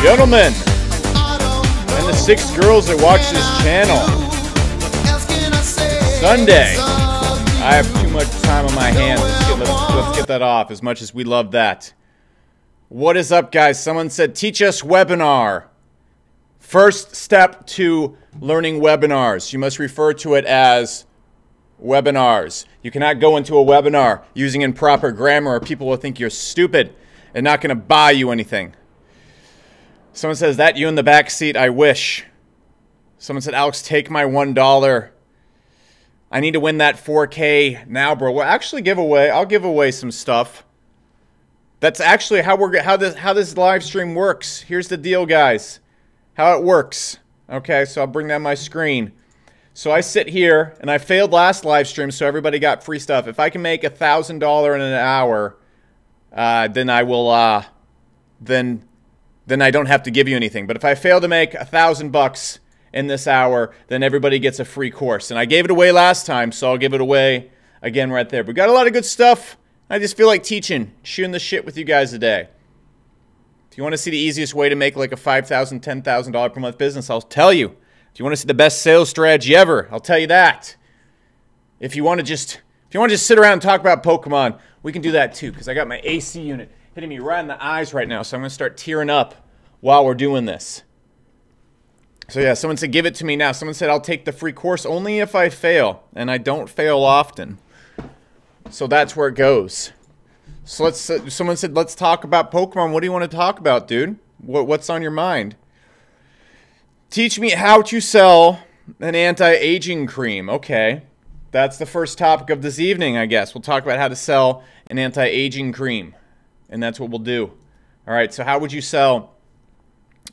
Gentlemen, and the 6 girls that watch this channel. Sunday. I have too much time on my hands. Let's get that off, as much as we love that. What is up, guys? Someone said, teach us webinar. First step to learning webinars. You must refer to it as webinars. You cannot go into a webinar using improper grammar or people will think you're stupid and not going to buy you anything. Someone says, that you in the back seat, I wish. Someone said, Alex, take my $1. I need to win that 4K now, bro. Well, actually I'll give away some stuff. That's actually how this live stream works. Here's the deal, guys. How it works. Okay, so I'll bring down my screen. So I sit here, and I failed last live stream, so everybody got free stuff. If I can make $1,000 in an hour, then I will, then I don't have to give you anything. But if I fail to make $1,000 in this hour, then everybody gets a free course. And I gave it away last time, so I'll give it away again right there. We got a lot of good stuff. I just feel like teaching, shooting the shit with you guys today. If you want to see the easiest way to make like a $5,000, $10,000 per month business, I'll tell you. If you want to see the best sales strategy ever, I'll tell you that. If you want to just sit around and talk about Pokemon, we can do that too, because I got my AC unit hitting me right in the eyes right now, so I'm going to start tearing up while we're doing this. So yeah, someone said, give it to me now. Someone said, I'll take the free course only if I fail, and I don't fail often. So that's where it goes. So someone said, let's talk about Pokemon. What do you want to talk about, dude? What's on your mind? Teach me how to sell an anti-aging cream. Okay. That's the first topic of this evening, I guess. We'll talk about how to sell an anti-aging cream. And that's what we'll do. All right, so how would you sell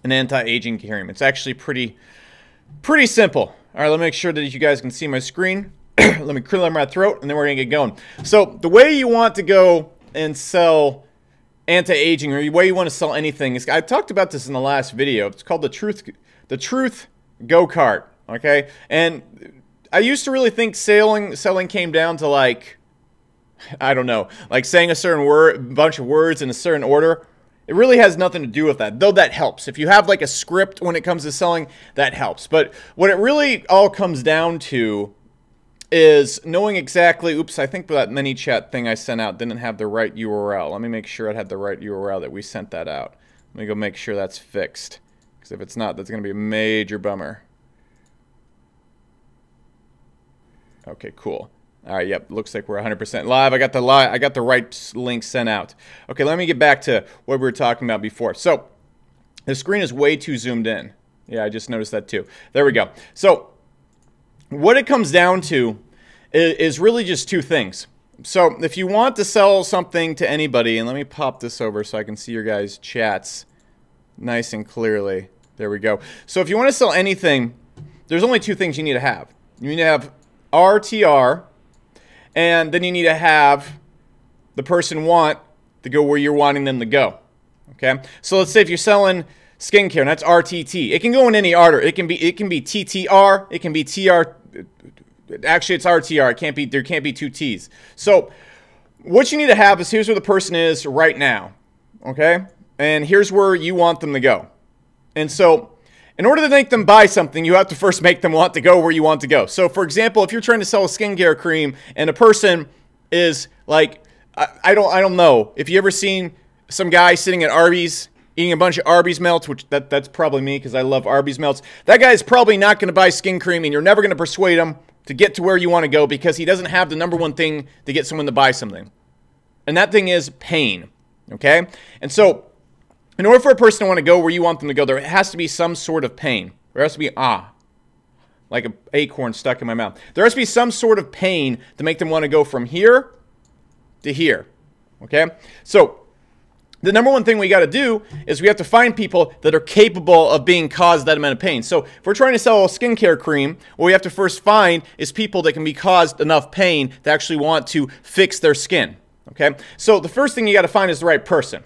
an anti-aging cream? It's actually pretty simple. All right, let me make sure that you guys can see my screen. Let me clear my throat, and then we're going to get going. So the way you want to go and sell anti-aging, or the way you want to sell anything, is, I talked about this in the last video. It's called the Truth Go-Kart, okay? And I used to really think selling came down to, like, I don't know, like saying a certain bunch of words in a certain order. It really has nothing to do with that, though that helps. If you have like a script when it comes to selling, that helps. But what it really all comes down to is knowing exactly, oops, I think that ManyChat thing I sent out didn't have the right URL. Let me make sure it had the right URL that we sent that out. Let me go make sure that's fixed. Because if it's not, that's going to be a major bummer. Okay, cool. All right, yep, looks like we're 100% live. I got the right link sent out. Okay, let me get back to what we were talking about before. So, the screen is way too zoomed in. Yeah, I just noticed that too. There we go. So, what it comes down to is really just two things. So, if you want to sell something to anybody, and let me pop this over so I can see your guys' chats nice and clearly. There we go. So, if you want to sell anything, there's only two things you need to have. You need to have RTR, and then you need to have the person want to go where you're wanting them to go. Okay? So let's say if you're selling skincare, and that's RTT. It can go in any order. It can be TTR, it can be TR. Actually, it's RTR. There can't be two T's. So what you need to have is, here's where the person is right now. Okay? And here's where you want them to go. And so in order to make them buy something, you have to first make them want to go where you want to go. So, for example, if you're trying to sell a skincare cream and a person is like, I don't know. If you ever seen some guy sitting at Arby's eating a bunch of Arby's melts, which that's probably me because I love Arby's melts. That guy is probably not going to buy skin cream, and you're never going to persuade him to get to where you want to go because he doesn't have the #1 thing to get someone to buy something. And that thing is pain. Okay? And so, in order for a person to want to go where you want them to go, there has to be some sort of pain. There has to be, like an acorn stuck in my mouth. There has to be some sort of pain to make them want to go from here to here. Okay? So, the #1 thing we got to do is we have to find people that are capable of being caused that amount of pain. So, if we're trying to sell a skincare cream, what we have to first find is people that can be caused enough pain to actually want to fix their skin. Okay? So, the first thing you got to find is the right person.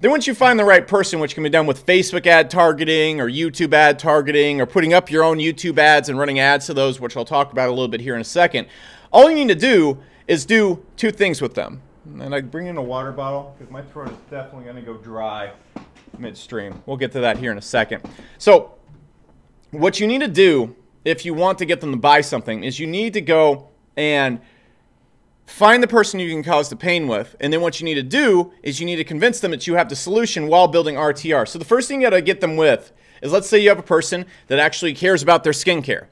Then once you find the right person, which can be done with Facebook ad targeting or YouTube ad targeting or putting up your own YouTube ads and running ads to those, which I'll talk about a little bit here in a second, all you need to do is do two things with them. And I bring in a water bottle because my throat is definitely going to go dry midstream. We'll get to that here in a second. So what you need to do if you want to get them to buy something is you need to go and find the person you can cause the pain with, and then what you need to do is you need to convince them that you have the solution while building RTR. So the first thing you got to get them with is, let's say you have a person that actually cares about their skincare.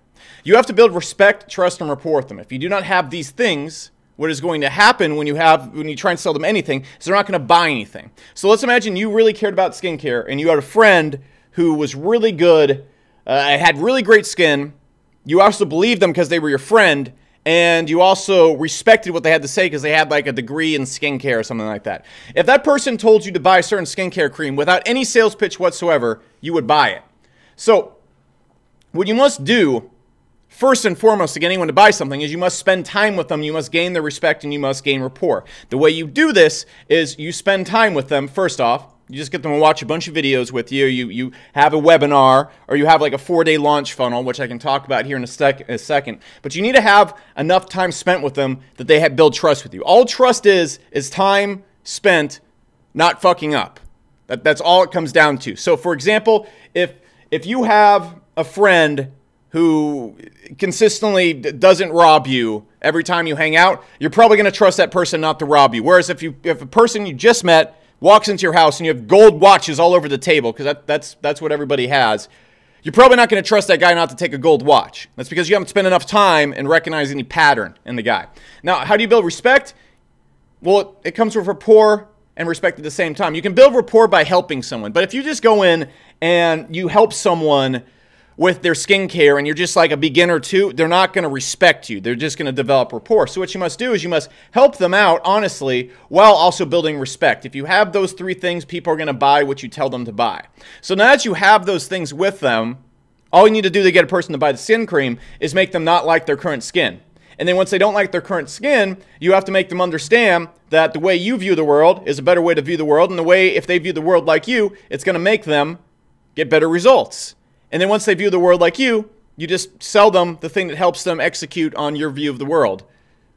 You have to build respect, trust, and rapport with them. If you do not have these things, what is going to happen when you try and sell them anything is they're not going to buy anything. So let's imagine you really cared about skincare and you had a friend who was really good, had really great skin. You also believed them because they were your friend, and you also respected what they had to say because they had like a degree in skincare or something like that. If that person told you to buy a certain skincare cream without any sales pitch whatsoever, you would buy it. So what you must do, first and foremost, to get anyone to buy something is you must spend time with them, you must gain their respect, and you must gain rapport. The way you do this is you spend time with them, first off. You just get them to watch a bunch of videos with you. You have a webinar, or you have like a 4-day launch funnel, which I can talk about here in a second. But you need to have enough time spent with them that they build trust with you. All trust is time spent not fucking up. That's all it comes down to. So, for example, if you have a friend who consistently doesn't rob you every time you hang out, you're probably going to trust that person not to rob you. Whereas if a person you just met walks into your house and you have gold watches all over the table, because that's what everybody has, you're probably not going to trust that guy not to take a gold watch. That's because you haven't spent enough time and recognized any pattern in the guy. Now, how do you build respect? Well, it comes with rapport and respect at the same time. You can build rapport by helping someone, but if you just go in and you help someone with their skincare and you're just like a beginner too, they're not going to respect you. They're just going to develop rapport. So what you must do is you must help them out honestly while also building respect. If you have those 3 things, people are going to buy what you tell them to buy. So now that you have those things with them, all you need to do to get a person to buy the skin cream is make them not like their current skin. And then once they don't like their current skin, you have to make them understand that the way you view the world is a better way to view the world. And the way, if they view the world like you, it's going to make them get better results. And then once they view the world like you just sell them the thing that helps them execute on your view of the world.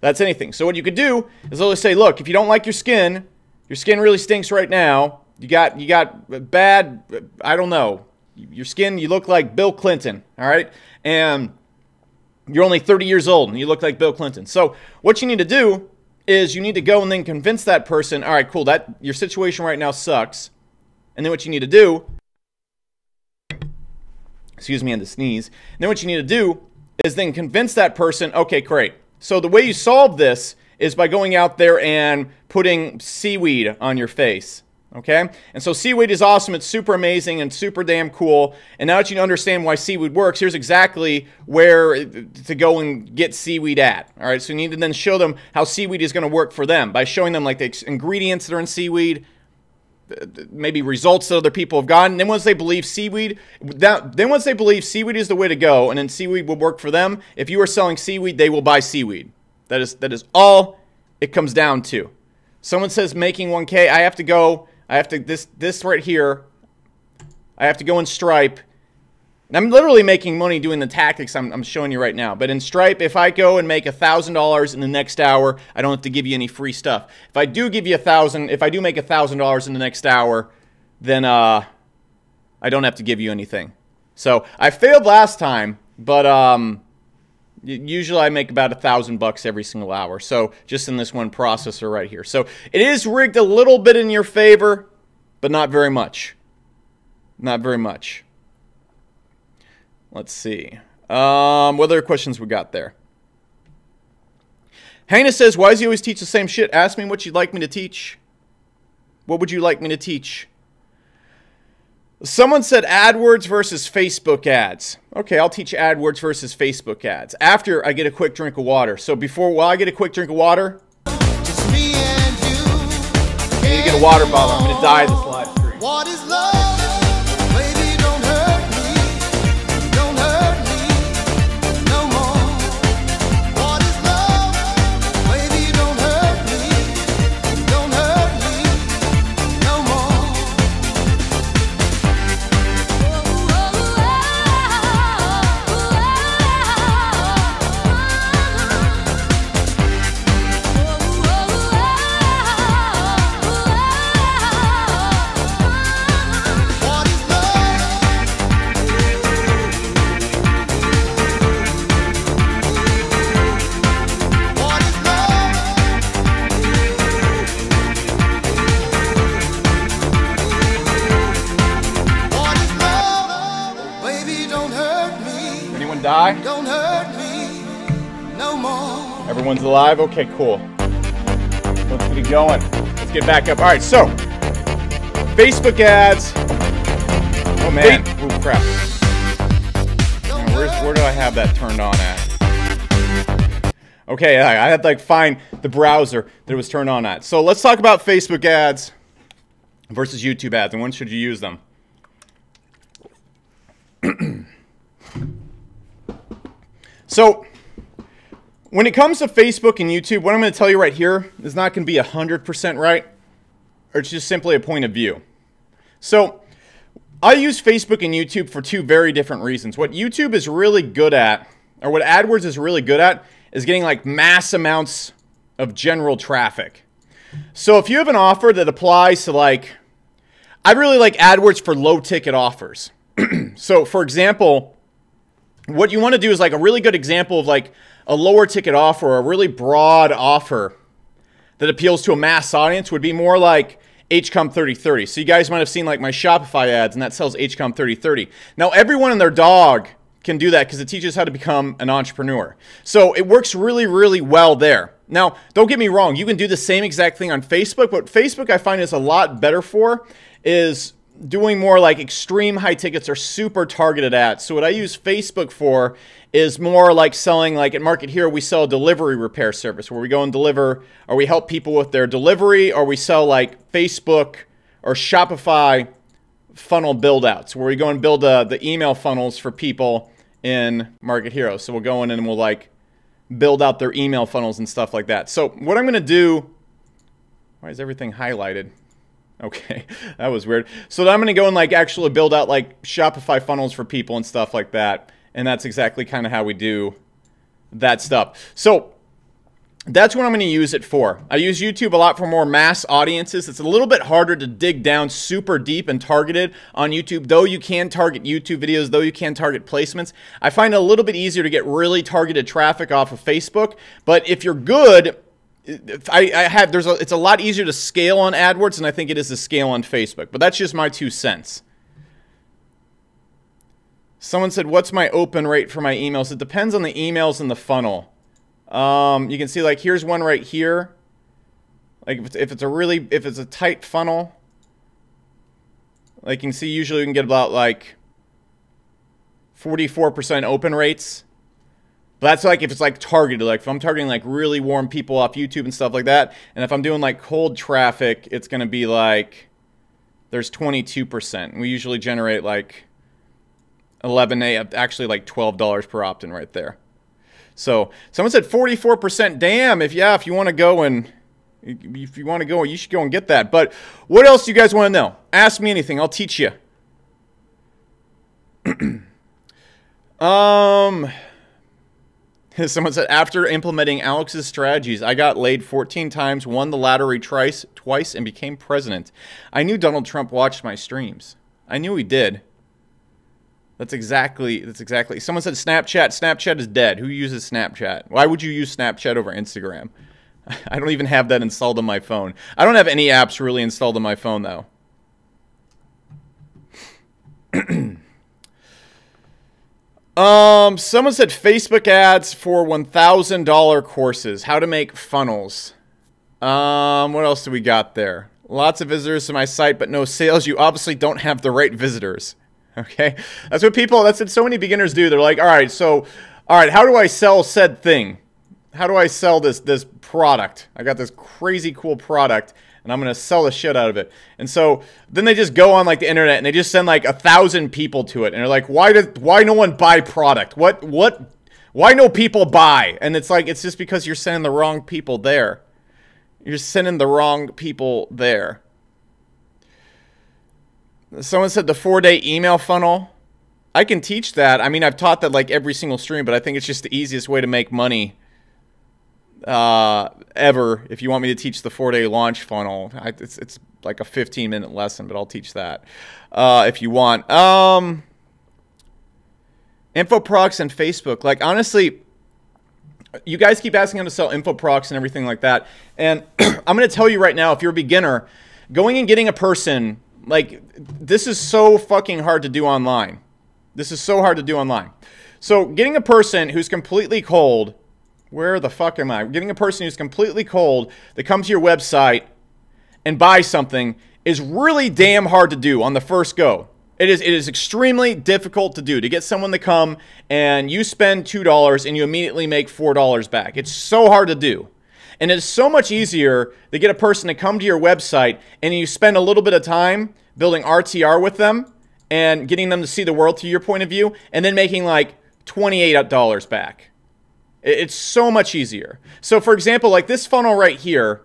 That's anything. So what you could do is always say, look, if you don't like your skin really stinks right now. You got bad, I don't know, your skin, you look like Bill Clinton, all right? And you're only 30 years old and you look like Bill Clinton. So what you need to do is you need to go and then convince that person, all right, cool, that your situation right now sucks. And then what you need to do, excuse me, and to sneeze. And then what you need to do is then convince that person, okay, great. So the way you solve this is by going out there and putting seaweed on your face, okay? And so seaweed is awesome. It's super amazing and super damn cool. And now that you understand why seaweed works, here's exactly where to go and get seaweed at, all right? So you need to then show them how seaweed is going to work for them by showing them like the ingredients that are in seaweed, maybe results that other people have gotten. Then once they believe seaweed, is the way to go, and then seaweed will work for them. If you are selling seaweed, they will buy seaweed. That is all it comes down to. Someone says making 1K, this right here, I have to go in Stripe. And I'm literally making money doing the tactics I'm showing you right now. But in Stripe, if I go and make $1,000 in the next hour, I don't have to give you any free stuff. If I do give you $1,000, if I do make $1,000 in the next hour, then I don't have to give you anything. So I failed last time, but usually I make about $1,000 every single hour. So just in this one processor right here. So it is rigged a little bit in your favor, but not very much. Not very much. Let's see. What other questions we got there? Hannah says, why does he always teach the same shit? Ask me what you'd like me to teach. What would you like me to teach? Someone said AdWords versus Facebook ads. Okay, I'll teach AdWords versus Facebook ads after I get a quick drink of water. So while I get a quick drink of water, I need to get a water bottle. I'm going to die this live stream. What is love? Hi. Don't hurt me no more. Everyone's alive? Okay, cool. Let's get it going. Let's get back up. All right, so Facebook ads. Oh, man. Oh, crap. Where do I have that turned on at? Okay, I had to like find the browser that it was turned on at. So let's talk about Facebook ads versus YouTube ads and when should you use them. So when it comes to Facebook and YouTube, what I'm going to tell you right here is not going to be 100% right, or it's just simply a point of view. So I use Facebook and YouTube for two very different reasons. What YouTube is really good at, or what AdWords is really good at, is getting like mass amounts of general traffic. So if you have an offer that applies to like, I really like AdWords for low ticket offers. So for example, what you want to do is like a really good example of like a lower ticket offer or a really broad offer that appeals to a mass audience would be more like HCOM 3030. So you guys might have seen like my Shopify ads, and that sells HCOM 3030. Now everyone and their dog can do that because it teaches how to become an entrepreneur. So it works really, really well there. Now, don't get me wrong, you can do the same exact thing on Facebook, but Facebook I find is a lot better for is doing more like extreme high tickets or super targeted ads. So what I use Facebook for is more like selling, like at Market Hero, we sell a delivery repair service where we go and deliver, or we help people with their delivery, or we sell like Facebook or Shopify funnel build outs where we go and build the email funnels for people in Market Hero. So we'll go in and we'll like build out their email funnels and stuff like that. So what I'm going to do, why is everything highlighted? Okay, that was weird. So I'm going to go and like actually build out like Shopify funnels for people and stuff like that. And that's exactly kind of how we do that stuff. So that's what I'm going to use it for. I use YouTube a lot for more mass audiences. It's a little bit harder to dig down super deep and targeted on YouTube, though you can target YouTube videos, though you can target placements. I find it a little bit easier to get really targeted traffic off of Facebook. But if you're good, it's a lot easier to scale on AdWords than I think it is to scale on Facebook. But that's just my 2 cents. Someone said, what's my open rate for my emails? It depends on the emails in the funnel. You can see like here's one right here. Like if it's a tight funnel, like you can see usually you can get about like 44% open rates. But that's like if it's like targeted, like if I'm targeting like really warm people off YouTube and stuff like that. And if I'm doing like cold traffic, it's going to be like there's 22%. We usually generate like actually like $12 per opt-in right there. So someone said 44%. Damn, if you want to go and you should go and get that. But what else do you guys want to know? Ask me anything. I'll teach you. Someone said, after implementing Alex's strategies, I got laid 14 times, won the lottery twice, and became president. I knew Donald Trump watched my streams. I knew he did. That's exactly. Someone said Snapchat. Snapchat is dead. Who uses Snapchat? Why would you use Snapchat over Instagram? I don't even have that installed on my phone. I don't have any apps really installed on my phone, though. Someone said Facebook ads for $1,000 courses. How to make funnels. What else do we got there? Lots of visitors to my site, but no sales. You obviously don't have the right visitors. Okay, that's what so many beginners do. They're like, all right, how do I sell said thing? How do I sell this product? I got this crazy cool product, and I'm gonna sell the shit out of it. And so then they just go on like the internet and they just send like 1,000 people to it, and they're like, why no one buy product? Why no people buy? And it's like, it's just because you're sending the wrong people there. You're sending the wrong people there. Someone said the 4-day email funnel. I can teach that. I mean, I've taught that like every single stream, but I think it's just the easiest way to make money ever. If you want me to teach the 4-day launch funnel, it's like a 15-minute lesson, but I'll teach that if you want. Info products and Facebook. Like, honestly, you guys keep asking how to sell info products and everything like that. And I'm going to tell you right now, if you're a beginner, going and getting a person, like, this is so fucking hard to do online. This is so hard to do online. So getting a person who's completely cold, where the fuck am I? Getting a person who's completely cold that comes to your website and buys something is really damn hard to do on the first go. It is extremely difficult to do, to get someone to come and you spend $2 and you immediately make $4 back. It's so hard to do. And it's so much easier to get a person to come to your website and you spend a little bit of time building RTR with them and getting them to see the world through your point of view and then making like $28 back. It's so much easier. So for example, like this funnel right here,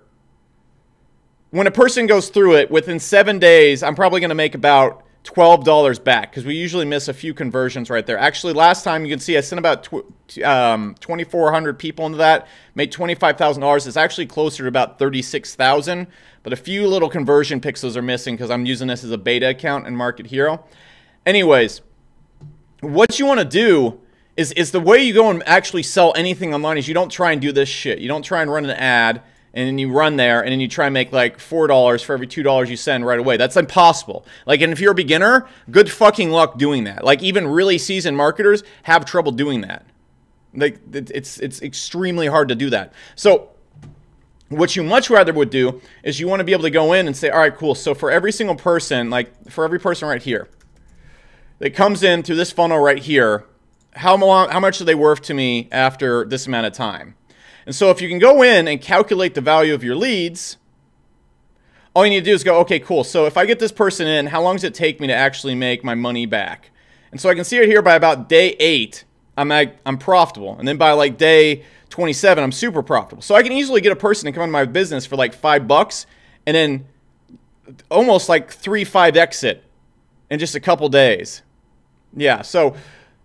when a person goes through it, within 7 days, I'm probably going to make about $12 back because we usually miss a few conversions right there. Actually, last time you can see I sent about 2,400 people into that, made $25,000. It's actually closer to about 36,000, but a few little conversion pixels are missing because I'm using this as a beta account in Market Hero. Anyways, what you want to do is the way you go and actually sell anything online is you don't try and do this shit. You don't try and run an ad and then you run there, and then you try and make like $4 for every $2 you send right away. That's impossible. Like, and if you're a beginner, good fucking luck doing that. Like, even really seasoned marketers have trouble doing that. Like, it's extremely hard to do that. So, what you much rather would do is you want to be able to go in and say, all right, cool. So for every single person, like for every person right here that comes in through this funnel right here, how much are they worth to me after this amount of time? And so if you can go in and calculate the value of your leads, all you need to do is go, okay, cool. So if I get this person in, how long does it take me to actually make my money back? And so I can see it here by about day 8, I'm profitable. And then by like day 27, I'm super profitable. So I can easily get a person to come into my business for like $5 and then almost like 5x it in just a couple days. Yeah, so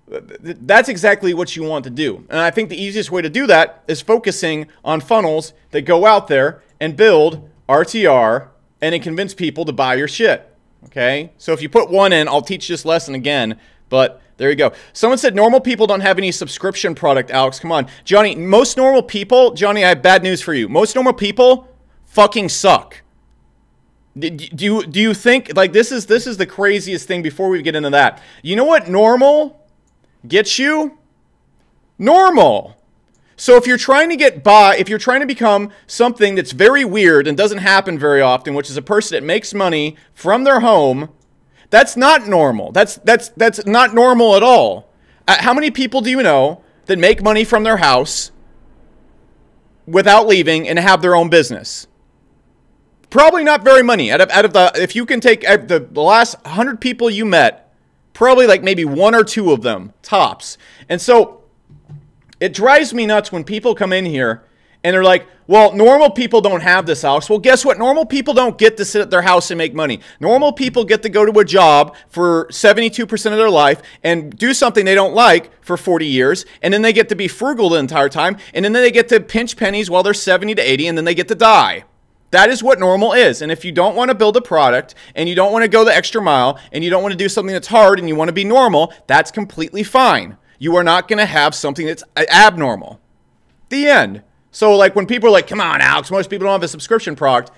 that's exactly what you want to do. And I think the easiest way to do that is focusing on funnels that go out there and build RTR and then convince people to buy your shit. Okay? So if you put one in, I'll teach this lesson again, but there you go. Someone said normal people don't have any subscription product, Alex. Come on. Johnny, most normal people, Johnny, I have bad news for you. Most normal people fucking suck. Do you think, like, this is the craziest thing before we get into that. You know what normal gets you? Normal. So if you're trying to if you're trying to become something that's very weird and doesn't happen very often, which is a person that makes money from their home, that's not normal. That's not normal at all. How many people do you know that make money from their house without leaving and have their own business? Probably not very many. Out of the, if you can take the last 100 people you met, probably like maybe 1 or 2 of them, tops. And so it drives me nuts when people come in here and they're like, well, normal people don't have this, Alex. Well, guess what? Normal people don't get to sit at their house and make money. Normal people get to go to a job for 72% of their life and do something they don't like for 40 years. And then they get to be frugal the entire time. And then they get to pinch pennies while they're 70 to 80 and then they get to die. That is what normal is. And if you don't want to build a product and you don't want to go the extra mile and you don't want to do something that's hard and you want to be normal, that's completely fine. You are not going to have something that's abnormal. The end. So like when people are like, come on, Alex, most people don't have a subscription product.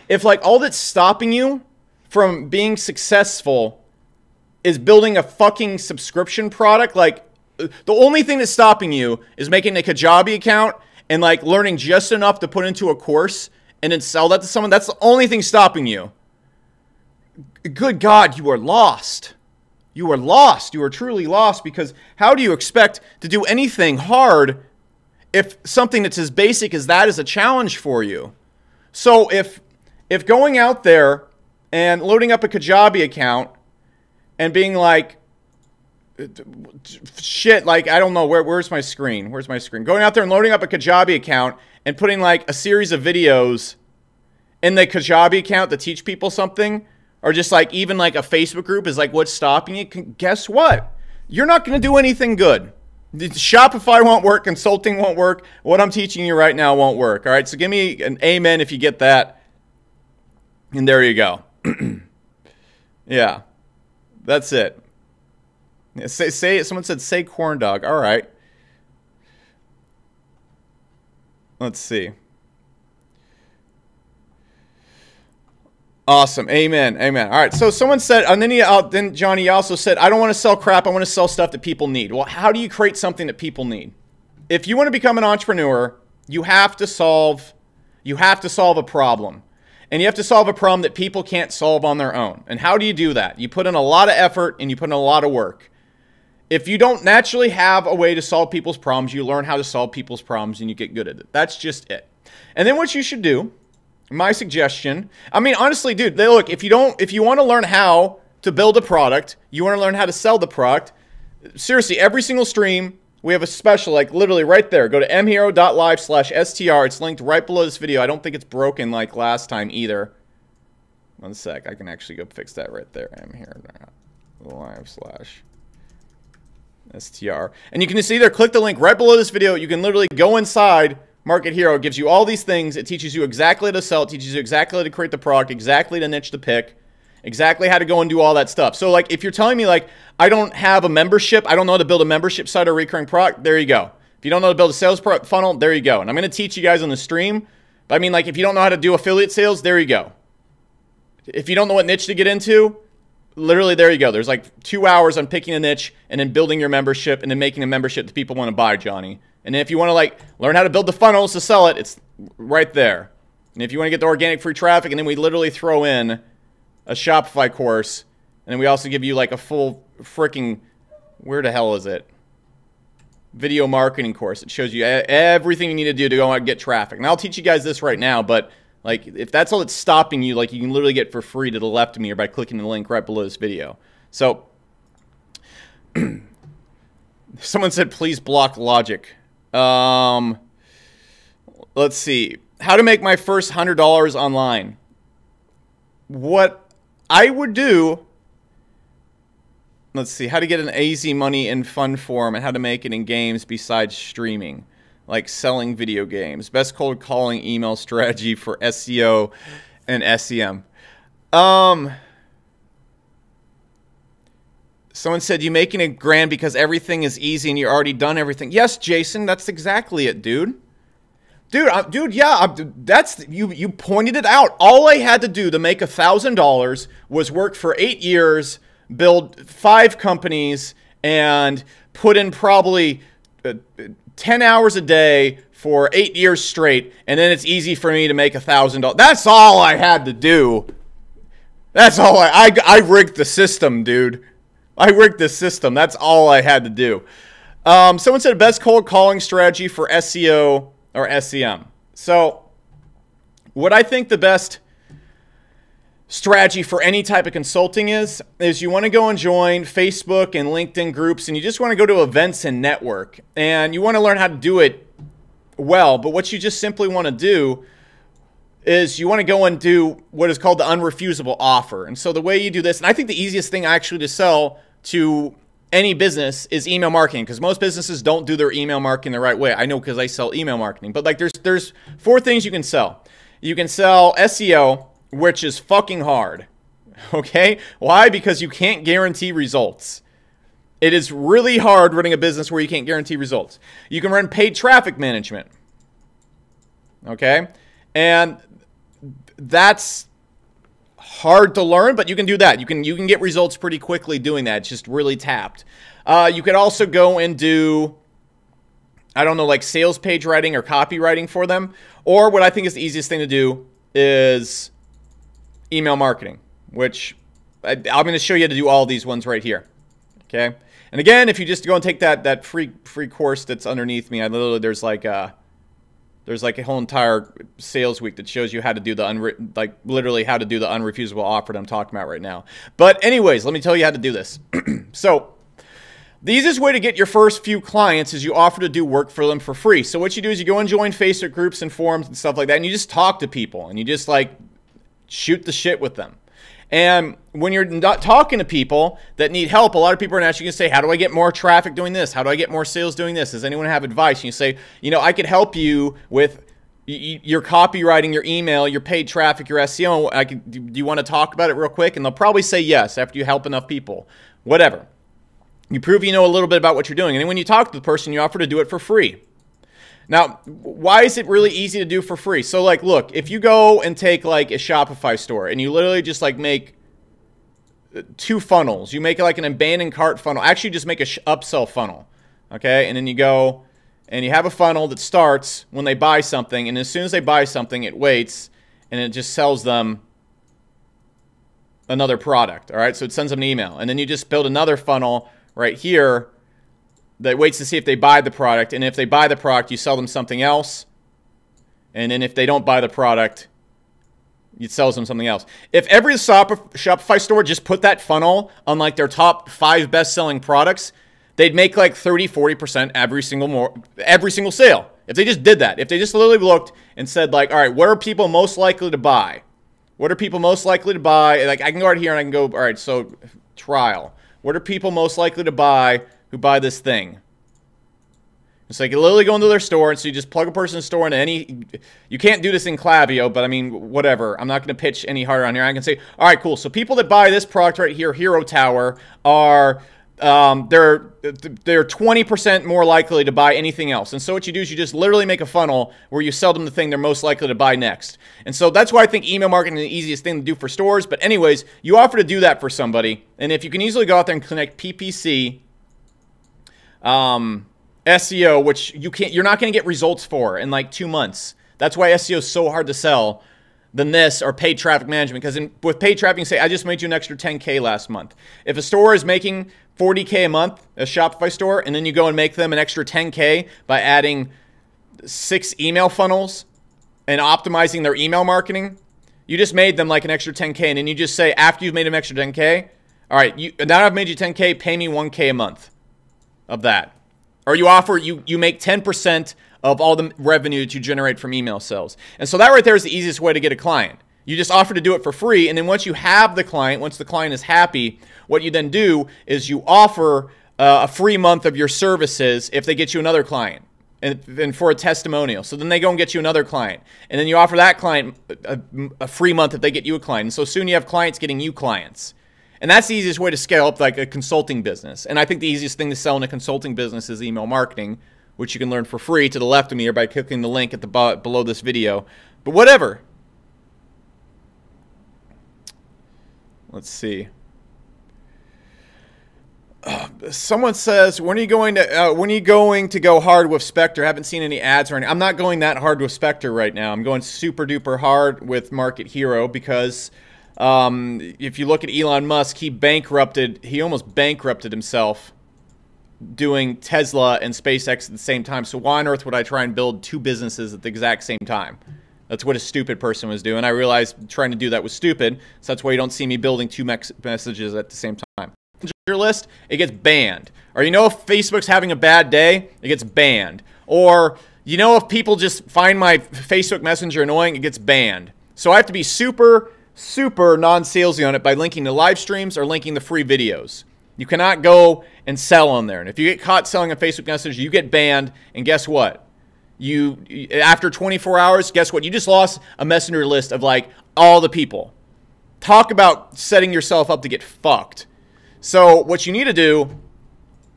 If like all that's stopping you from being successful is building a fucking subscription product, like the only thing that's stopping you is making a Kajabi account and like learning just enough to put into a course and then sell that to someone, that's the only thing stopping you. Good God, you are lost. You are lost. You are truly lost, because how do you expect to do anything hard if something that's as basic as that is a challenge for you? So if going out there and loading up a Kajabi account and being like, shit, like, I don't know, where's my screen? Where's my screen? Going out there and loading up a Kajabi account and putting like a series of videos in the Kajabi account to teach people something, or just like even like a Facebook group is like what's stopping you, guess what? You're not going to do anything good. Shopify won't work. Consulting won't work. What I'm teaching you right now won't work. All right, so give me an amen if you get that. And there you go. Yeah, that's it. Say it. Someone said say corn dog. All right. Let's see. Awesome. Amen. Amen. All right. So someone said, and then Johnny also said, I don't want to sell crap. I want to sell stuff that people need. Well, how do you create something that people need? If you want to become an entrepreneur, you have to solve a problem. And you have to solve a problem that people can't solve on their own. And how do you do that? You put in a lot of effort and you put in a lot of work. If you don't naturally have a way to solve people's problems, you learn how to solve people's problems and you get good at it. That's just it. And then what you should do, my suggestion, I mean, honestly, dude, look, if you want to learn how to build a product, you want to learn how to sell the product, seriously, every single stream, we have a special, like literally right there. Go to mhero.live/str. It's linked right below this video. I don't think it's broken like last time either. One sec. I can actually go fix that right there. mhero.live/str. And you can just either click the link right below this video. You can literally go inside Market Hero. It gives you all these things. It teaches you exactly how to sell. It teaches you exactly how to create the product, exactly the niche to pick, exactly how to go and do all that stuff. So like if you're telling me like I don't have a membership, I don't know how to build a membership site or recurring product, there you go. If you don't know how to build a sales funnel, there you go. And I'm going to teach you guys on the stream. But I mean like if you don't know how to do affiliate sales, there you go. If you don't know what niche to get into, literally there you go. There's like 2 hours on picking a niche and then building your membership and then making a membership that people want to buy, Johnny. And then if you want to like learn how to build the funnels to sell it, it's right there. And if you want to get the organic free traffic, and then we literally throw in a Shopify course, and then we also give you like a full freaking, where the hell is it? Video marketing course. It shows you everything you need to do to go out and get traffic. And I'll teach you guys this right now, but like if that's all that's stopping you, like you can literally get for free to the left of me or by clicking the link right below this video. So someone said, please block Logic. Let's see. How to make my first $100 online. What I would do, let's see, how to get an easy money in fun form and how to make it in games besides streaming, like selling video games. Best cold calling email strategy for SEO and SEM. Someone said, you making it grand because everything is easy and you already done everything. Yes, Jason, that's exactly it, dude. Dude, yeah, that's you pointed it out. All I had to do to make $1,000 was work for 8 years, build 5 companies, and put in probably 10 hours a day for 8 years straight, and then it's easy for me to make $1,000. That's all I had to do. That's all I rigged the system, dude. I rigged the system. That's all I had to do. Someone said best cold calling strategy for SEO or SEM. So what I think the best strategy for any type of consulting is you want to go and join Facebook and LinkedIn groups, and you just want to go to events and network. And you want to learn how to do it well. But what you just simply want to do is you want to go and do what is called the unrefusable offer. And so the way you do this, and I think the easiest thing actually to sell to any business is email marketing, because most businesses don't do their email marketing the right way. I know because I sell email marketing. But like there's 4 things you can sell. You can sell SEO, which is fucking hard. Okay? Why? Because you can't guarantee results. It is really hard running a business where you can't guarantee results. You can run paid traffic management. Okay? And that's hard to learn, but you can do that. You can get results pretty quickly doing that. It's just really tapped. You could also go and do, I don't know, like sales page writing or copywriting for them. Or what I think is the easiest thing to do is email marketing, which I'm going to show you how to do all these ones right here. Okay? And again, if you just go and take that free course that's underneath me, there's like a whole entire sales week that shows you how to do literally how to do the unrefusable offer that I'm talking about right now. But anyways, let me tell you how to do this. So the easiest way to get your first few clients is you offer to do work for them for free. So what you do is you go and join Facebook groups and forums and stuff like that, and you just talk to people, and you just like shoot the shit with them. And when you're not talking to people that need help, a lot of people are actually going to say, how do I get more traffic doing this? How do I get more sales doing this? Does anyone have advice? And you say, you know, I could help you with your copywriting, your email, your paid traffic, your SEO. Do you want to talk about it real quick? And they'll probably say yes after you help enough people. Whatever. You prove you know a little bit about what you're doing. And then when you talk to the person, you offer to do it for free. Now, why is it really easy to do for free? So, like, look, if you go and take, like, a Shopify store and you literally just, like, make 2 funnels. You make, like, an abandoned cart funnel. Actually, just make a upsell funnel, okay? And then you go and you have a funnel that starts when they buy something, and as soon as they buy something, it waits, and it just sells them another product, all right? So it sends them an email. And then you just build another funnel right here that waits to see if they buy the product. And if they buy the product, you sell them something else. And then if they don't buy the product, it sells them something else. If every Shopify store just put that funnel on like their top 5 best-selling products, they'd make like 30-40% every single sale. If they just did that, if they just literally looked and said like, all right, what are people most likely to buy? What are people most likely to buy? Like I can go right here and I can go, all right, so trial. What are people most likely to buy who buy this thing? It's like you literally go into their store, and so you just plug a person's store into any. You can't do this in Klaviyo, but I mean, whatever. I'm not going to pitch any harder on here. I can say, all right, cool. So people that buy this product right here, Hero Tower, are they're 20% more likely to buy anything else. And so what you do is you just literally make a funnel where you sell them the thing they're most likely to buy next. And so that's why I think email marketing is the easiest thing to do for stores. But anyways, you offer to do that for somebody, and if you can easily go out there and connect PPC. SEO, which you're not going to get results for in like 2 months. That's why SEO is so hard to sell than this or paid traffic management. Because with paid traffic, you say, I just made you an extra 10K last month. If a store is making 40K a month, a Shopify store, and then you go and make them an extra 10K by adding 6 email funnels and optimizing their email marketing, you just made them like an extra 10K. And then you just say, after you've made them extra 10K, all right, now I've made you 10K, pay me 1K a month of that. Or you offer, you make 10% of all the revenue that you generate from email sales. And so that right there is the easiest way to get a client. You just offer to do it for free, and then once you have the client, once the client is happy, what you then do is you offer a free month of your services if they get you another client, and for a testimonial. So then they go and get you another client. And then you offer that client a free month if they get you a client. And so soon you have clients getting you clients. And that's the easiest way to scale up like a consulting business. And I think the easiest thing to sell in a consulting business is email marketing, which you can learn for free to the left of me or by clicking the link at the below this video. But whatever. Let's see. Someone says, when are you going to go hard with Spectre? I haven't seen any ads or anything. I'm not going that hard with Spectre right now. I'm going super duper hard with Market Hero because if you look at Elon Musk, he almost bankrupted himself doing Tesla and SpaceX at the same time. So why on earth would I try and build 2 businesses at the exact same time? That's what a stupid person was doing. I realized trying to do that was stupid. So that's why you don't see me building 2 messages at the same time. Your list, it gets banned. Or you know if Facebook's having a bad day, it gets banned. Or you know if people just find my Facebook Messenger annoying, it gets banned. So I have to be super non-salesy on it by linking to live streams or linking the free videos. You cannot go and sell on there. And if you get caught selling a Facebook Messenger, you get banned. And guess what? After 24 hours, guess what? You just lost a messenger list of like all the people. Talk about setting yourself up to get fucked. So what you need to do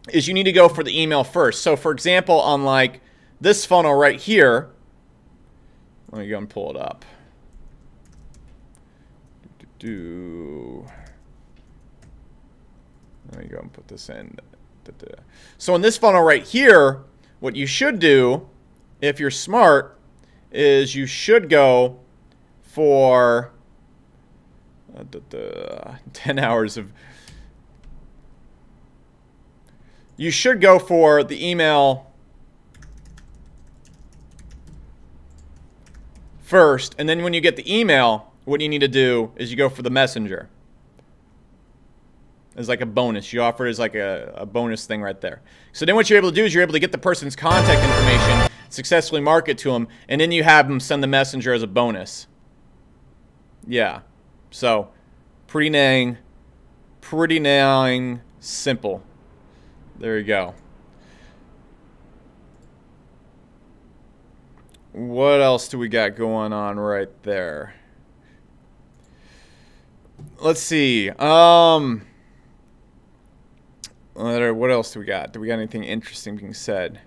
is you need to go for the email first. So for example, on like this funnel right here, let me go and pull it up. Let me go and put this in. So in this funnel right here, what you should do, if you're smart, is you should go for 10 hours of... You should go for the email first, and then when you get the email, what you need to do is you go for the messenger. As like a bonus. You offer it as like a bonus thing right there. So then what you're able to do is you're able to get the person's contact information, successfully market to them, and then you have them send the messenger as a bonus. Yeah. So, pretty dang simple. There you go. What else do we got going on right there? Let's see. What else do we got? Do we got anything interesting being said?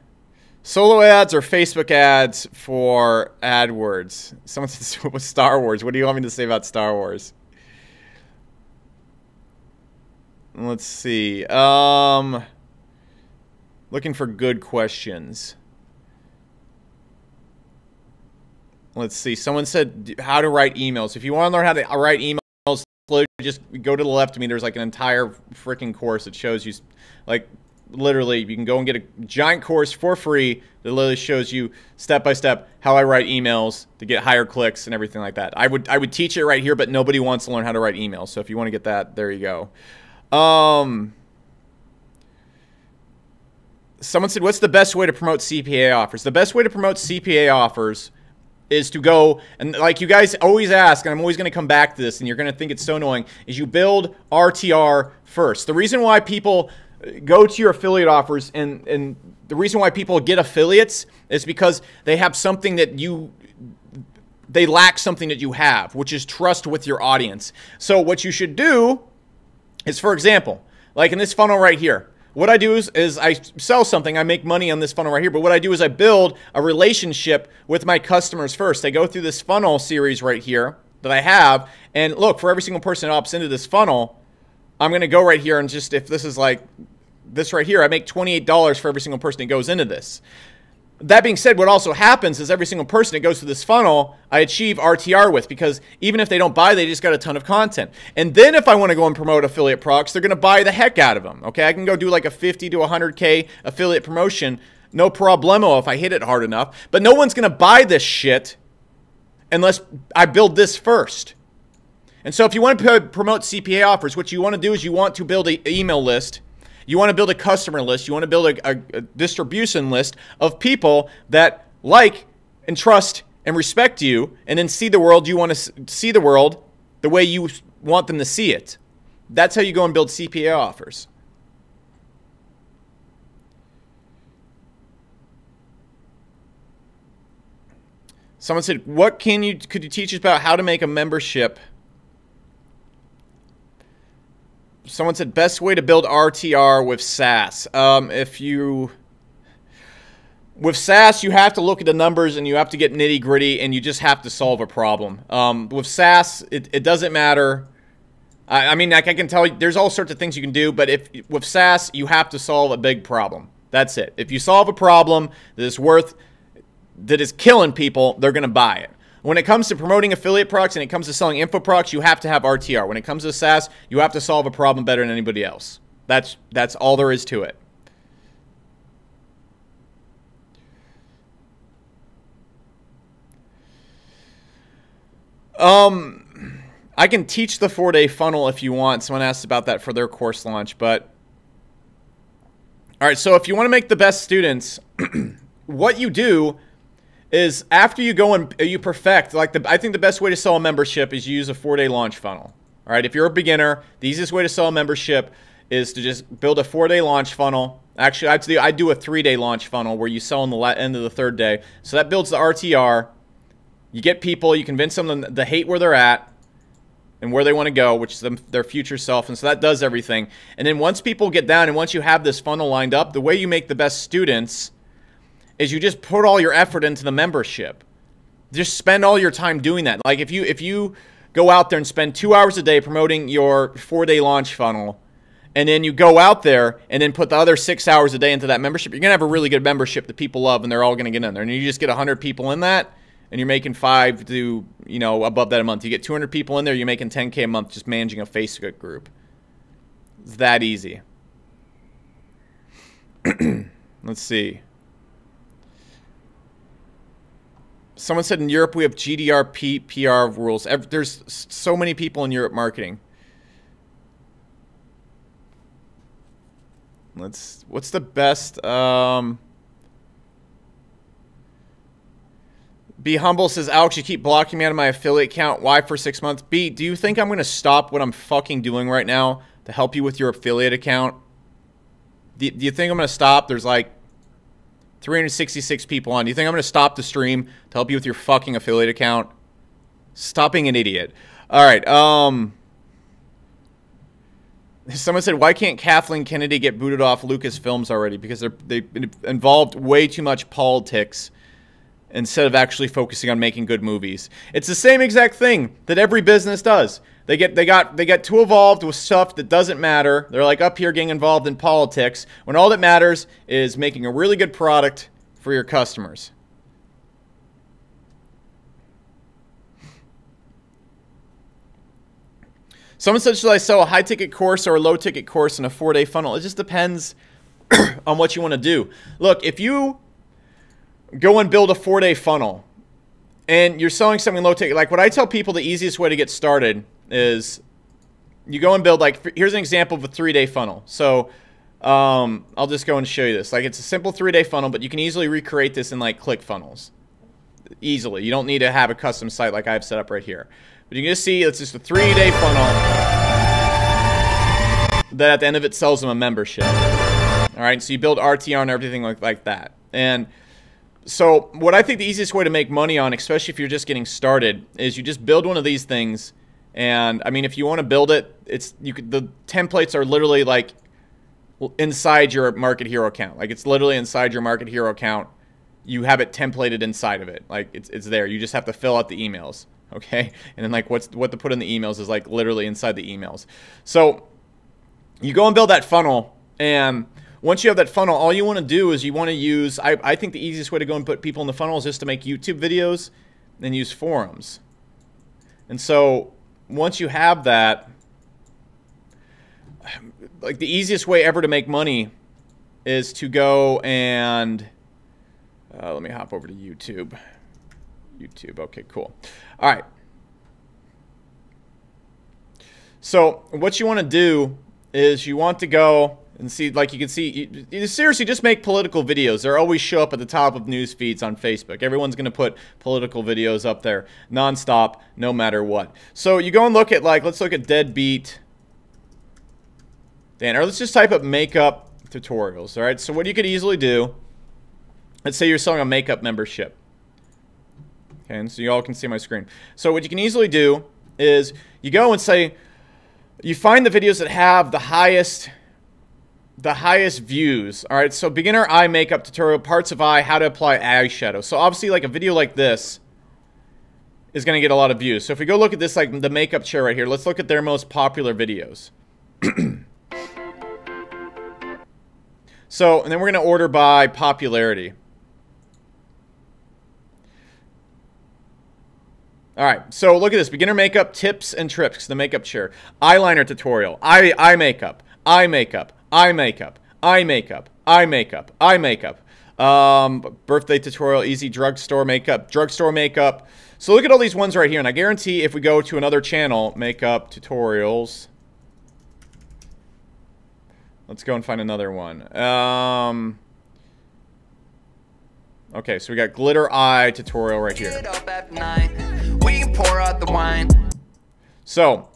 Solo ads or Facebook ads for AdWords? Someone said with Star Wars. What do you want me to say about Star Wars? Let's see. Looking for good questions. Let's see. Someone said how to write emails. If you want to learn how to write emails, just go to the left of me. There's like an entire freaking course that shows you, like, literally, you can go and get a giant course for free that literally shows you step by step how I write emails to get higher clicks and everything like that. I would teach it right here, but nobody wants to learn how to write emails. So if you want to get that, there you go. Someone said, what's the best way to promote CPA offers? The best way to promote CPA offers is to go, and like you guys always ask, and I'm always going to come back to this, and you're going to think it's so annoying, is you build RTR first. The reason why people go to your affiliate offers and the reason why people get affiliates is because they have something that they lack something that you have, which is trust with your audience. So what you should do is, for example, like in this funnel right here, what I do is I sell something, I make money on this funnel right here, but what I do is I build a relationship with my customers first. I go through this funnel series right here that I have, and look, for every single person that opts into this funnel, I'm going to go right here and just, if this is like this right here, I make $28 for every single person that goes into this. That being said, what also happens is every single person that goes through this funnel, I achieve RTR with, because even if they don't buy, they just got a ton of content. And then if I want to go and promote affiliate products, they're going to buy the heck out of them. Okay, I can go do like a 50 to 100K affiliate promotion, no problemo if I hit it hard enough. But no one's going to buy this shit unless I build this first. And so if you want to promote CPA offers, what you want to do is you want to build an email list. You want to build a customer list. You want to build a distribution list of people that like and trust and respect you, and then see the world. You want to see the world the way you want them to see it. That's how you go and build CPA offers. Someone said, "What could you teach us about how to make a membership?" Someone said, best way to build RTR with SaaS. With SaaS, you have to look at the numbers and you have to get nitty gritty and you just have to solve a problem. With SaaS, it doesn't matter. I mean, like I can tell you, there's all sorts of things you can do, but with SaaS, you have to solve a big problem. That's it. If you solve a problem that is killing people, they're going to buy it. When it comes to promoting affiliate products and it comes to selling info products, you have to have RTR. When it comes to SaaS, you have to solve a problem better than anybody else. That's all there is to it. I can teach the 4-day funnel if you want. Someone asked about that for their course launch, but all right, so if you want to make the best students, what you do is after you go and you perfect, I think the best way to sell a membership is you use a 4-day launch funnel. All right, if you're a beginner, the easiest way to sell a membership is to just build a 4-day launch funnel. Actually, I do a 3-day launch funnel where you sell on the end of the 3rd day. So that builds the RTR. You get people, you convince them to hate where they're at and where they want to go, which is their future self. And so that does everything. And then once people get down and once you have this funnel lined up, the way you make the best students is you just put all your effort into the membership. Just spend all your time doing that. Like if you go out there and spend 2 hours a day promoting your 4-day launch funnel, and then you go out there and then put the other 6 hours a day into that membership, you're going to have a really good membership that people love, and they're all going to get in there. And you just get 100 people in that, and you're making 5 to, above that a month. You get 200 people in there, you're making 10K a month just managing a Facebook group. It's that easy. Let's see. Someone said in Europe we have GDR, PR rules. There's so many people in Europe marketing. What's the best? Be Humble says, Alex, you keep blocking me out of my affiliate account. Why for 6 months? B, do you think I'm going to stop what I'm fucking doing right now to help you with your affiliate account? Do you think I'm going to stop? There's like 366 people on. Do you think I'm going to stop the stream to help you with your fucking affiliate account? Stop being an idiot. All right. Someone said, why can't Kathleen Kennedy get booted off Lucasfilms already? Because they involved way too much politics instead of actually focusing on making good movies. It's the same exact thing that every business does. They get too involved with stuff that doesn't matter. They're like up here getting involved in politics when all that matters is making a really good product for your customers. Someone said, should I sell a high-ticket course or a low-ticket course in a 4-day funnel? It just depends on what you want to do. Look, if you go and build a 4-day funnel and you're selling something low-ticket, like what I tell people the easiest way to get started is you go and build, like, here's an example of a 3-day funnel. So I'll just go and show you this. Like, it's a simple 3-day funnel, but you can easily recreate this in, like, ClickFunnels. Easily. You don't need to have a custom site like I have set up right here. But you can just see it's just a 3-day funnel that at the end of it sells them a membership. All right, so you build RTR and everything like that. And so what I think the easiest way to make money on, especially if you're just getting started, is you just build one of these things. And I mean, if you want to build it, the templates are literally like inside your Market Hero account. Like it's literally inside your Market Hero account. You have it templated inside of it. Like it's there. You just have to fill out the emails. Okay, and then like what to put in the emails is like literally inside the emails. So you go and build that funnel, and once you have that funnel, all you want to do is you want to use, I think the easiest way to go and put people in the funnel is just to make YouTube videos and use forums. And so once you have that, like the easiest way ever to make money is to go and let me hop over to YouTube. Okay, cool. All right. So what you want to do is you want to go and see, like you can see, you seriously just make political videos. They'll always show up at the top of news feeds on Facebook. Everyone's going to put political videos up there nonstop, no matter what. So you go and look at, like, let's look at Deadbeat Dan, or let's just type up makeup tutorials. All right. So what you could easily do, let's say you're selling a makeup membership. Okay, and so you all can see my screen. So what you can easily do is you go and say, you find the videos that have the highest views. All right, so beginner eye makeup tutorial, parts of eye, how to apply eyeshadow. So obviously, like a video like this is going to get a lot of views. So if we go look at this, like the makeup chair right here, let's look at their most popular videos. So, and then we're going to order by popularity. All right, so look at this. Beginner makeup tips and tricks, the makeup chair. Eyeliner tutorial, eye makeup, eye makeup, eye makeup, eye makeup, eye makeup, eye makeup. Birthday tutorial, easy drugstore makeup, drugstore makeup. So look at all these ones right here, and I guarantee if we go to another channel, makeup tutorials. Let's go and find another one. Okay, so we got glitter eye tutorial right here. We can pour out the wine. So,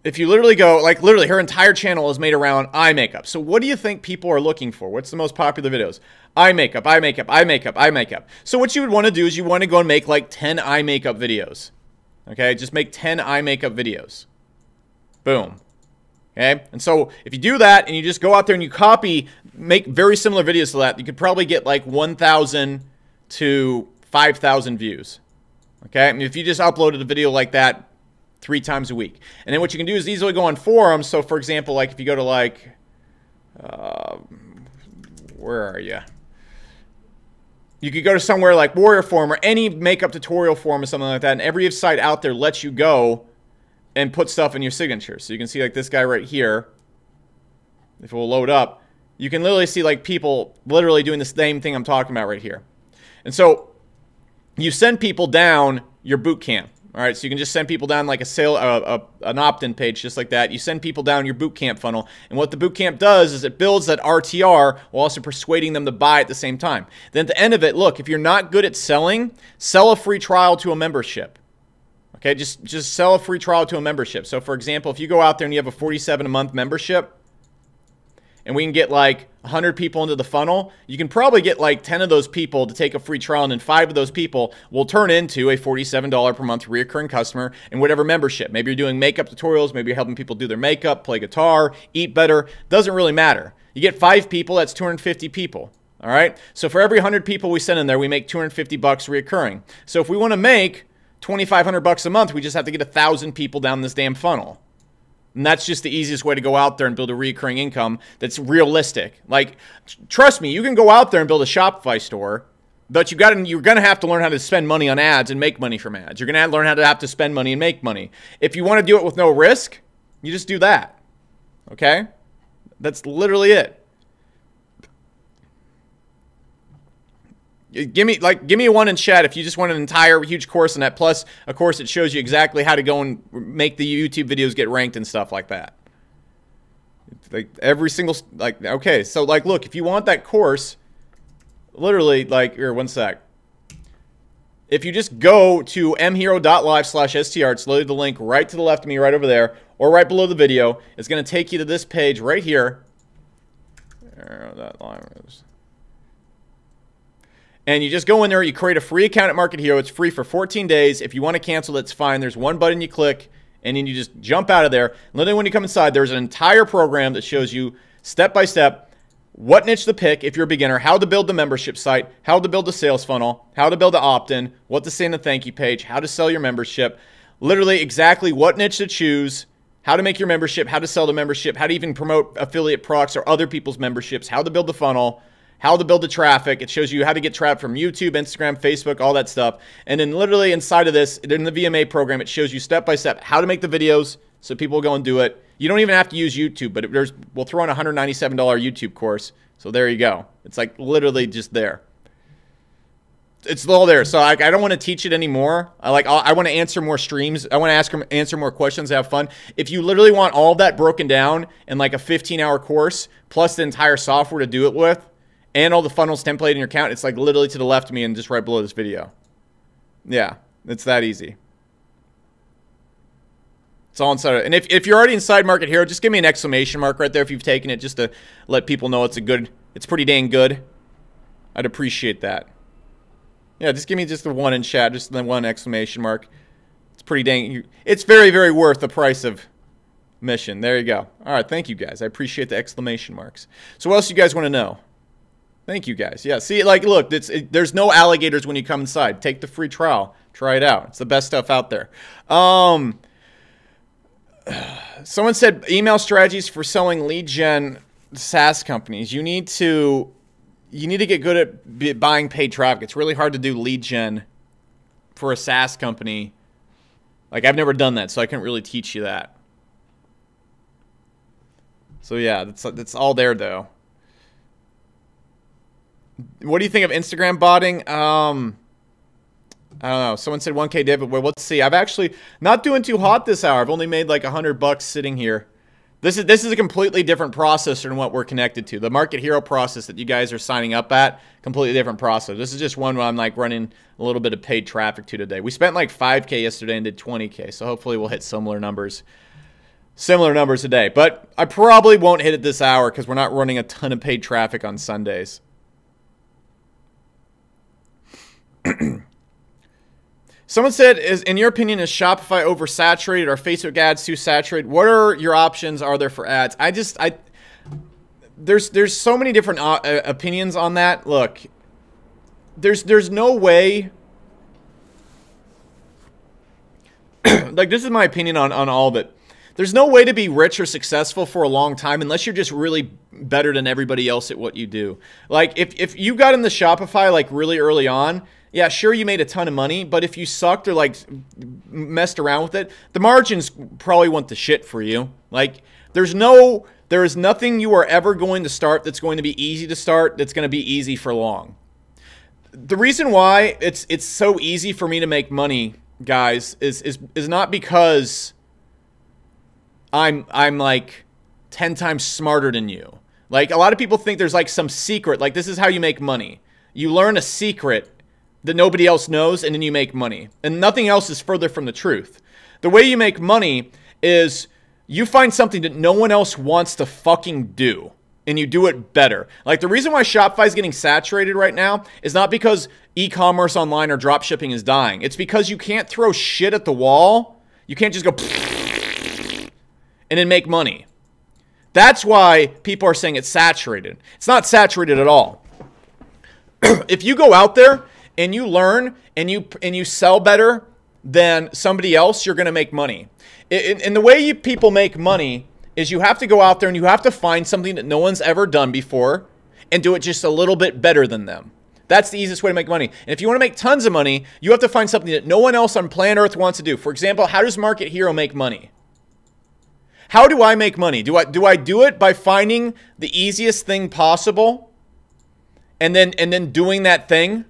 if you literally go, like literally her entire channel is made around eye makeup. So what do you think people are looking for? What's the most popular videos? Eye makeup, eye makeup, eye makeup, eye makeup. So what you would want to do is you want to go and make like 10 eye makeup videos. Okay, just make 10 eye makeup videos. Boom. Okay, and so if you do that and you just go out there and you copy, make very similar videos to that, you could probably get like 1,000 to 5,000 views. Okay, I mean, if you just uploaded a video like that 3 times a week. And then what you can do is easily go on forums. So for example, like if you go to like, where are you? You could go to somewhere like Warrior Forum or any makeup tutorial forum or something like that. And every site out there lets you go and put stuff in your signature. So you can see like this guy right here. If it will load up, you can literally see like people literally doing the same thing I'm talking about right here. And so you send people down your boot camp. All right, so you can just send people down like an opt-in page just like that. You send people down your boot camp funnel, and what the boot camp does is it builds that RTR while also persuading them to buy at the same time. Then at the end of it, look, if you're not good at selling, sell a free trial to a membership. Okay, just sell a free trial to a membership. So for example, if you go out there and you have a $47 a month membership, and we can get like 100 people into the funnel, you can probably get like 10 of those people to take a free trial, and then 5 of those people will turn into a $47 per month recurring customer in whatever membership. Maybe you're doing makeup tutorials, maybe you're helping people do their makeup, play guitar, eat better. Doesn't really matter. You get 5 people, that's 250 people. All right? So for every 100 people we send in there, we make 250 bucks recurring. So if we want to make 2,500 bucks a month, we just have to get 1,000 people down this damn funnel. And that's just the easiest way to go out there and build a recurring income that's realistic. Like, trust me, you can go out there and build a Shopify store, but you're going to have to learn how to spend money on ads and make money from ads. You're going to learn how to have to spend money and make money. If you want to do it with no risk, you just do that. Okay? That's literally it. Give me one in chat if you just want an entire huge course on that. Plus, of course, it shows you exactly how to go and make the YouTube videos get ranked and stuff like that. Like every single, like, okay, so like, look, if you want that course, literally, like, here, one sec. If you just go to mhero.live/str, it's loaded the link right to the left of me, right over there, or right below the video. It's going to take you to this page right here. There, that line is. And you just go in there, you create a free account at Market Hero. It's free for 14 days. If you want to cancel, that's fine. There's one button you click, and then you just jump out of there. Literally, when you come inside, there's an entire program that shows you step by step what niche to pick if you're a beginner, how to build the membership site, how to build a sales funnel, how to build an opt-in, what to say in the thank you page, how to sell your membership, literally exactly what niche to choose, how to make your membership, how to sell the membership, how to even promote affiliate products or other people's memberships, how to build the funnel, how to build the traffic. It shows you how to get traffic from YouTube, Instagram, Facebook, all that stuff. And then literally inside of this, in the VMA program, it shows you step by step how to make the videos so people will go and do it. You don't even have to use YouTube, but we'll throw in a $197 YouTube course. So there you go. It's like literally just there. It's all there. So I don't want to teach it anymore. I want to answer more streams. I want to answer more questions, have fun. If you literally want all of that broken down in like a 15-hour course, plus the entire software to do it with, and all the funnels template in your account, it's like literally to the left of me and just right below this video. Yeah, it's that easy. It's all inside of it. And if you're already inside Market Hero, just give me an exclamation mark right there if you've taken it, just to let people know it's pretty dang good. I'd appreciate that. Yeah, just give me just the one in chat, just the one exclamation mark. It's pretty dang, it's very, very worth the price of admission. There you go. All right, thank you guys. I appreciate the exclamation marks. So what else do you guys want to know? Thank you guys. Yeah, see, like, look, there's no alligators when you come inside. Take the free trial. Try it out. It's the best stuff out there. Someone said email strategies for selling lead gen SaaS companies. You need to get good at buying paid traffic. It's really hard to do lead gen for a SaaS company. Like, I've never done that, so I can't really teach you that. So yeah, that's all there though. What do you think of Instagram botting? I don't know. Someone said 1K div, but let's see. I've actually not doing too hot this hour. I've only made like $100 sitting here. This is a completely different process than what we're connected to. The Market Hero process that you guys are signing up at, completely different process. This is just one where I'm like running a little bit of paid traffic to today. We spent like 5K yesterday and did 20K, so hopefully we'll hit similar numbers today. But I probably won't hit it this hour because we're not running a ton of paid traffic on Sundays. Someone said, in your opinion, is Shopify oversaturated or Facebook ads too saturated? What are your options are there for ads? There's so many different opinions on that. Look, there's no way. Like, this is my opinion on all of it. There's no way to be rich or successful for a long time unless you're just really better than everybody else at what you do. Like, if you got into Shopify like really early on, yeah, sure, you made a ton of money, but if you sucked or like messed around with it, the margins probably went to shit for you. Like, there is nothing you are ever going to start that's going to be easy to start, that's going to be easy for long. The reason why it's so easy for me to make money, guys, is not because I'm like 10 times smarter than you. Like, a lot of people think there's like some secret, like this is how you make money. You learn a secret that nobody else knows, and then you make money. And nothing else is further from the truth. The way you make money is you find something that no one else wants to fucking do. and you do it better. Like the reason why Shopify is getting saturated right now is not because e-commerce online or drop shipping is dying. It's because you can't throw shit at the wall. You can't just go and then make money. That's why people are saying it's saturated. It's not saturated at all. If you go out there and you learn and you sell better than somebody else, you're going to make money. And the way people make money is you have to go out there and you have to find something that no one's ever done before and do it just a little bit better than them. That's the easiest way to make money. And if you want to make tons of money, you have to find something that no one else on planet Earth wants to do. For example, how does Market Hero make money? How do I make money? Do I do it by finding the easiest thing possible and then doing that thing?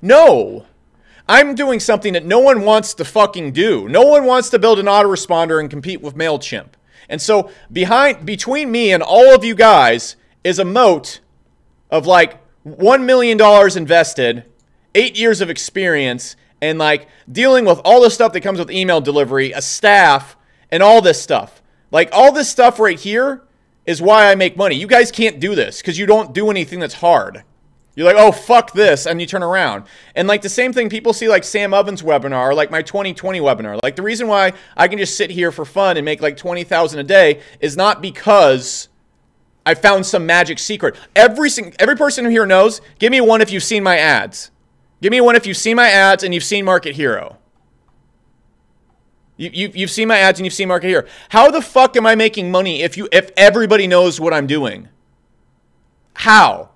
No. I'm doing something that no one wants to fucking do. No one wants to build an autoresponder and compete with MailChimp. And so between me and all of you guys is a moat of like $1 million invested, 8 years of experience, and like dealing with all the stuff that comes with email delivery, a staff, and all this stuff. Like all this stuff right here is why I make money. You guys can't do this because you don't do anything that's hard. You're like, oh, fuck this, and you turn around. And like the same thing people see like Sam Ovens' webinar or like my 2020 webinar. Like the reason why I can just sit here for fun and make like $20,000 a day is not because I found some magic secret. Every person here knows, give me one if you've seen my ads. Give me one if you've seen my ads and you've seen Market Hero. You've seen my ads and you've seen Market Hero. How the fuck am I making money if everybody knows what I'm doing? How?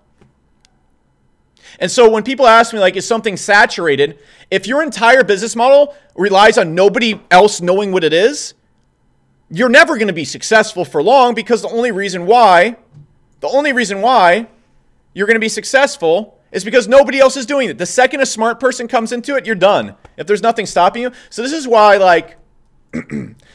And so when people ask me, like, is something saturated? If your entire business model relies on nobody else knowing what it is, you're never going to be successful for long because the only reason why you're going to be successful is because nobody else is doing it. The second a smart person comes into it, you're done. If there's nothing stopping you. So this is why, like,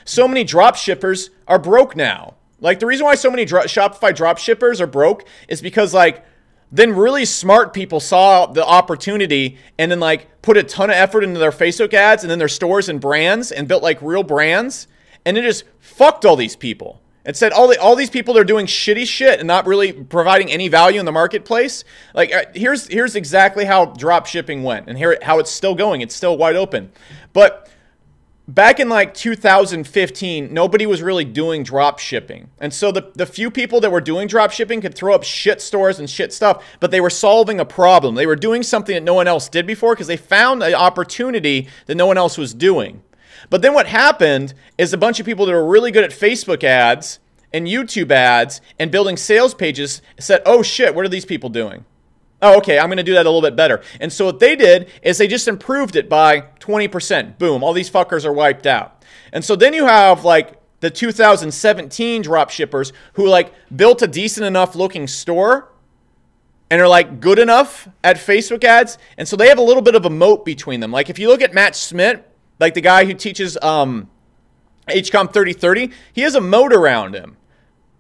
so many drop shippers are broke now. Like, the reason why so many Shopify drop shippers are broke is because, like, then really smart people saw the opportunity and then like put a ton of effort into their Facebook ads and then their stores and brands and built like real brands. And it just fucked all these people. It said all these people are doing shitty shit and not really providing any value in the marketplace. Like here's exactly how drop shipping went and how it's still going. It's still wide open. But back in like 2015, nobody was really doing drop shipping. And so the few people that were doing drop shipping could throw up shit stores and shit stuff, but they were solving a problem. They were doing something that no one else did before because they found an opportunity that no one else was doing. But then what happened is a bunch of people that were really good at Facebook ads and YouTube ads and building sales pages said, oh shit, what are these people doing? Oh, okay, I'm going to do that a little bit better. And so what they did is they just improved it by 20%. Boom, all these fuckers are wiped out. And so then you have like the 2017 drop shippers who like built a decent enough looking store and are like good enough at Facebook ads. And so they have a little bit of a moat between them. Like if you look at Matt Smith, like the guy who teaches HCOM 3030, he has a moat around him.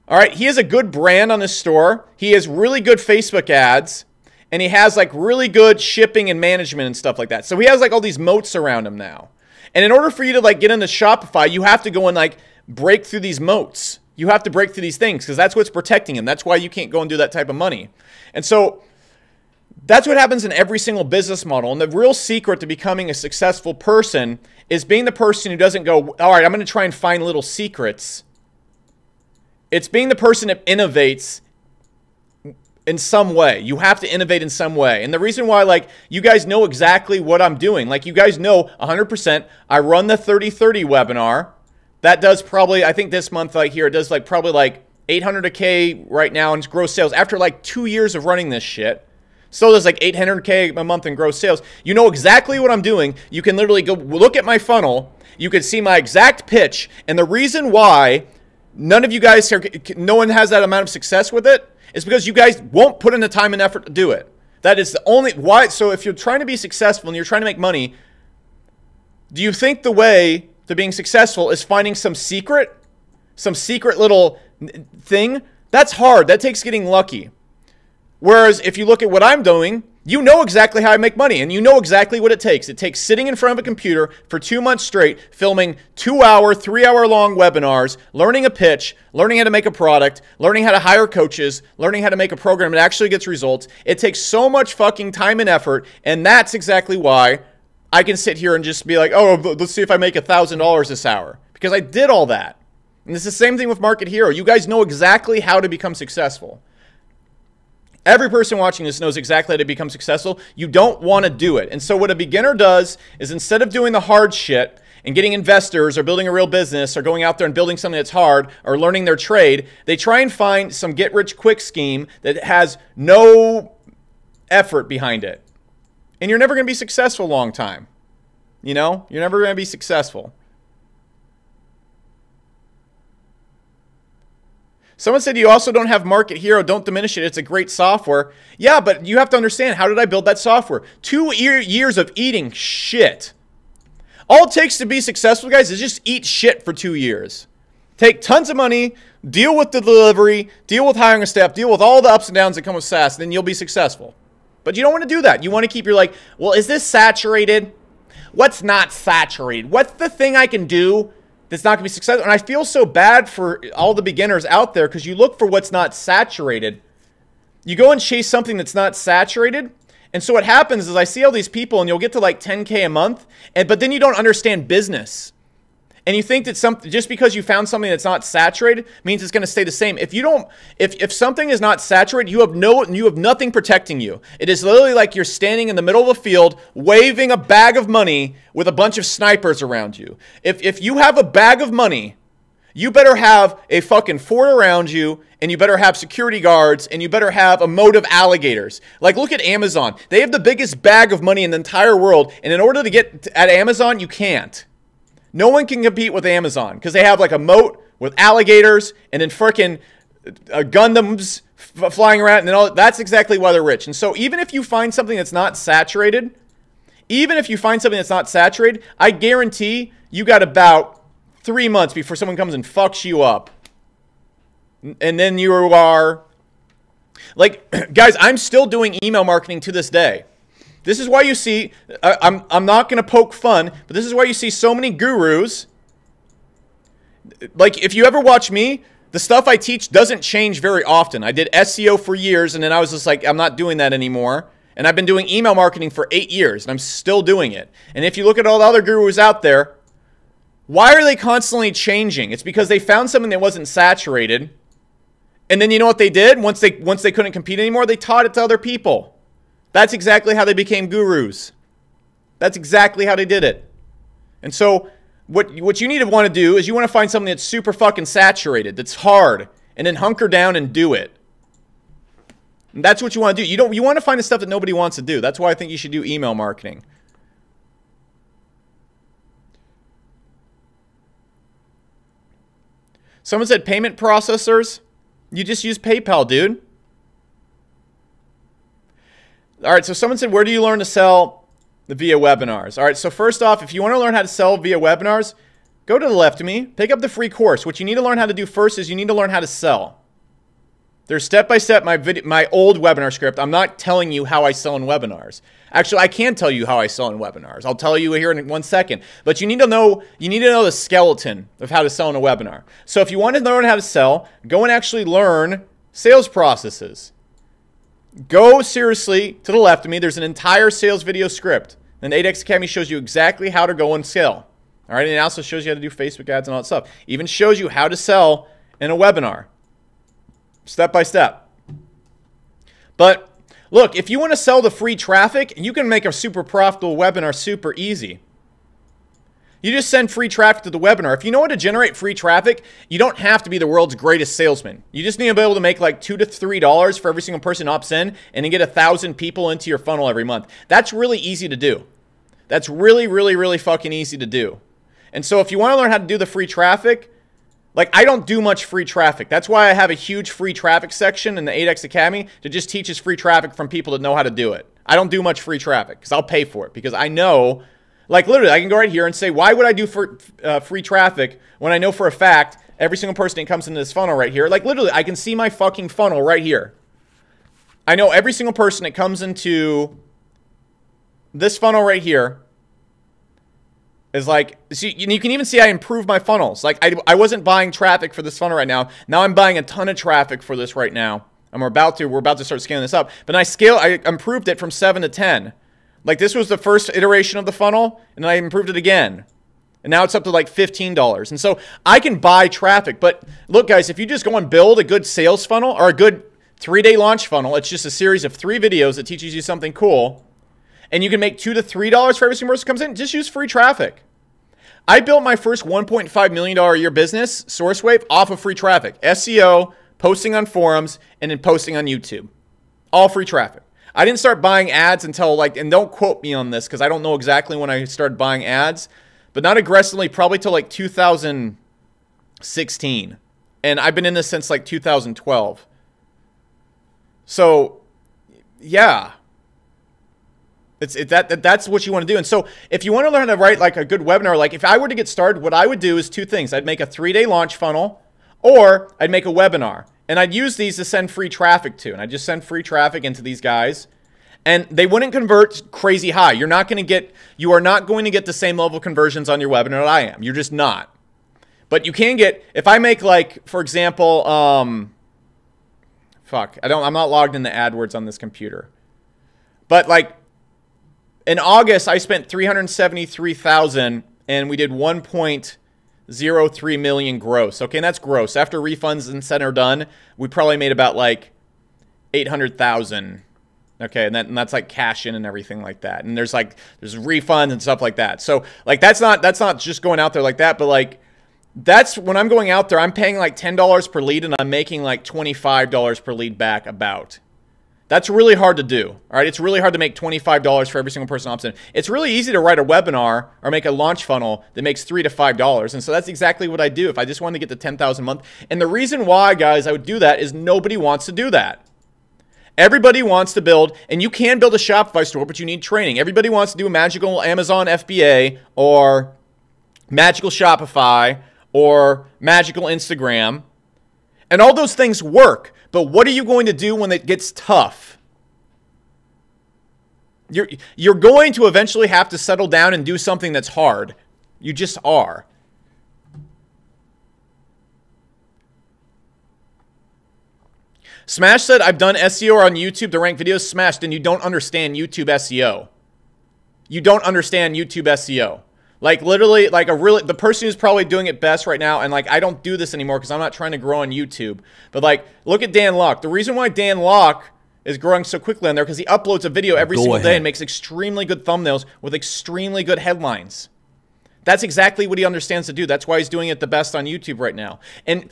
All right, he has a good brand on his store. He has really good Facebook ads. And he has like really good shipping and management and stuff like that. So he has like all these moats around him now. And in order for you to like get into Shopify, you have to go and like break through these moats. You have to break through these things because that's what's protecting him. That's why you can't go and do that type of money. And so that's what happens in every single business model. And the real secret to becoming a successful person is being the person who doesn't go, all right, I'm going to try and find little secrets. It's being the person that innovates in some way. You have to innovate in some way. And the reason why, like, you guys know exactly what I'm doing. Like, you guys know 100%. I run the 3030 webinar. That does probably, I think this month, like here, it does like probably like 800K right now in gross sales. After like 2 years of running this shit. So there's like 800K a month in gross sales. You know exactly what I'm doing. You can literally go look at my funnel. You can see my exact pitch. And the reason why none of you guys here, no one has that amount of success with it, is because you guys won't put in the time and effort to do it. That is the only why. So if you're trying to be successful and you're trying to make money, do you think the way to being successful is finding some secret little thing? That's hard. That takes getting lucky. Whereas if you look at what I'm doing, You know exactly how I make money, and you know exactly what it takes. It takes sitting in front of a computer for 2 months straight, filming 2-hour, 3-hour-long webinars, learning a pitch, learning how to make a product, learning how to hire coaches, learning how to make a program that actually gets results. It takes so much fucking time and effort, and that's exactly why I can sit here and just be like, oh, let's see if I make $1,000 this hour, because I did all that. And it's the same thing with Market Hero. You guys know exactly how to become successful. Every person watching this knows exactly how to become successful. You don't want to do it. And so what a beginner does is, instead of doing the hard shit and getting investors or building a real business or going out there and building something that's hard or learning their trade, they try and find some get-rich-quick scheme that has no effort behind it. And you're never going to be successful a long time. You know? You're never going to be successful. Someone said you also don't have Market Hero. Don't diminish it. It's a great software. Yeah, but you have to understand, how did I build that software? 2 years of eating shit. All it takes to be successful, guys, is just eat shit for 2 years. Take tons of money, deal with the delivery, deal with hiring a staff, deal with all the ups and downs that come with SaaS, then you'll be successful. But you don't want to do that. You want to keep your like, well, is this saturated? What's not saturated? What's the thing I can do that's not going to be successful? And I feel so bad for all the beginners out there, because you look for what's not saturated. You go and chase something that's not saturated. And so what happens is, I see all these people and you'll get to like 10K a month, but then you don't understand business. And you think that just because you found something that's not saturated means it's going to stay the same. If something is not saturated, you have nothing protecting you. It is literally like you're standing in the middle of a field waving a bag of money with a bunch of snipers around you. If you have a bag of money, you better have a fucking fort around you, and you better have security guards, and you better have a moat of alligators. Like, look at Amazon. They have the biggest bag of money in the entire world, and in order to get at Amazon, you can't. No one can compete with Amazon, because they have like a moat with alligators and then freaking Gundams flying around, and then all. That's exactly why they're rich. And so even if you find something that's not saturated, I guarantee you got about 3 months before someone comes and fucks you up. And then you are like, guys, I'm still doing email marketing to this day. This is why you see, I'm not going to poke fun, but this is why you see so many gurus. Like, if you ever watch me, the stuff I teach doesn't change very often. I did SEO for years, and then I was just like, I'm not doing that anymore. And I've been doing email marketing for 8 years, and I'm still doing it. And if you look at all the other gurus out there, why are they constantly changing? It's because they found something that wasn't saturated. And then you know what they did? Once they couldn't compete anymore, they taught it to other people. That's exactly how they became gurus. That's exactly how they did it. And so what you need to want to do is you want to find something that's super fucking saturated, that's hard, and then hunker down and do it. And that's what you want to do. You want to find the stuff that nobody wants to do. That's why I think you should do email marketing. Someone said payment processors. You just use PayPal, dude. All right, so someone said, where do you learn to sell via webinars? All right, so first off, if you want to learn how to sell via webinars, go to the left of me, pick up the free course. What you need to learn how to do first is you need to learn how to sell. There's step-by-step my old webinar script. I'm not telling you how I sell in webinars. Actually, I can tell you how I sell in webinars. I'll tell you here in 1 second. But you need to know the skeleton of how to sell in a webinar. So if you want to learn how to sell, go and actually learn sales processes. Go seriously to the left of me. There's an entire sales video script. And 8X Academy shows you exactly how to go and sell. All right, and it also shows you how to do Facebook ads and all that stuff. Even shows you how to sell in a webinar. Step by step. But look, if you want to sell the free traffic, you can make a super profitable webinar super easy. You just send free traffic to the webinar. If you know how to generate free traffic, you don't have to be the world's greatest salesman. You just need to be able to make like $2 to $3 for every single person opts in, and then get 1,000 people into your funnel every month. That's really easy to do. That's really, really, really fucking easy to do. And so if you want to learn how to do the free traffic, like, I don't do much free traffic. That's why I have a huge free traffic section in the 8X Academy that just teaches free traffic from people that know how to do it. I don't do much free traffic because I'll pay for it, because I know, like, literally, I can go right here and say, why would I do free traffic when I know for a fact every single person that comes into this funnel right here, like, literally, I can see my fucking funnel right here. I know every single person that comes into this funnel right here is like, see, you can even see I improved my funnels. Like I wasn't buying traffic for this funnel right now. Now I'm buying a ton of traffic for this right now. And we're about to start scaling this up. But I improved it from 7 to 10. Like this was the first iteration of the funnel, and then I improved it again. And now it's up to like $15. And so I can buy traffic. But look, guys, if you just go and build a good sales funnel or a good 3-day launch funnel, it's just a series of 3 videos that teaches you something cool. And you can make $2 to $3 for every single person who comes in. Just use free traffic. I built my first $1.5 million a year business, SourceWave, off of free traffic. SEO, posting on forums, and then posting on YouTube. All free traffic. I didn't start buying ads until like, and don't quote me on this because I don't know exactly when I started buying ads, but not aggressively, probably till like 2016. And I've been in this since like 2012. So, yeah. That's what you want to do. And so if you want to learn how to write like a good webinar, like if I were to get started, what I would do is 2 things. I'd make a 3-day launch funnel, or I'd make a webinar. And I'd use these to send free traffic to. And I'd just send free traffic into these guys. And they wouldn't convert crazy high. You are not going to get the same level of conversions on your webinar that I am. You're just not. But you can get, if I make like, for example, I'm not logged into AdWords on this computer. But like in August, I spent $373,000 and we did 1.03 million gross. Okay, and that's gross. After refunds and center done, we probably made about like 800,000. Okay, and that's like cash in and everything like that. And there's refunds and stuff like that. So like that's not just going out there like that, but like that's when I'm going out there, I'm paying like $10 per lead and I'm making like $25 per lead back about. That's really hard to do. All right, it's really hard to make $25 for every single person opts in. It's really easy to write a webinar or make a launch funnel that makes $3 to $5. And so that's exactly what I do if I just wanted to get to 10,000 a month. And the reason why, guys, I would do that is nobody wants to do that. Everybody wants to build, and you can build a Shopify store, but you need training. Everybody wants to do a magical Amazon FBA or magical Shopify or magical Instagram. And all those things work. But what are you going to do when it gets tough? You're going to eventually have to settle down and do something that's hard. You just are. Smash said, I've done SEO on YouTube to rank videos. Smash, then you don't understand YouTube SEO. You don't understand YouTube SEO. Like literally, like the person who's probably doing it best right now, and like I don't do this anymore because I'm not trying to grow on YouTube. But like, look at Dan Lok. The reason why Dan Lok is growing so quickly on there because he uploads a video every single day and makes extremely good thumbnails with extremely good headlines. That's exactly what he understands to do. That's why he's doing it the best on YouTube right now. And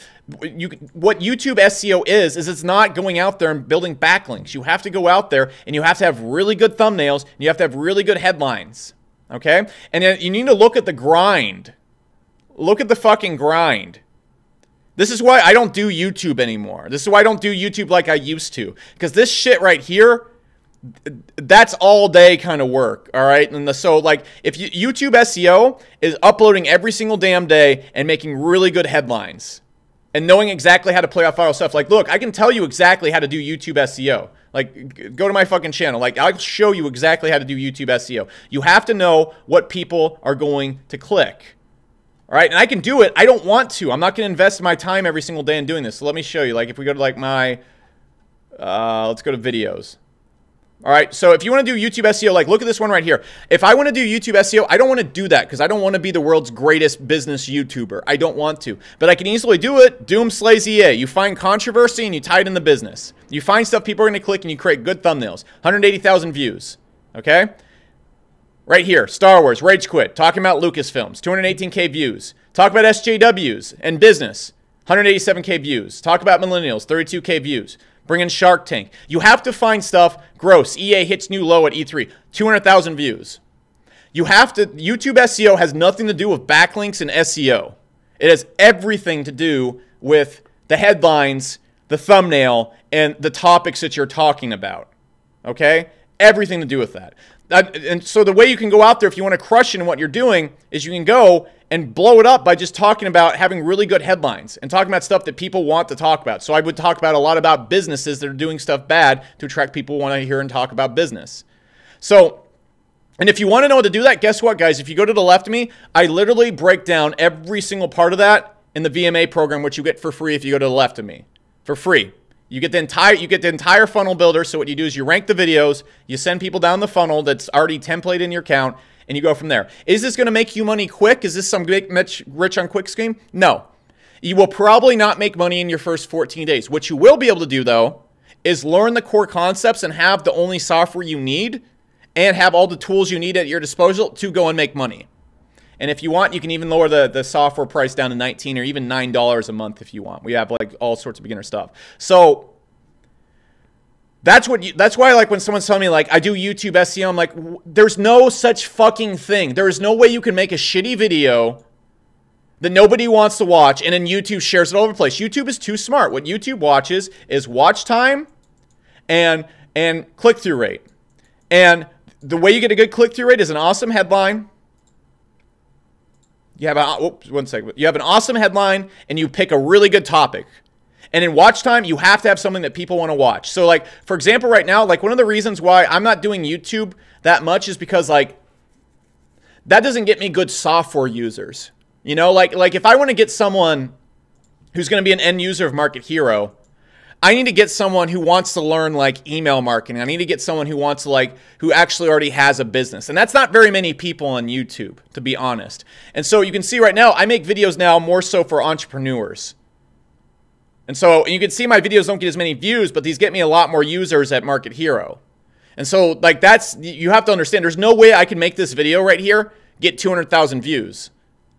what YouTube SEO is it's not going out there and building backlinks. You have to go out there and you have to have really good thumbnails and you have to have really good headlines. Okay? And then you need to look at the grind. Look at the fucking grind. This is why I don't do YouTube anymore. This is why I don't do YouTube like I used to. Because this shit right here, that's all day kind of work, all right? And so like if YouTube SEO is uploading every single damn day and making really good headlines and knowing exactly how to play off viral stuff. Like, look, I can tell you exactly how to do YouTube SEO. Like, go to my fucking channel. Like, I'll show you exactly how to do YouTube SEO. You have to know what people are going to click. All right, and I can do it. I don't want to. I'm not going to invest my time every single day in doing this. So let me show you. Like, if we go to like my, let's go to videos. All right, so if you want to do YouTube SEO, like look at this one right here. If I want to do YouTube SEO, I don't want to do that because I don't want to be the world's greatest business YouTuber. I don't want to. But I can easily do it. Doom slays EA. You find controversy and you tie it in the business. You find stuff people are going to click and you create good thumbnails. 180,000 views. Okay? Right here, Star Wars, Rage Quit, talking about Lucasfilms, 218K views. Talk about SJWs and business, 187K views. Talk about millennials, 32K views. Bring in Shark Tank. You have to find stuff gross. EA hits new low at E3. 200,000 views. You have to, YouTube SEO has nothing to do with backlinks and SEO. It has everything to do with the headlines, the thumbnail, and the topics that you're talking about. Okay? Everything to do with that. And so the way you can go out there if you want to crush in what you're doing is you can go and blow it up by just talking about having really good headlines and talking about stuff that people want to talk about. So I would talk about a lot about businesses that are doing stuff bad to attract people who want to hear and talk about business. So, and if you want to know how to do that, guess what, guys? If you go to the left of me, I literally break down every single part of that in the VMA program, which you get for free if you go to the left of me. For free. You get the entire funnel builder. So what you do is you rank the videos, you send people down the funnel that's already templated in your account, and you go from there. Is this going to make you money quick? Is this some big rich on quick scheme? No. You will probably not make money in your first 14 days. What you will be able to do, though, is learn the core concepts and have the only software you need and have all the tools you need at your disposal to go and make money. And if you want, you can even lower the software price down to $19 or even $9 a month if you want. We have like all sorts of beginner stuff. So that's why like when someone's telling me like I do YouTube SEO, I'm like, there's no such fucking thing. There is no way you can make a shitty video that nobody wants to watch and then YouTube shares it all over the place. YouTube is too smart. What YouTube watches is watch time and click-through rate. And the way you get a good click-through rate is an awesome headline. You have You have an awesome headline and you pick a really good topic. And in watch time, you have to have something that people want to watch. So like, for example, right now, like one of the reasons why I'm not doing YouTube that much is because like, that doesn't get me good software users. You know, like if I want to get someone who's going to be an end user of Market Hero, I need to get someone who wants to learn like email marketing. I need to get someone who wants to like, who actually already has a business. And that's not very many people on YouTube, to be honest. And so you can see right now, I make videos now more so for entrepreneurs. And so you can see my videos don't get as many views, but these get me a lot more users at Market Hero. And so like that's, you have to understand, there's no way I can make this video right here get 200,000 views.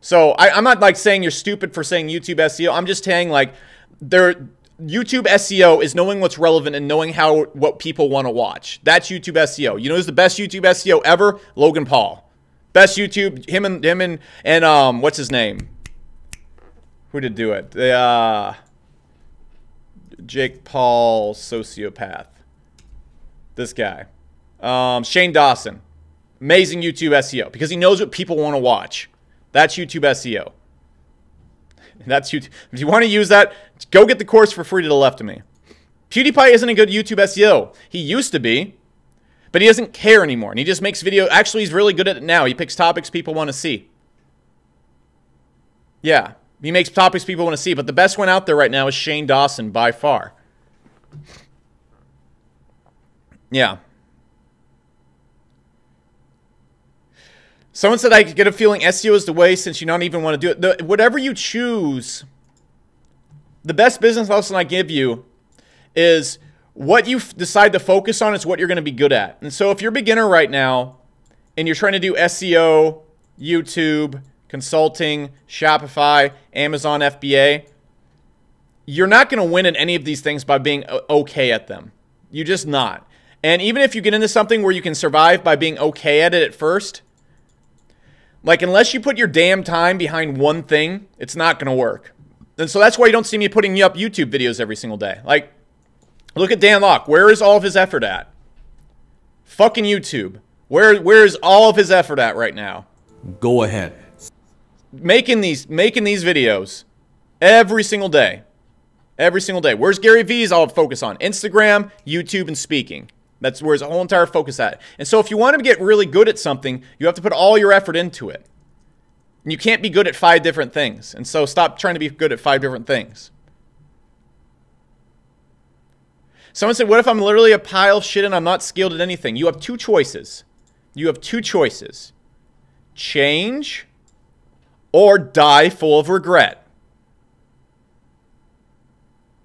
So I'm not like saying you're stupid for saying YouTube SEO. I'm just saying like YouTube SEO is knowing what's relevant and knowing what people want to watch. That's YouTube SEO. You know who's the best YouTube SEO ever? Logan Paul. Best YouTube, him and what's his name? Who did do it? Jake Paul sociopath. This guy. Shane Dawson. Amazing YouTube SEO because he knows what people want to watch. That's YouTube SEO. That's YouTube. If you want to use that, go get the course for free to the left of me. PewDiePie isn't a good YouTube SEO. He used to be, but he doesn't care anymore. And he just makes video. Actually, he's really good at it now. He picks topics people want to see. Yeah, he makes topics people want to see. But the best one out there right now is Shane Dawson by far. Yeah. Someone said I get a feeling SEO is the way since you don't even want to do it. Whatever you choose, the best business lesson I give you is what you decide to focus on is what you're going to be good at. And so if you're a beginner right now and you're trying to do SEO, YouTube, consulting, Shopify, Amazon FBA, you're not going to win at any of these things by being okay at them. You're just not. And even if you get into something where you can survive by being okay at it at first, like, unless you put your damn time behind one thing, it's not going to work. And so that's why you don't see me putting up YouTube videos every single day. Like, look at Dan Lok. Where is all of his effort at? Fucking YouTube. Where is all of his effort at right now? Go ahead. Making these videos every single day. Every single day. Where's Gary Vee's all focus on? Instagram, YouTube, and speaking. That's where his whole entire focus at. And so if you want to get really good at something, you have to put all your effort into it. And you can't be good at 5 different things. And so stop trying to be good at 5 different things. Someone said, what if I'm literally a pile of shit and I'm not skilled at anything? You have 2 choices. You have 2 choices. Change or die full of regret.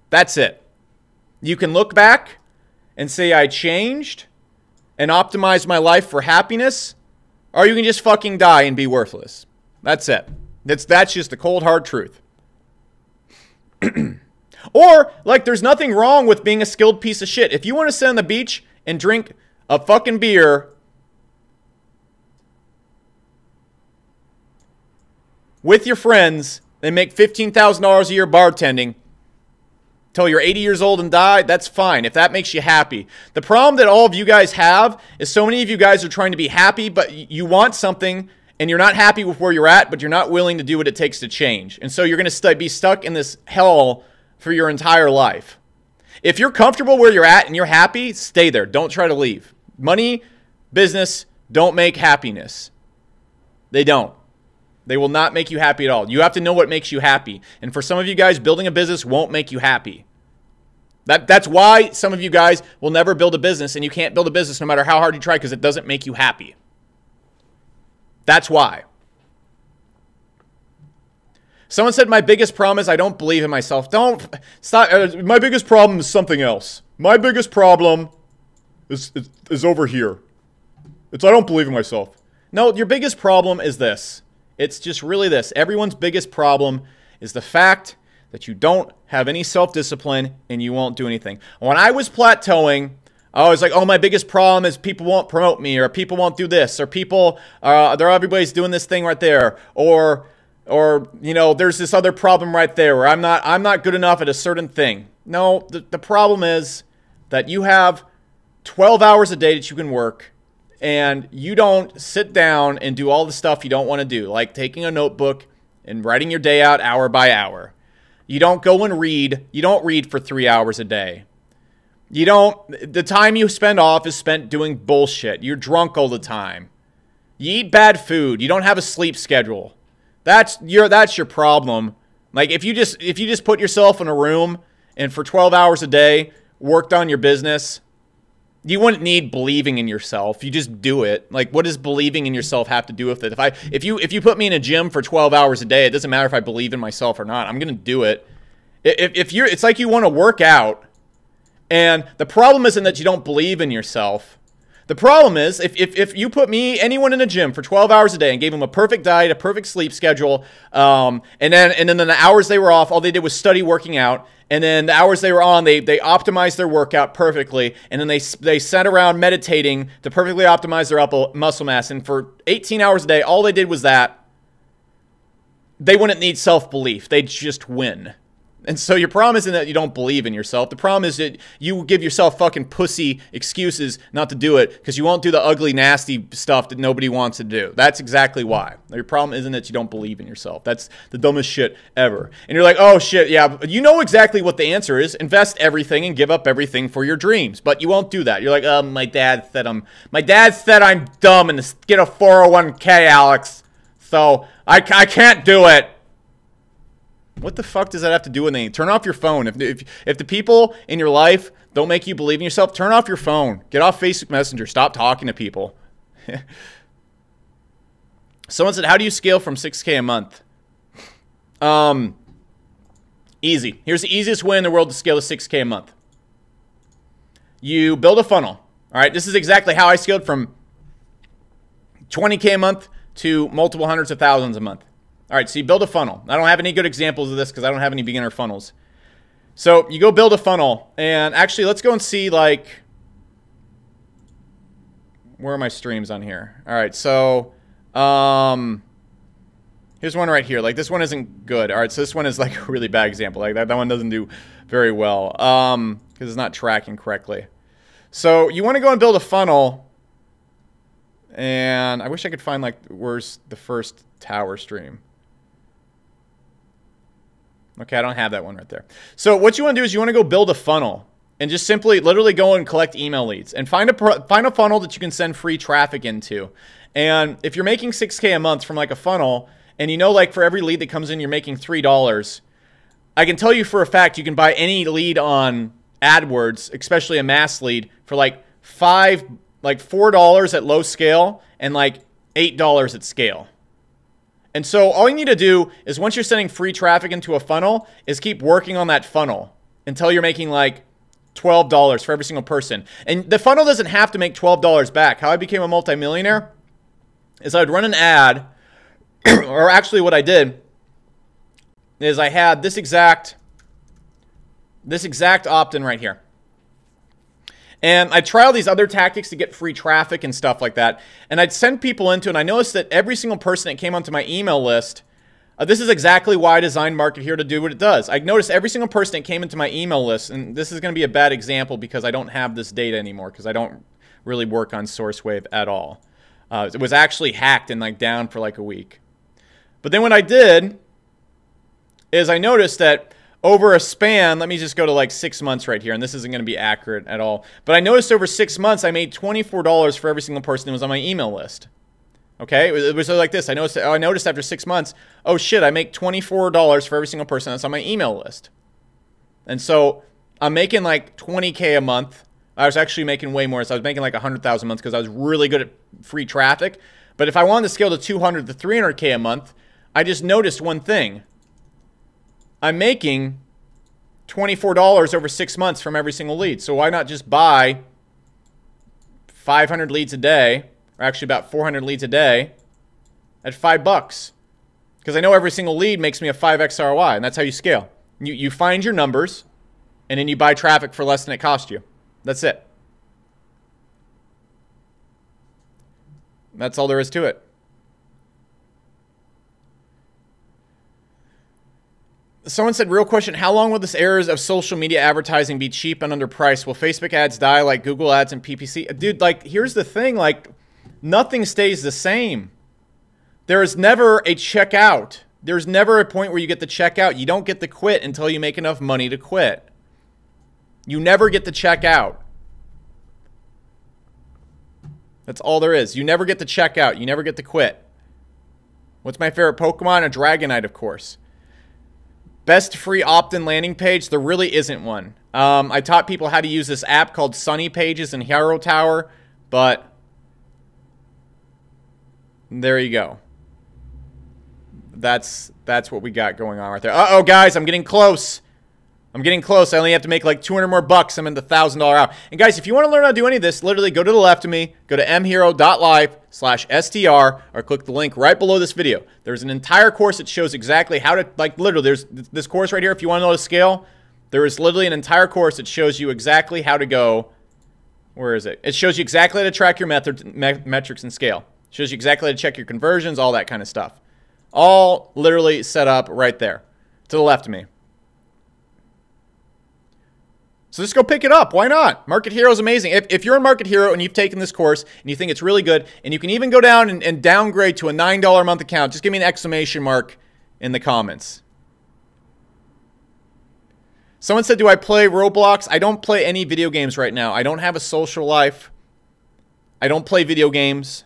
That's it. You can look back and say I changed and optimized my life for happiness, or you can just fucking die and be worthless. That's it. That's just the cold, hard truth. Or, like, there's nothing wrong with being a skilled piece of shit. If you want to sit on the beach and drink a fucking beer with your friends and make $15,000 a year bartending till you're 80 years old and die, that's fine if that makes you happy. The problem that all of you guys have is so many of you guys are trying to be happy, but you want something and you're not happy with where you're at, but you're not willing to do what it takes to change. And so you're going to be stuck in this hell for your entire life. If you're comfortable where you're at and you're happy, stay there. Don't try to leave. Money, business don't make happiness. They don't. They will not make you happy at all. You have to know what makes you happy. And for some of you guys, building a business won't make you happy. That's why some of you guys will never build a business, and you can't build a business no matter how hard you try, because it doesn't make you happy. That's why. Someone said, my biggest problem is I don't believe in myself. Don't stop. My biggest problem is something else. My biggest problem is over here. It's I don't believe in myself. No, your biggest problem is this. It's just really this. Everyone's biggest problem is the fact that you don't have any self-discipline and you won't do anything. When I was plateauing, I was like, oh, my biggest problem is people won't promote me, or people won't do this, or people, everybody's doing this thing right there, or you know, there's this other problem right there where I'm not good enough at a certain thing. No, the problem is that you have 12 hours a day that you can work, and you don't sit down and do all the stuff you don't want to do, like taking a notebook and writing your day out hour by hour. You don't go and read. You don't read for 3 hours a day. You don't, the time you spend off is spent doing bullshit. You're drunk all the time. You eat bad food. You don't have a sleep schedule. That's your problem. Like if you just put yourself in a room and for 12 hours a day worked on your business, you wouldn't need believing in yourself. You just do it. Like, what does believing in yourself have to do with it? If you put me in a gym for 12 hours a day, it doesn't matter if I believe in myself or not. I'm gonna do it. It's like you want to work out, and the problem isn't that you don't believe in yourself. The problem is if you put anyone in a gym for 12 hours a day and gave them a perfect diet, a perfect sleep schedule, and then the hours they were off, all they did was study working out. And then the hours they were on, they optimized their workout perfectly. And then they sat around meditating to perfectly optimize their muscle mass. And for 18 hours a day, all they did was that. They wouldn't need self-belief. They'd just win. And so your problem isn't that you don't believe in yourself. The problem is that you give yourself fucking pussy excuses not to do it because you won't do the ugly, nasty stuff that nobody wants to do. That's exactly why. Your problem isn't that you don't believe in yourself. That's the dumbest shit ever. And you're like, oh shit, yeah, you know exactly what the answer is. Invest everything and give up everything for your dreams. But you won't do that. You're like, my dad said I'm dumb and to get a 401k, Alex. So I can't do it. What the fuck does that have to do with anything? Turn off your phone. If the people in your life don't make you believe in yourself, turn off your phone. Get off Facebook Messenger. Stop talking to people. Someone said, how do you scale from 6K a month? Easy. Here's the easiest way in the world to scale to 6K a month. You build a funnel. All right, this is exactly how I scaled from 20K a month to multiple hundreds of thousands a month. All right, so you build a funnel. I don't have any good examples of this because I don't have any beginner funnels. So you go build a funnel, and actually let's go and see, like, where are my streams on here? All right, so here's one right here. Like, this one isn't good. All right, so this one is like a really bad example. Like that one doesn't do very well because it's not tracking correctly. So you want to go and build a funnel, and I wish I could find, like, where's the first tower stream. Okay, I don't have that one right there. So what you want to do is you want to go build a funnel and just simply literally go and collect email leads and find a funnel that you can send free traffic into. And if you're making 6K a month from like a funnel, and you know, like, for every lead that comes in, you're making $3, I can tell you for a fact you can buy any lead on AdWords, especially a mass lead, for like $4 at low scale and like $8 at scale. And so all you need to do is, once you're sending free traffic into a funnel, is keep working on that funnel until you're making like $12 for every single person. And the funnel doesn't have to make $12 back. How I became a multimillionaire is I'd run an ad, or actually what I did is I had this exact opt-in right here. And I'd try all these other tactics to get free traffic and stuff like that. And I'd send people into it, and I noticed that every single person that came onto my email list, this is exactly why I designed Market Here to do what it does. I noticed every single person that came into my email list, and this is going to be a bad example because I don't have this data anymore because I don't really work on SourceWave at all. It was actually hacked and like down for like a week. But then what I did is I noticed that over a span, let me just go to like 6 months right here, and this isn't going to be accurate at all. But I noticed over 6 months, I made $24 for every single person that was on my email list. Okay, it was like this. I noticed after 6 months, oh shit, I make $24 for every single person that's on my email list. And so I'm making like 20K a month. I was actually making way more. So I was making like 100,000 a month because I was really good at free traffic. But if I wanted to scale to 200 to 300K a month, I just noticed one thing. I'm making $24 over 6 months from every single lead. So why not just buy 500 leads a day, or actually about 400 leads a day at $5? Because I know every single lead makes me a 5x ROI, and that's how you scale. You find your numbers, and then you buy traffic for less than it cost you. That's it. That's all there is to it. Someone said, real question, how long will this era of social media advertising be cheap and underpriced? Will Facebook ads die like Google ads and PPC? Dude, like, here's the thing, like, nothing stays the same. There is never a checkout. There's never a point where you get the checkout. You don't get to quit until you make enough money to quit. You never get to check out. That's all there is. You never get to check out. You never get to quit. What's my favorite Pokemon? A Dragonite, of course. Best free opt-in landing page? There really isn't one. I taught people how to use this app called Sunny Pages and Hero Tower, but there you go. That's what we got going on right there. Uh-oh, guys, I'm getting close. I'm getting close. I only have to make like 200 more bucks. I'm in the $1,000 out. And guys, if you want to learn how to do any of this, literally go to the left of me, go to mhero.live/STR, or click the link right below this video. There's an entire course that shows exactly how to, like, literally, there's this course right here. If you want to know how to scale, there is literally an entire course that shows you exactly how to go. Where is it? It shows you exactly how to track your metrics and scale. It shows you exactly how to check your conversions, all that kind of stuff. All literally set up right there to the left of me. So just go pick it up. Why not? Market Hero is amazing. If you're in Market Hero and you've taken this course and you think it's really good, and you can even go down and downgrade to a $9 a month account, just give me an exclamation mark in the comments. Someone said, do I play Roblox? I don't play any video games right now. I don't have a social life. I don't play video games.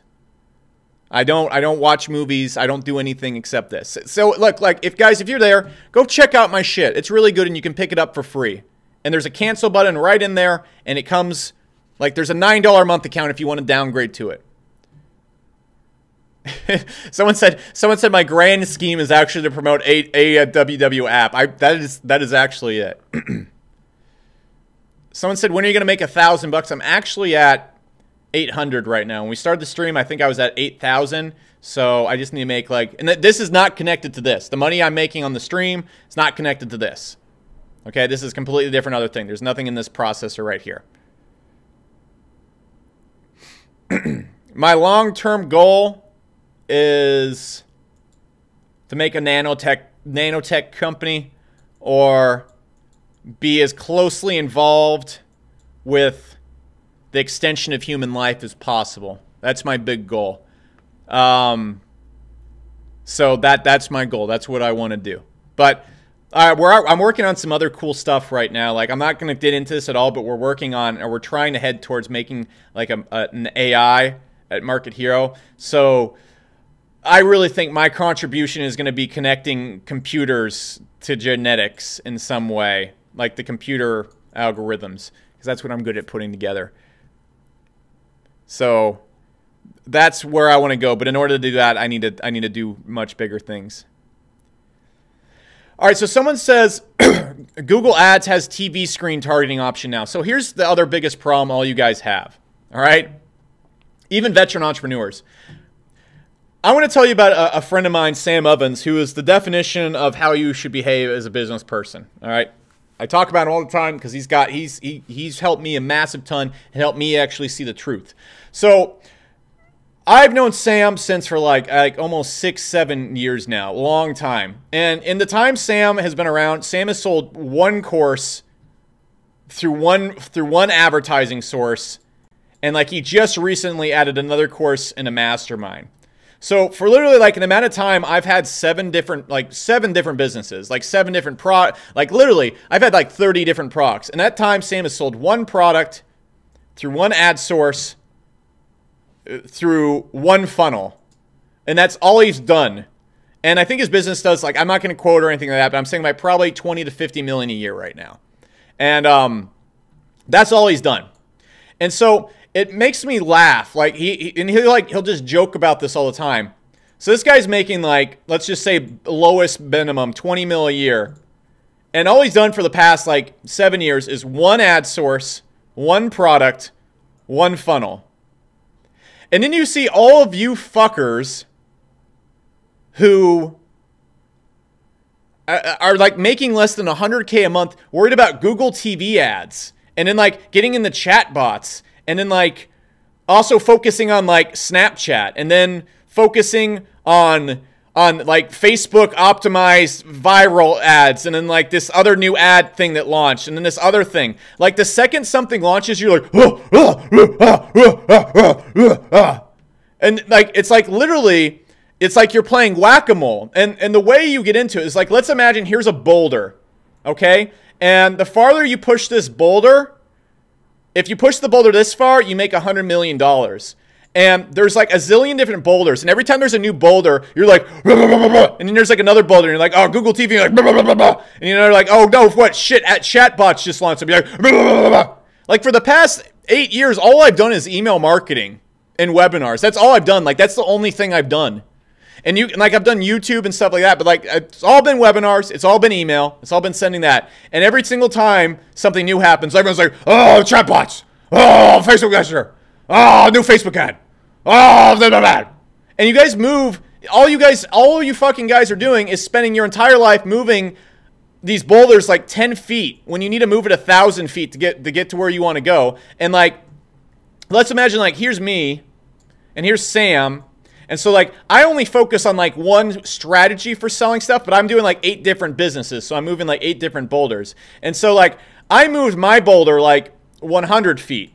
I don't watch movies. I don't do anything except this. So look, like, if you're there, go check out my shit. It's really good and you can pick it up for free. And there's a cancel button right in there, and it comes, like, there's a $9 a month account if you want to downgrade to it. Someone said my grand scheme is actually to promote a WW app. That is actually it. Someone said, when are you going to make $1,000? I'm actually at 800 right now. When we started the stream, I think I was at 8,000. So I just need to make, like, and this is not connected to this. The money I'm making on the stream is not connected to this. Okay, this is a completely different other thing. There's nothing in this processor right here. My long-term goal is to make a nanotech company, or be as closely involved with the extension of human life as possible. That's my big goal. So that's my goal. That's what I want to do. But I'm working on some other cool stuff right now. Like, I'm not going to get into this at all, but we're working on, or we're trying to head towards making like an AI at Market Hero. So I really think my contribution is going to be connecting computers to genetics in some way, like the computer algorithms, because that's what I'm good at putting together. So that's where I want to go. But in order to do that, I need to do much bigger things. All right, so someone says Google Ads has TV screen targeting option now. So here's the other biggest problem all you guys have, all right? Even veteran entrepreneurs. I want to tell you about a friend of mine, Sam Ovens, who is the definition of how you should behave as a business person, all right? I talk about him all the time because he's helped me a massive ton and helped me actually see the truth. So I've known Sam since for like almost 6-7 years now, long time. And in the time Sam has been around, Sam has sold one course through one advertising source And like he just recently added another course in a mastermind. So for literally like an amount of time, I've had seven different businesses, like 7 different like literally I've had like 30 different products. And that time Sam has sold one product through one ad source, through one funnel. And that's all he's done. And I think his business does, like, I'm not going to quote or anything like that, but I'm saying like probably 20 to 50 million a year right now. And that's all he's done. And so it makes me laugh. Like he'll just joke about this all the time. So this guy's making like, let's just say lowest minimum 20 mil a year. And all he's done for the past like 7 years is one ad source, one product, one funnel. And then you see all of you fuckers who are like making less than 100K a month, worried about Google TV ads, and then like getting in the chat bots, and then like also focusing on like Snapchat, and then focusing on like Facebook optimized viral ads, and then like this other new ad thing that launched, and then this other thing. Like the second something launches, you're like, and like it's like literally, it's like you're playing whack-a-mole. And the way you get into it is like, let's imagine here's a boulder, okay? And the farther you push this boulder, if you push the boulder this far, you make $100 million. And there's like a zillion different boulders. And every time there's a new boulder, you're like, blah, blah, blah, blah. And then there's like another boulder, and you're like, oh, Google TV, you're like, blah, blah, blah, blah. And you're like, oh, no, what, shit, at chatbots just launched. And be like, blah, blah, blah, blah. Like for the past 8 years, all I've done is email marketing and webinars. That's all I've done. Like that's the only thing I've done. And like I've done YouTube and stuff like that, but like it's all been webinars, it's all been email, it's all been sending that. And every single time something new happens, everyone's like, oh, chatbots, oh, Facebook Messenger, oh, new Facebook ad, oh, blah, blah, blah. And you guys move, all you fucking guys are doing is spending your entire life moving these boulders like 10 feet when you need to move it 1,000 feet to get to where you want to go. And like, let's imagine like here's me and here's Sam. And so like I only focus on like one strategy for selling stuff, but I'm doing like 8 different businesses. So I'm moving like 8 different boulders. And so like I moved my boulder like 100 feet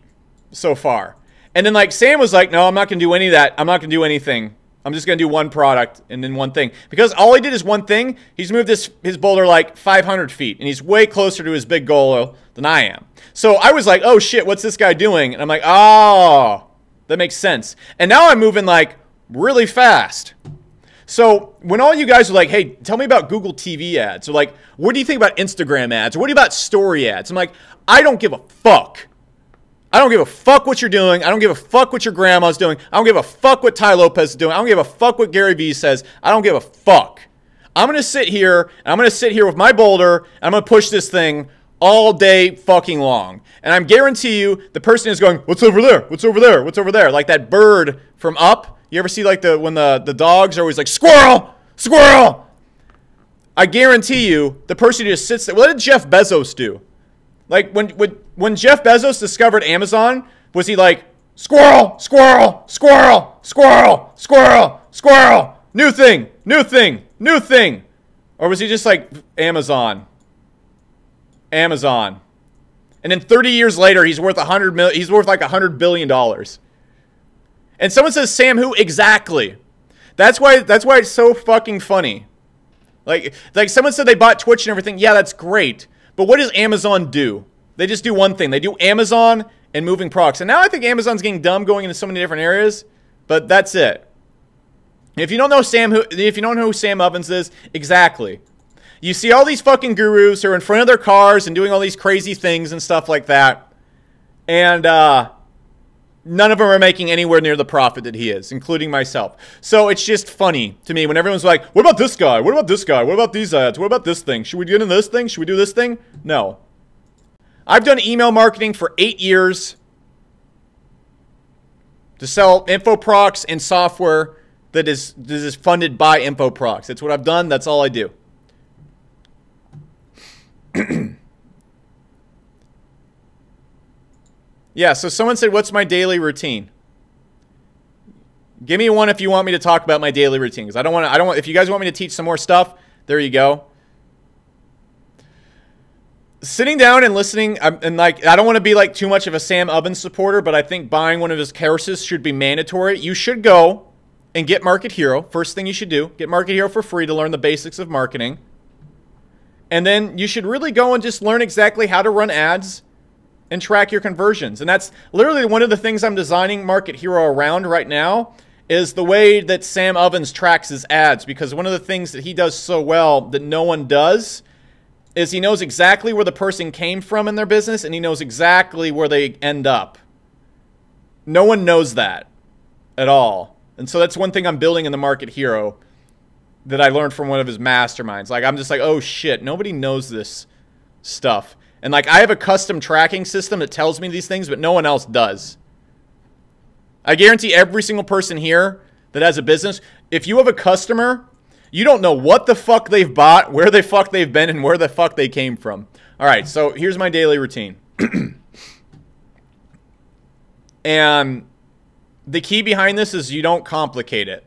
so far. And then like Sam was like, no, I'm not going to do any of that. I'm not going to do anything. I'm just going to do one product and then one thing. Because all he did is one thing. He's moved his boulder like 500 feet. And he's way closer to his big goal than I am. So I was like, oh shit, what's this guy doing? And I'm like, oh, that makes sense. And now I'm moving like really fast. So when all you guys are like, hey, tell me about Google TV ads, or like, what do you think about Instagram ads, or what do you about story ads? I'm like, I don't give a fuck. I don't give a fuck what you're doing. I don't give a fuck what your grandma's doing. I don't give a fuck what Ty Lopez is doing. I don't give a fuck what Gary Vee says. I don't give a fuck. I'm going to sit here, and I'm going to sit here with my boulder, and I'm going to push this thing all day fucking long. And I guarantee you, the person is going, what's over there? What's over there? What's over there? Like that bird from Up. You ever see like when the dogs are always like, squirrel, squirrel? I guarantee you, the person who just sits there. What did Jeff Bezos do? Like when Jeff Bezos discovered Amazon, was he like, squirrel, squirrel, squirrel, squirrel, squirrel, squirrel, new thing, new thing, new thing? Or was he just like, Amazon, Amazon? And then 30 years later, he's worth he's worth like $100 billion. And someone says, Sam, who? Exactly. That's why it's so fucking funny. Like someone said they bought Twitch and everything. Yeah, that's great. But what does Amazon do? They just do one thing. They do Amazon and moving products. And now I think Amazon's getting dumb going into so many different areas. But that's it. If you don't know who Sam Ovens is, exactly. You see all these fucking gurus who are in front of their cars and doing all these crazy things and stuff like that. And none of them are making anywhere near the profit that he is, including myself. So it's just funny to me when everyone's like, what about this guy? What about this guy? What about these ads? What about this thing? Should we get into this thing? Should we do this thing? No. I've done email marketing for 8 years to sell InfoProcs and software that is funded by InfoProcs. That's what I've done. That's all I do. Yeah, so someone said, what's my daily routine? Give me one if you want me to talk about my daily routine. Because I don't want, if you guys want me to teach some more stuff, there you go. sitting down and listening, and like, I don't want to be like too much of a Sam Ovens supporter, but I think buying one of his courses should be mandatory. You should go and get Market Hero. First thing you should do, get Market Hero for free to learn the basics of marketing. And then you should really go and just learn exactly how to run ads and track your conversions. And that's literally one of the things I'm designing Market Hero around right now, is the way that Sam Ovens tracks his ads. Because one of the things that he does so well that no one does is he knows exactly where the person came from in their business, and he knows exactly where they end up. No one knows that at all. And so that's one thing I'm building in the Market Hero that I learned from one of his masterminds. Like, I'm just like, oh shit, nobody knows this stuff. And like, I have a custom tracking system that tells me these things, but no one else does. I guarantee every single person here that has a business, if you have a customer, you don't know what the fuck they've bought, where the fuck they've been, and where the fuck they came from. All right, so here's my daily routine. And the key behind this is you don't complicate it.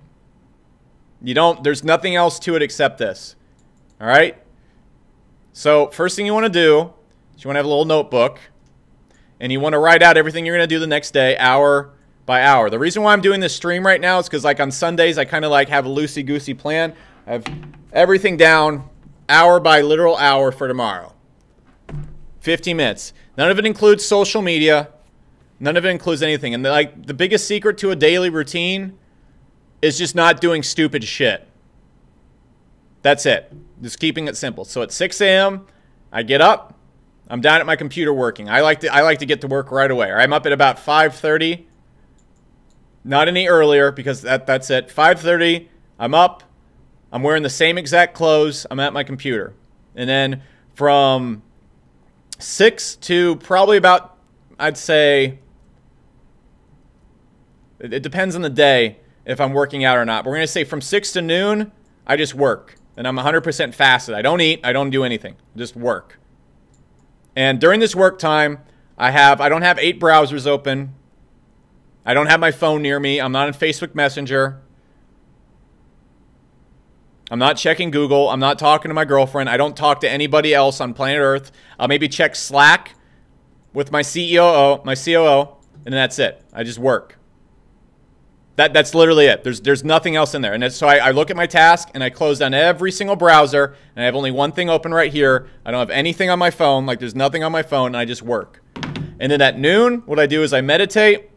There's nothing else to it except this. All right? So first thing you want to do is you want to have a little notebook, and you want to write out everything you're going to do the next day, hour by hour. The reason why I'm doing this stream right now is because like on Sundays, I kind of like have a loosey-goosey plan. I have everything down hour by literal hour for tomorrow. 15 minutes. None of it includes social media. None of it includes anything. And like the biggest secret to a daily routine is just not doing stupid shit. That's it. Just keeping it simple. So at 6 a.m., I get up. I'm down at my computer working. I like to get to work right away. I'm up at about 5:30. Not any earlier, because that's it. 5:30, I'm up. I'm wearing the same exact clothes. I'm at my computer. And then from 6 to probably about, I'd say, it depends on the day if I'm working out or not. But we're going to say from 6 to noon, I just work. And I'm 100% fasted. I don't eat. I don't do anything. Just work. And during this work time, I don't have 8 browsers open. I don't have my phone near me. I'm not on Facebook Messenger. I'm not checking Google. I'm not talking to my girlfriend. I don't talk to anybody else on planet Earth. I'll maybe check Slack with my COO, and then that's it. I just work. That's literally it. There's nothing else in there. And so I look at my task, and I close down every single browser, and I have only one thing open right here. I don't have anything on my phone. Like, there's nothing on my phone, and I just work. And then at noon, what I do is I meditate,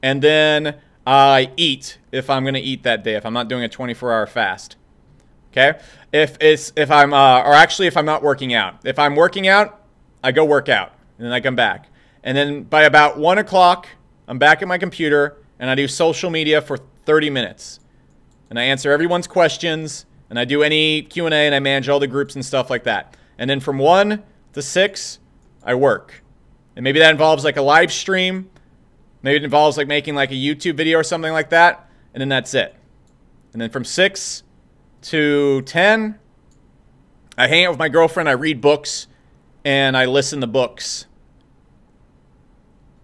and then I eat if I'm going to eat that day, if I'm not doing a 24-hour fast. Okay? If I'm not working out. If I'm working out, I go work out, and then I come back. And then by about 1 o'clock, I'm back at my computer, and I do social media for 30 minutes. And I answer everyone's questions, and I do any Q&A, and I manage all the groups and stuff like that. And then from 1 to 6, I work. And maybe that involves like a live stream. Maybe it involves like making like a YouTube video or something like that. And then that's it. And then from 6 to 10, I hang out with my girlfriend, I read books, and I listen to books.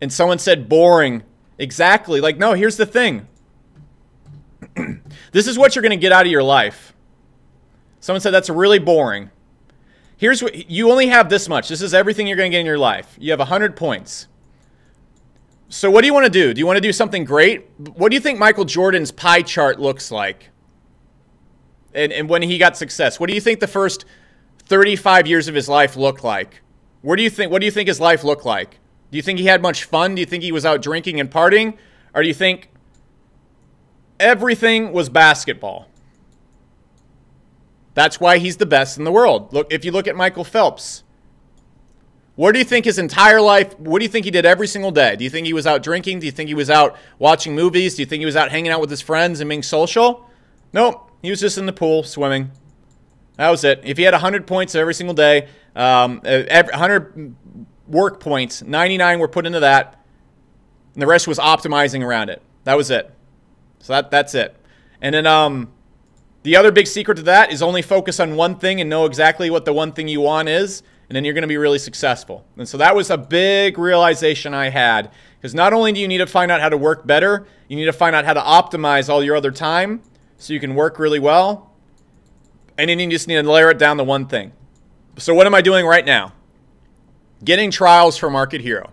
And someone said boring. Exactly. Like, no, here's the thing. This is what you're going to get out of your life. Someone said that's really boring. Here's what you only have this much. This is everything you're going to get in your life. You have 100 points. So what do you want to do? Do you want to do something great? What do you think Michael Jordan's pie chart looks like? And when he got success, what do you think the first 35 years of his life looked like? What do you think his life looked like? Do you think he had much fun? Do you think he was out drinking and partying? Or do you think everything was basketball? That's why he's the best in the world. Look, if you look at Michael Phelps, what do you think his entire life, what do you think he did every single day? Do you think he was out drinking? Do you think he was out watching movies? Do you think he was out hanging out with his friends and being social? Nope. He was just in the pool swimming. That was it. If he had 100 points every single day, 100 work points, 99 were put into that, and the rest was optimizing around it. That was it. So that's it. And then the other big secret to that is only focus on one thing and know exactly what the one thing you want is, and then you're going to be really successful. And so that was a big realization I had, because not only do you need to find out how to work better, you need to find out how to optimize all your other time so you can work really well, and then you just need to layer it down to one thing. So what am I doing right now? Getting trials for Market Hero.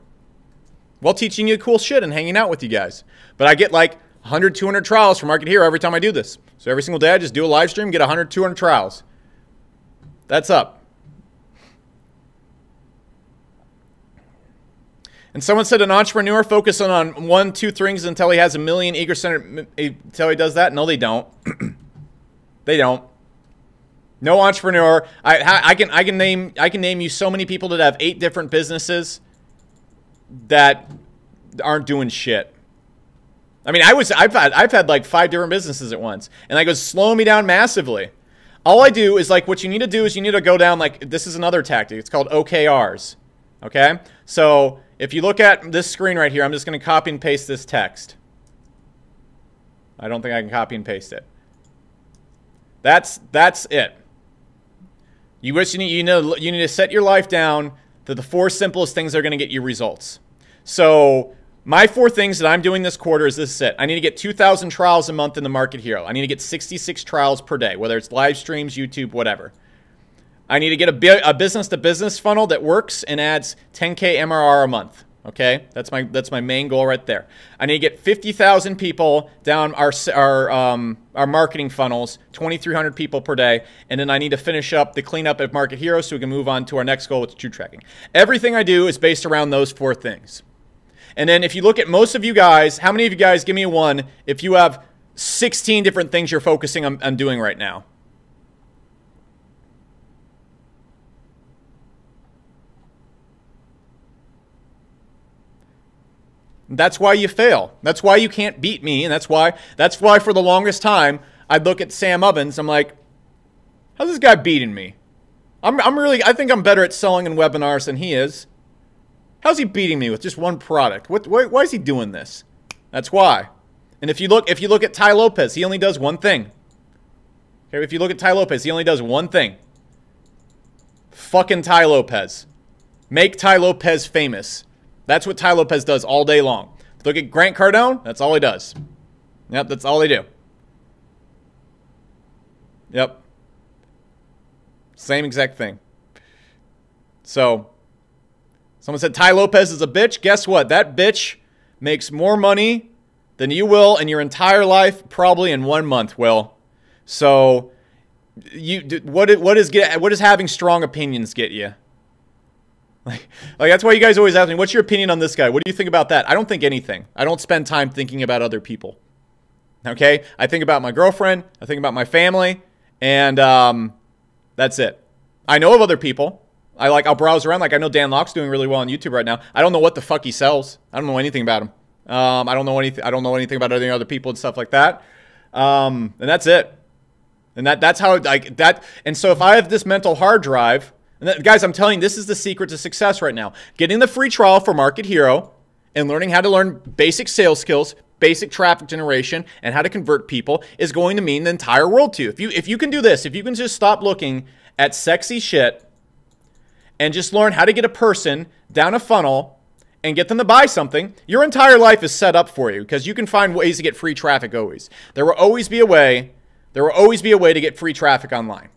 Well, teaching you cool shit and hanging out with you guys. But I get like 100, 200 trials for Market Hero every time I do this. So every single day I just do a live stream, get 100, 200 trials. That's up. And someone said an entrepreneur focuses on 1, 2 things until he has a million ego center until he does that. No, they don't. They don't. No entrepreneur. I can name you so many people that have 8 different businesses that aren't doing shit. I mean, I've had like 5 different businesses at once, and that goes slowing me down massively. All I do is like what you need to do is you need to go down like this is another tactic. It's called OKRs. Okay, so if you look at this screen right here, I'm just going to copy and paste this text. I don't think I can copy and paste it. That's it. You need to set your life down to the 4 simplest things that are going to get you results. So my 4 things that I'm doing this quarter is this is it. I need to get 2,000 trials a month in the Market Hero. I need to get 66 trials per day, whether it's live streams, YouTube, whatever. I need to get a business-to-business funnel that works and adds 10K MRR a month. Okay, that's my main goal right there. I need to get 50,000 people down our marketing funnels, 2,300 people per day, and then I need to finish up the cleanup of Market Hero so we can move on to our next goal, which is true tracking. Everything I do is based around those 4 things. And then if you look at most of you guys, how many of you guys, give me a 1, if you have 16 different things you're focusing on doing right now? That's why you fail. That's why you can't beat me, and that's why for the longest time I'd look at Sam Ovens. I'm like, how's this guy beating me? I think I'm better at selling in webinars than he is. How's he beating me with just one product? Why is he doing this? That's why. And if you look at Tai Lopez, he only does one thing. Okay, if you look at Tai Lopez, he only does one thing. Fucking Tai Lopez. Make Tai Lopez famous. That's what Tai Lopez does all day long. Look at Grant Cardone. That's all he does. Yep, that's all they do. Yep. Same exact thing. So, someone said Tai Lopez is a bitch. Guess what? That bitch makes more money than you will in your entire life, probably in 1 month, Will. So, what does having strong opinions get you? Like that's why you guys always ask me, what's your opinion on this guy? What do you think about that? I don't think anything. I don't spend time thinking about other people. Okay? I think about my girlfriend. I think about my family. And that's it. I know of other people. I'll browse around. Like I know Dan Locke's doing really well on YouTube right now. I don't know what the fuck he sells. I don't know anything about him. I don't know anything about any other people and stuff like that. And that's it. And that's how like that. And so if I have this mental hard drive. And guys, I'm telling you, this is the secret to success right now. Getting the free trial for Market Hero and learning how to learn basic sales skills, basic traffic generation, and how to convert people is going to mean the entire world to you. If you can do this, if you can just stop looking at sexy shit and just learn how to get a person down a funnel and get them to buy something, your entire life is set up for you because you can find ways to get free traffic always. There will always be a way to get free traffic online.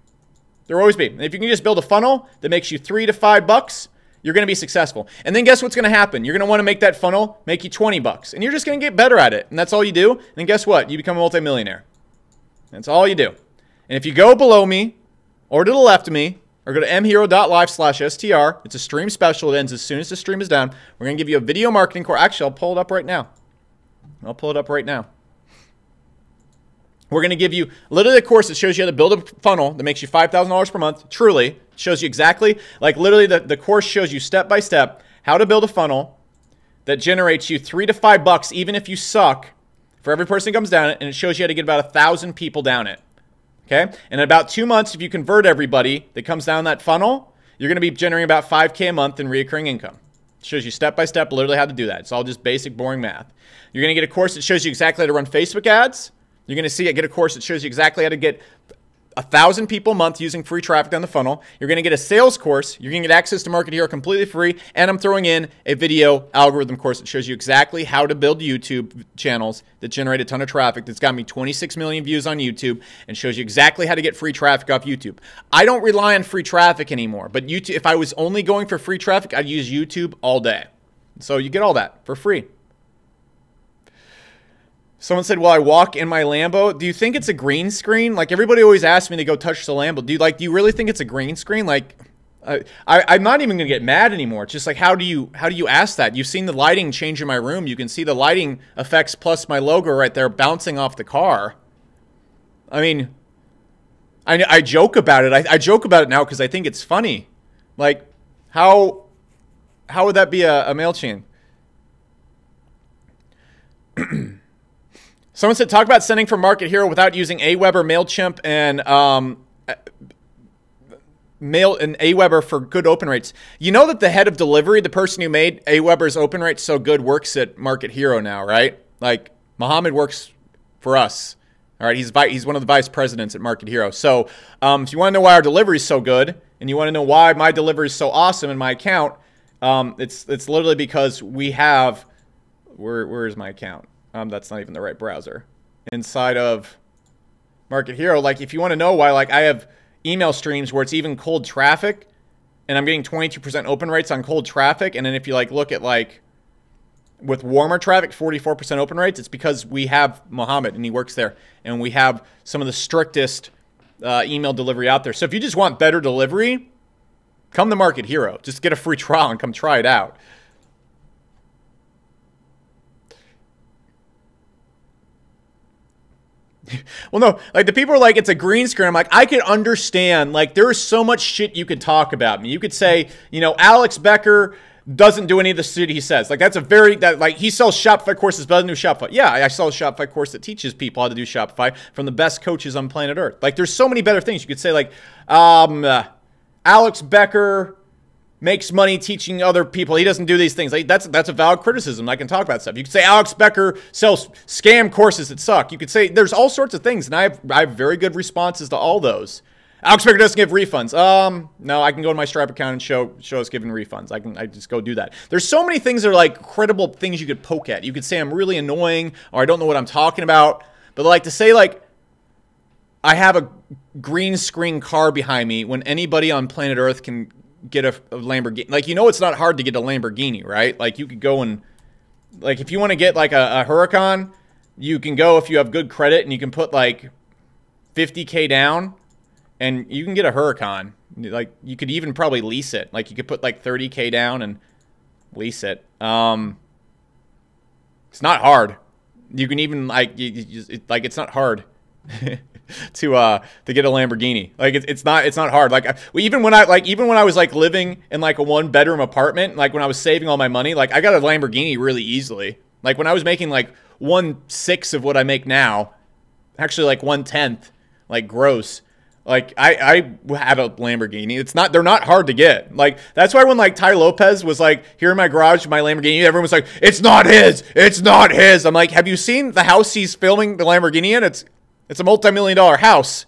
There will always be. And if you can just build a funnel that makes you $3 to $5, you're going to be successful. And then guess what's going to happen? You're going to want to make that funnel make you $20. And you're just going to get better at it. And that's all you do. And then guess what? You become a multimillionaire. That's all you do. And if you go below me or to the left of me or go to mhero.live/STR, it's a stream special. It ends as soon as the stream is done. We're going to give you a video marketing course. Actually, I'll pull it up right now. We're going to give you literally a course that shows you how to build a funnel that makes you $5,000 per month. Truly, shows you exactly, like literally the course shows you step by step how to build a funnel that generates you $3 to $5 even if you suck for every person that comes down it, and it shows you how to get about 1,000 people down it. Okay? And in about 2 months, if you convert everybody that comes down that funnel, you're going to be generating about $5K a month in recurring income. It shows you step by step literally how to do that. It's all just basic, boring math. You're going to get a course that shows you exactly how to run Facebook ads. You're going to get a course that shows you exactly how to get 1,000 people a month using free traffic down the funnel. You're going to get a sales course. You're going to get access to Market Hero completely free. And I'm throwing in a video algorithm course that shows you exactly how to build YouTube channels that generate a ton of traffic. That's got me 26 million views on YouTube and shows you exactly how to get free traffic off YouTube. I don't rely on free traffic anymore. But YouTube, if I was only going for free traffic, I'd use YouTube all day. So you get all that for free. Someone said, "Well, I walk in my Lambo." Do you think it's a green screen? Like, everybody always asks me to go touch the Lambo. Do you really think it's a green screen? Like, I'm not even gonna get mad anymore. It's just like, how do you ask that? You've seen the lighting change in my room. You can see the lighting effects plus my logo right there bouncing off the car. I mean, I joke about it. I joke about it now because I think it's funny. Like, how would that be a MailChimp? Someone said, talk about sending from Market Hero without using Aweber, MailChimp, and Aweber for good open rates. You know that the head of delivery, the person who made Aweber's open rates so good, works at Market Hero now, right? Like, Mohammed works for us. All right, he's one of the vice presidents at Market Hero. So if you want to know why our delivery is so good, and you want to know why my delivery is so awesome in my account, it's literally because we have, where is my account? That's not even the right browser. Inside of Market Hero, like, if you want to know why, like, I have email streams where it's even cold traffic, and I'm getting 22% open rates on cold traffic, and then if you, like, look at, like, with warmer traffic, 44% open rates, it's because we have Mohammed, and he works there, and we have some of the strictest email delivery out there. So if you just want better delivery, come to Market Hero. Just get a free trial and come try it out. Well, no, like, the people are like, it's a green screen. I'm like, I could understand. Like, there is so much shit you could talk about me. You could say, you know, Alex Becker doesn't do any of the shit he says. Like, that's a very, like, he sells Shopify courses, but doesn't do Shopify. Yeah, I sell a Shopify course that teaches people how to do Shopify from the best coaches on planet Earth. Like, there's so many better things. You could say, like, Alex Becker makes money teaching other people. He doesn't do these things. Like, that's a valid criticism. I can talk about stuff. You could say Alex Becker sells scam courses that suck. You could say there's all sorts of things, and I have very good responses to all those. Alex Becker doesn't give refunds. No, I can go to my Stripe account and show us giving refunds. I just go do that. There's so many things that are like credible things you could poke at. You could say I'm really annoying, or I don't know what I'm talking about. But like, to say, like, I have a green screen car behind me when anybody on planet Earth can get a Lamborghini. Like, you know, it's not hard to get a Lamborghini, right? Like, you could go and, like, if you want to get like a Huracan, you can go if you have good credit and you can put like 50K down and you can get a Huracan. Like, you could even probably lease it. Like, you could put like 30K down and lease it. It's not hard. You can even, like, it's not hard to get a Lamborghini. Like, it's not hard. Like, even when I was like living in like a 1-bedroom apartment, like when I was saving all my money, like, I got a Lamborghini really easily. Like, when I was making like 1/6 of what I make now, actually like 1/10, like, gross. Like, I had a Lamborghini. They're not hard to get. Like, that's why when like Ty Lopez was like, here in my garage, my Lamborghini, everyone was like, it's not his. It's not his. I'm like, have you seen the house he's filming the Lamborghini in? It's a multi-million-dollar house.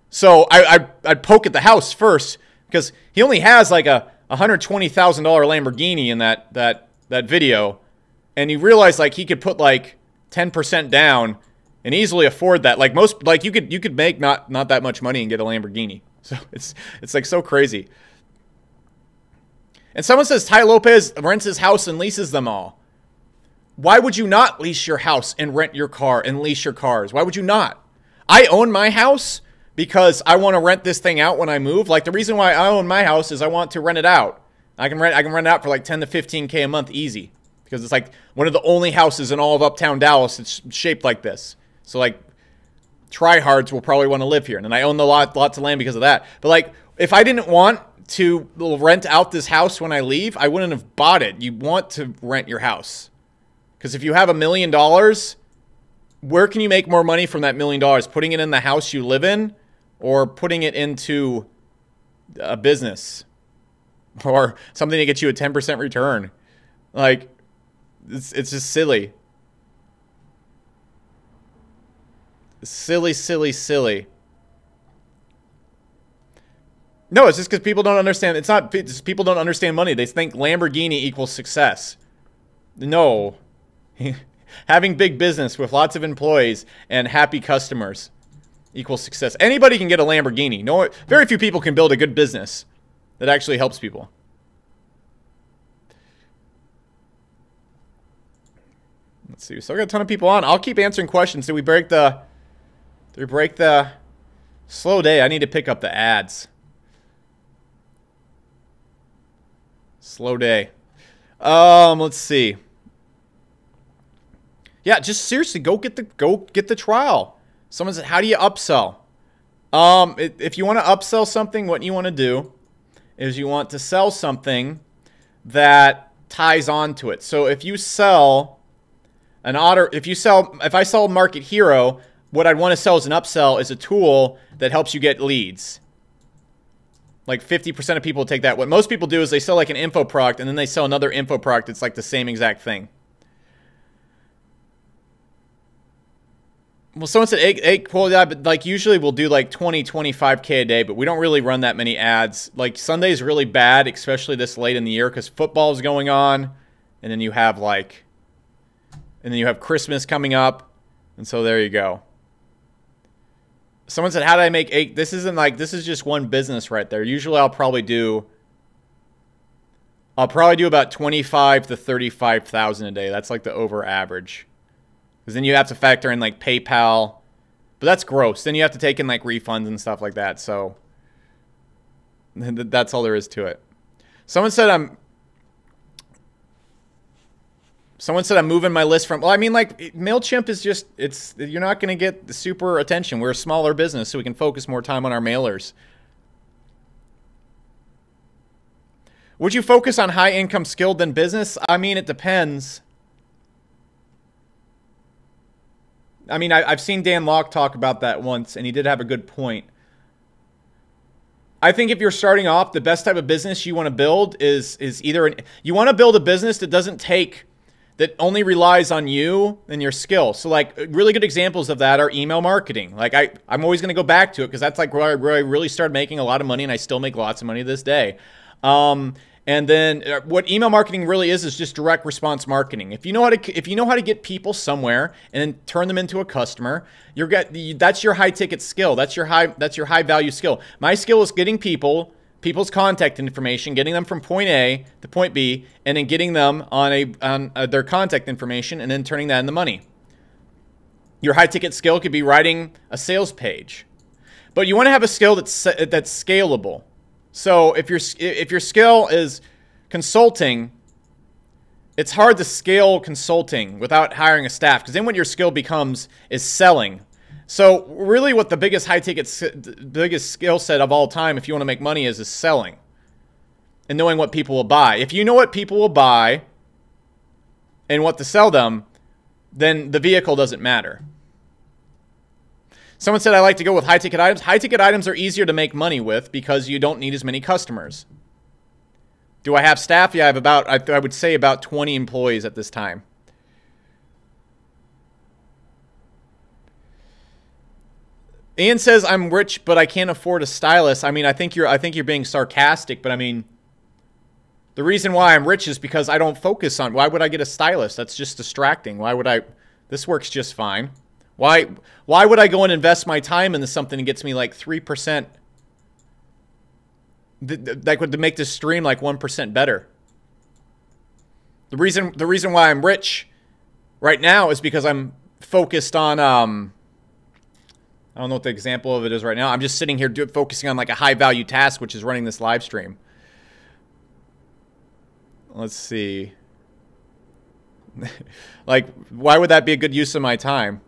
So I'd poke at the house first because he only has like a $120,000 Lamborghini in that video, and you realize like he could put like 10% down and easily afford that. Like, most, like, you could make not that much money and get a Lamborghini. So it's like so crazy. And someone says Ty Lopez rents his house and leases them all. Why would you not lease your house and rent your car and lease your cars? Why would you not? I own my house because I want to rent this thing out when I move. Like, the reason why I own my house is I want to rent it out. I can rent it out for like 10 to 15K a month easy because it's like one of the only houses in all of uptown Dallas that's shaped like this. So, like, tryhards will probably want to live here. And I own lots of land because of that. But, like, if I didn't want to rent out this house when I leave, I wouldn't have bought it. You want to rent your house. Because if you have $1 million, where can you make more money from that $1 million? Putting it in the house you live in or putting it into a business or something to get you a 10% return? Like, it's just silly. Silly. No, it's just because people don't understand. It's not. It's just people don't understand money. They think Lamborghini equals success. No. Having big business with lots of employees and happy customers equals success. Anybody can get a Lamborghini. No, very few people can build a good business that actually helps people. Let's see. We still got a ton of people on. I'll keep answering questions. Did we break the slow day? I need to pick up the ads. Slow day. Let's see. Yeah, just seriously, go get the trial. Someone said, how do you upsell? If you want to upsell something, what you want to do is you want to sell something that ties on to it. So if you sell if I sell Market Hero, what I'd want to sell as an upsell is a tool that helps you get leads. Like 50% of people take that. What most people do is they sell like an info product and then they sell another info product that's like the same exact thing. Well, someone said, well, yeah, but like usually we'll do like 20, 25K a day, but we don't really run that many ads. Like Sunday's really bad, especially this late in the year because football's going on. And then you have Christmas coming up. And so there you go. Someone said, how did I make 8? This is just one business right there. Usually I'll probably do about 25 to 35,000 a day. That's like the over average. Because then you have to factor in like PayPal. But that's gross. Then you have to take in like refunds and stuff like that. So that's all there is to it. Someone said I'm moving my list from, well, I mean, like, MailChimp is just, you're not going to get the super attention. We're a smaller business, so we can focus more time on our mailers. Would you focus on high income skilled than business? I mean, it depends. I mean, I've seen Dan Lok talk about that once, and he did have a good point. I think if you're starting off, the best type of business you want to build is either, you want to build a business that only relies on you and your skill. So like really good examples of that are email marketing. Like I'm always going to go back to it because that's like where I really started making a lot of money, and I still make lots of money to this day. And then what email marketing really is just direct response marketing. If you know how to get people somewhere and then turn them into a customer, that's your high ticket skill. That's your high value skill. My skill is getting people's contact information, getting them from point A to point B, and then getting them on their contact information and then turning that into money. Your high ticket skill could be writing a sales page, but you want to have a skill that's scalable. So if your skill is consulting, it's hard to scale consulting without hiring a staff, because then what your skill becomes is selling. So really what the biggest biggest skill set of all time, if you want to make money, is selling and knowing what people will buy. If you know what people will buy and what to sell them, then the vehicle doesn't matter. Someone said I like to go with high-ticket items. High-ticket items are easier to make money with because you don't need as many customers. Do I have staff? Yeah, I have I would say about 20 employees at this time. Ian says I'm rich, but I can't afford a stylist. I mean, I think you're being sarcastic, but I mean, the reason why I'm rich is because I don't focus on. Why would I get a stylist? That's just distracting. Why would I? This works just fine. Why would I go and invest my time into something that gets me like 3%? That would make this stream like 1% better. The reason why I'm rich right now is because I'm focused on I don't know what the example of it is right now. I'm just sitting here focusing on like a high value task, which is running this live stream. Let's see. Like, why would that be a good use of my time?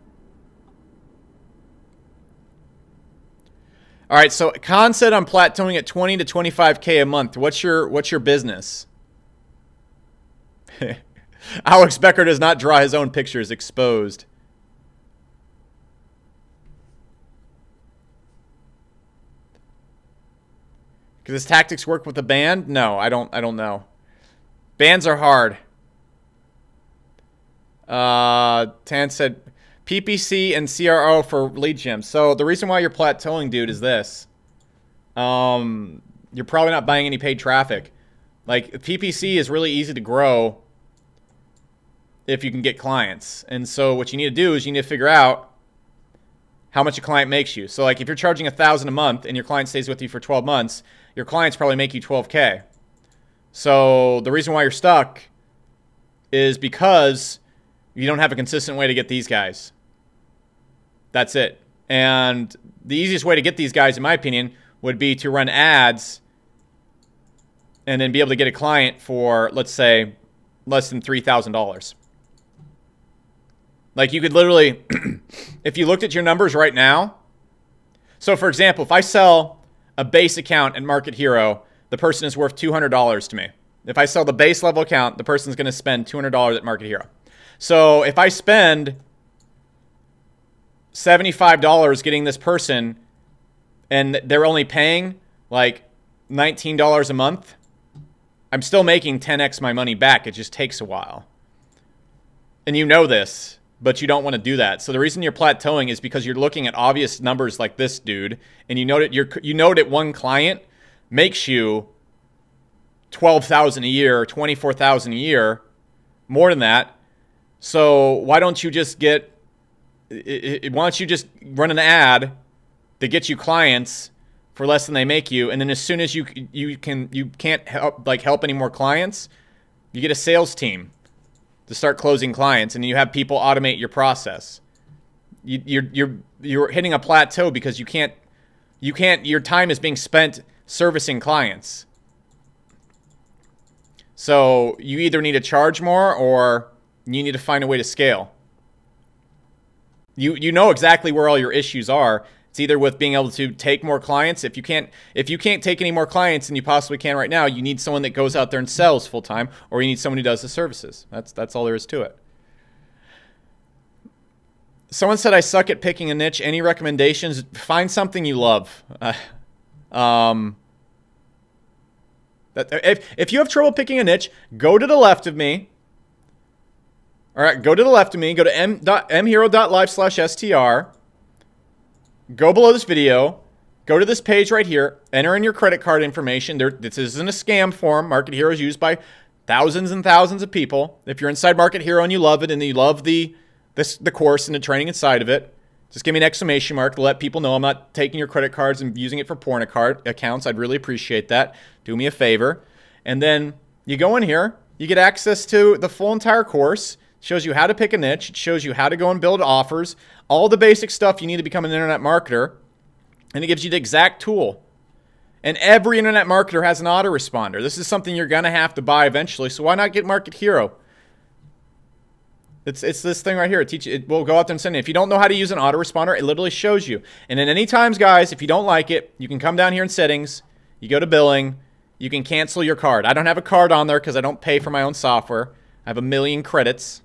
All right, so Khan said I'm plateauing at 20 to 25K a month. What's your business? Alex Becker does not draw his own pictures. Exposed. Because his tactics work with the band? No, I don't know. Bands are hard. Tan said PPC and CRO for lead gems. So the reason why you're plateauing, dude, is this. you're probably not buying any paid traffic. Like, PPC is really easy to grow if you can get clients. And so what you need to do is you need to figure out how much a client makes you. So like if you're charging $1,000 a month and your client stays with you for 12 months, your clients probably make you $12K. So the reason why you're stuck is because you don't have a consistent way to get these guys. That's it. And the easiest way to get these guys, in my opinion, would be to run ads and then be able to get a client for, let's say, less than $3,000. Like you could literally, if you looked at your numbers right now, so for example, if I sell a base account at Market Hero, the person is worth $200 to me. If I sell the base level account, the person's going to spend $200 at Market Hero. So if I spend $75 getting this person and they're only paying like $19 a month, I'm still making 10x my money back. It just takes a while. And you know this, but you don't want to do that. So the reason you're plateauing is because you're looking at obvious numbers like this dude, and you know that one client makes you $12,000 a year, $24,000 a year, more than that. So why don't you just run an ad that gets you clients for less than they make you, and then as soon as you can't help any more clients, you get a sales team to start closing clients, and you have people automate your process. You're hitting a plateau because you can't your time is being spent servicing clients. So you either need to charge more or you need to find a way to scale. You know exactly where all your issues are. It's either with being able to take more clients. If you can't take any more clients than you possibly can right now, you need someone that goes out there and sells full time, or you need someone who does the services. That's all there is to it. Someone said I suck at picking a niche. Any recommendations? Find something you love. If you have trouble picking a niche, go to the left of me. All right, go to the left of me. Go to mhero.live/str. Go below this video, go to this page right here, enter in your credit card information. This isn't a scam form. Market Hero is used by thousands and thousands of people. If you're inside Market Hero and you love it and you love the course and the training inside of it, just give me an exclamation mark to let people know I'm not taking your credit cards and using it for porn accounts. I'd really appreciate that. Do me a favor. And then you go in here, you get access to the full entire course. It shows you how to pick a niche. It shows you how to go and build offers. All the basic stuff you need to become an internet marketer. And it gives you the exact tool. And every internet marketer has an autoresponder. This is something you're going to have to buy eventually. So why not get Market Hero? It's this thing right here. It will go out there and send it. If you don't know how to use an autoresponder, it literally shows you. And then any times, guys, if you don't like it, you can come down here in settings. You go to billing. You can cancel your card. I don't have a card on there because I don't pay for my own software. I have 1 million credits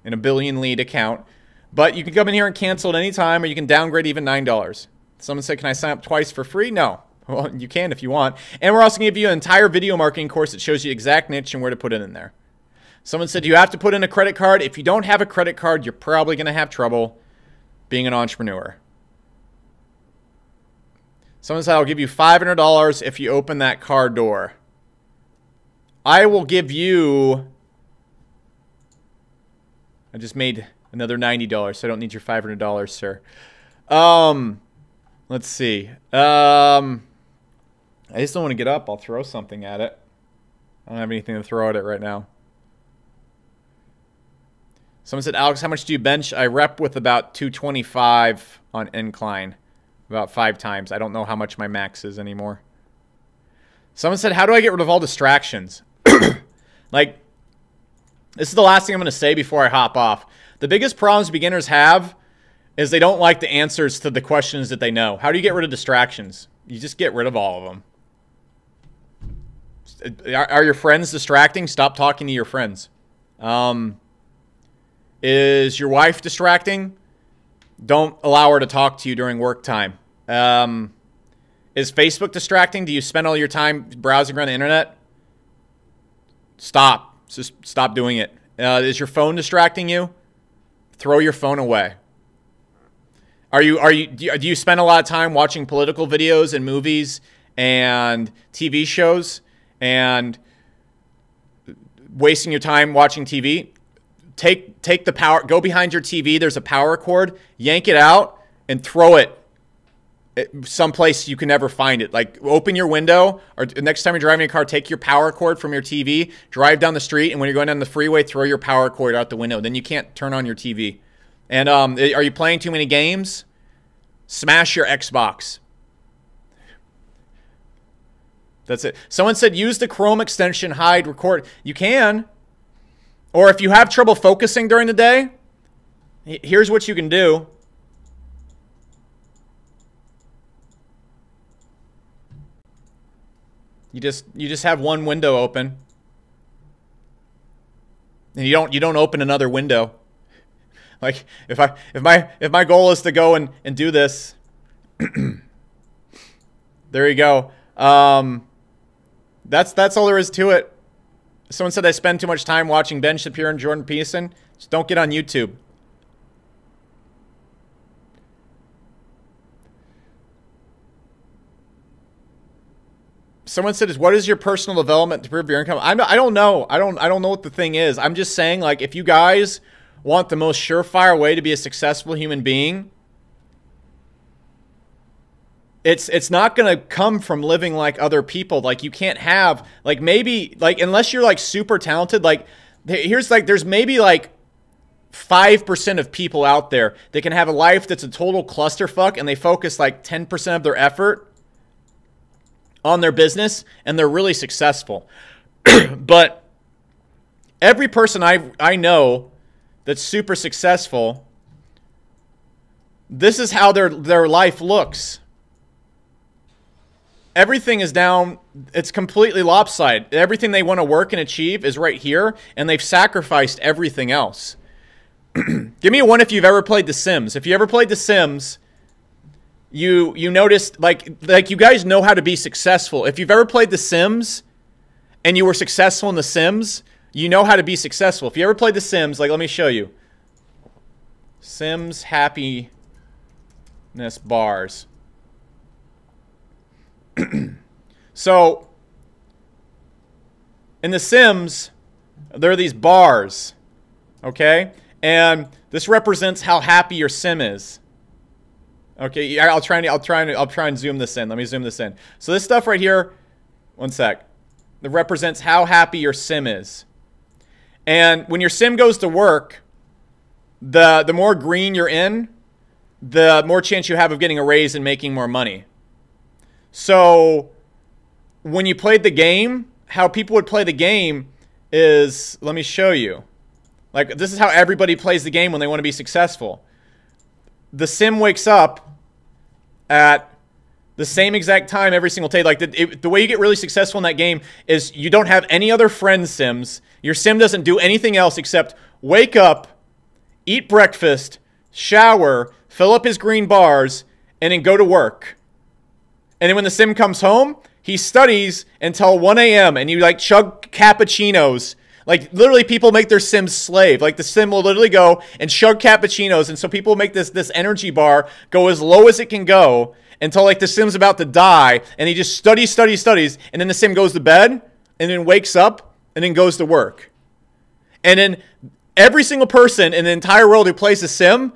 in a 1 billion lead account. But you can come in here and cancel at any time, or you can downgrade even $9. Someone said, can I sign up twice for free? No. Well, you can if you want. And we're also going to give you an entire video marketing course that shows you exact niche and where to put it in there. Someone said you have to put in a credit card. If you don't have a credit card, you're probably going to have trouble being an entrepreneur. Someone said I'll give you $500 if you open that car door. I will give you... I just made another $90, so I don't need your $500, sir. Let's see. I just don't want to get up. I'll throw something at it. I don't have anything to throw at it right now. Someone said, Alex, how much do you bench? I rep with about 225 on incline. About 5 times. I don't know how much my max is anymore. Someone said, how do I get rid of all distractions? Like, this is the last thing I'm going to say before I hop off. The biggest problems beginners have is they don't like the answers to the questions that they know. How do you get rid of distractions? You just get rid of all of them. Are your friends distracting? Stop talking to your friends. Is your wife distracting? Don't allow her to talk to you during work time. Is Facebook distracting? Do you spend all your time browsing around the internet? Stop. Just stop doing it. Is your phone distracting you? Throw your phone away. Do you spend a lot of time watching political videos and movies and TV shows and wasting your time watching TV, take the power, go behind your TV. There's a power cord, yank it out and throw it someplace you can never find it. Like open your window, or next time you're driving a car, take your power cord from your TV, drive down the street, and when you're going down the freeway, throw your power cord out the window. Then you can't turn on your TV. And are you playing too many games? Smash your Xbox. That's it. Someone said use the Chrome extension, hide, record. You can. Or if you have trouble focusing during the day, here's what you can do. You just have one window open. And you don't open another window. Like if my goal is to go and do this, there you go. That's all there is to it. Someone said I spend too much time watching Ben Shapiro and Jordan Peterson. Just don't get on YouTube. Someone said, "What is your personal development to improve your income?" I don't know. I don't know what the thing is. I'm just saying, like, if you guys want the most surefire way to be a successful human being, it's not gonna come from living like other people. Like, you can't have, like, maybe, like, unless you're like super talented. Like, there's maybe like 5% of people out there that can have a life that's a total clusterfuck, and they focus like 10% of their effort on their business, and they're really successful. But every person I know that's super successful, this is how their life looks. Everything is down. It's completely lopsided. Everything they want to work and achieve is right here, and they've sacrificed everything else. Give me a one if you've ever played The Sims. If you ever played The Sims, you noticed, like you guys know how to be successful. If you've ever played The Sims and you were successful in The Sims, you know how to be successful. If you ever played The Sims, like, let me show you. Sims happiness bars. So in The Sims, there are these bars, okay? And this represents how happy your sim is. Okay, I'll try and zoom this in. Let me zoom this in. So this stuff right here, one sec. That represents how happy your sim is. And when your sim goes to work, the more green you're in, the more chance you have of getting a raise and making more money. So when you played the game, how people would play the game is, let me show you. Like, this is how everybody plays the game when they want to be successful. The sim wakes up at the same exact time every single day. Like, the way you get really successful in that game is you don't have any other friend sims. Your sim doesn't do anything else except wake up, eat breakfast, shower, fill up his green bars, and then go to work. And then when the sim comes home, he studies until 1 a.m. and you, like, chug cappuccinos. Like, literally, people make their sims slave. Like, the sim will literally go and chug cappuccinos, and so people make this energy bar go as low as it can go until, like, the sim's about to die, and he just studies, and then the sim goes to bed, and then wakes up, and then goes to work. And then every single person in the entire world who plays the sim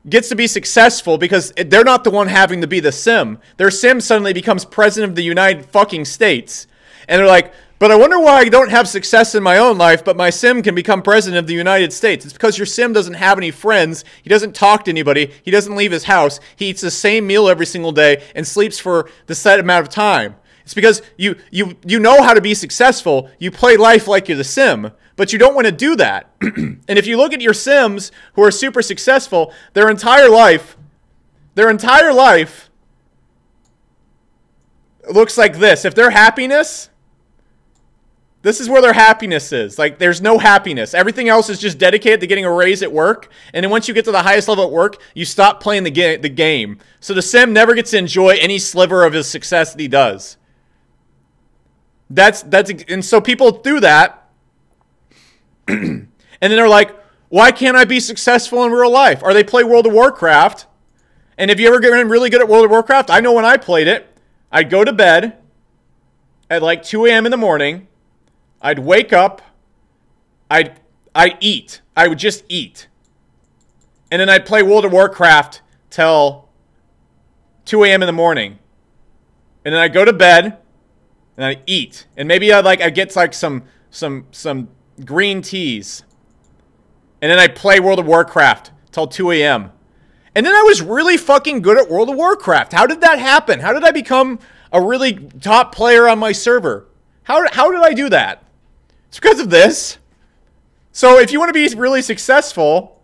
gets to be successful because they're not the one having to be the sim. Their sim suddenly becomes president of the United fucking States. And they're like, but I wonder why I don't have success in my own life, but my sim can become president of the United States. It's because your sim doesn't have any friends. He doesn't talk to anybody. He doesn't leave his house. He eats the same meal every single day and sleeps for the set amount of time. It's because you know how to be successful. You play life like you're the sim, but you don't want to do that. And if you look at your sims who are super successful, their entire life looks like this. If their happiness, this is where their happiness is. Like, there's no happiness. Everything else is just dedicated to getting a raise at work. And then once you get to the highest level at work, you stop playing the game. So the sim never gets to enjoy any sliver of his success that he does. And so people do that. And then they're like, why can't I be successful in real life? Or they play World of Warcraft. And have you ever gotten really good at World of Warcraft? I know when I played it, I'd go to bed at like 2 a.m. in the morning. I'd wake up. I'd eat. I would just eat. And then I'd play World of Warcraft till 2 a.m. in the morning. And then I'd go to bed and I'd eat. And maybe I'd get like some green teas. And then I'd play World of Warcraft till 2 a.m. And then I was really fucking good at World of Warcraft. How did that happen? How did I become a really top player on my server? How did I do that? It's because of this. So if you want to be really successful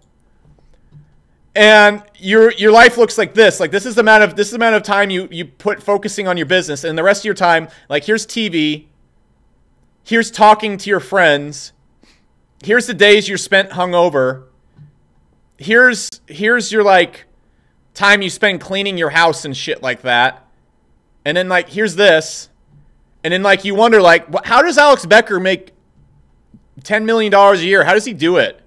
and your life looks like this is the amount of time you put focusing on your business, and the rest of your time, like, here's TV, here's talking to your friends, here's the days you're spent hungover, here's your like time you spend cleaning your house and shit like that, and then like here's this, and then like you wonder like, how does Alex Becker make $10 million a year? How does he do it?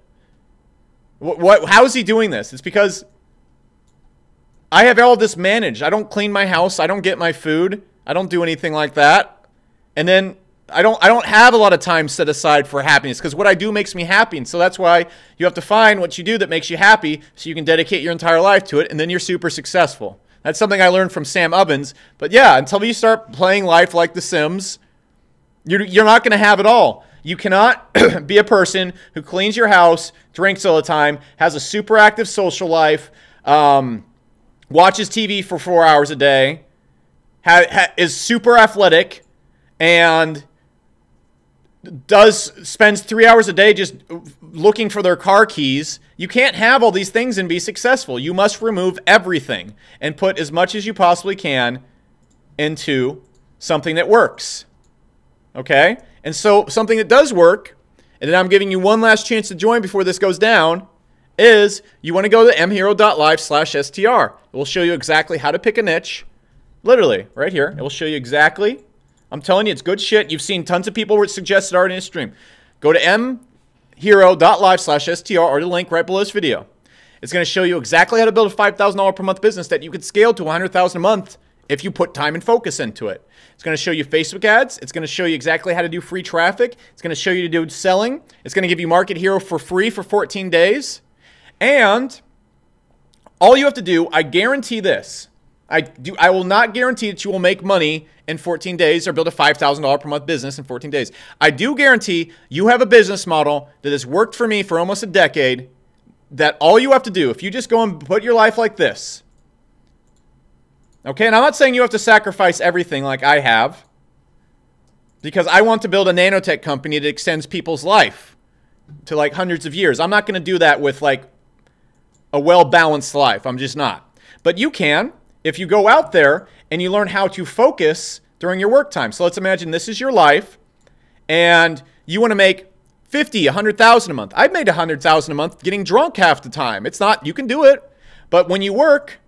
How is he doing this? It's because I have all this managed. I don't clean my house. I don't get my food. I don't do anything like that. And then I don't have a lot of time set aside for happiness, because what I do makes me happy. And so that's why you have to find what you do that makes you happy so you can dedicate your entire life to it, and then you're super successful. That's something I learned from Sam Ovens. But yeah, until you start playing life like The Sims, you're not going to have it all. You cannot be a person who cleans your house, drinks all the time, has a super active social life, watches TV for 4 hours a day, is super athletic, and spends 3 hours a day just looking for their car keys. You can't have all these things and be successful. You must remove everything and put as much as you possibly can into something that works. Okay? And so something that does work, and then I'm giving you one last chance to join before this goes down, is you want to go to mhero.live/str. It will show you exactly how to pick a niche. Literally, right here. It will show you exactly. I'm telling you, it's good shit. You've seen tons of people suggest it already in this stream. Go to mhero.live/str or the link right below this video. It's going to show you exactly how to build a $5,000 per month business that you could scale to $100,000 a month if you put time and focus into it. It's going to show you Facebook ads. It's going to show you exactly how to do free traffic. It's going to show you to do selling. It's going to give you Market Hero for free for 14 days. And all you have to do, I guarantee this. I will not guarantee that you will make money in 14 days or build a $5,000 per month business in 14 days. I do guarantee you have a business model that has worked for me for almost a decade, that all you have to do, if you just go and put your life like this, okay, and I'm not saying you have to sacrifice everything like I have, because I want to build a nanotech company that extends people's life to like hundreds of years. I'm not going to do that with like a well-balanced life. I'm just not. But you can if you go out there and you learn how to focus during your work time. So let's imagine this is your life and you want to make 50, 100,000 a month. I've made 100,000 a month getting drunk half the time. It's not, you can do it. But when you work,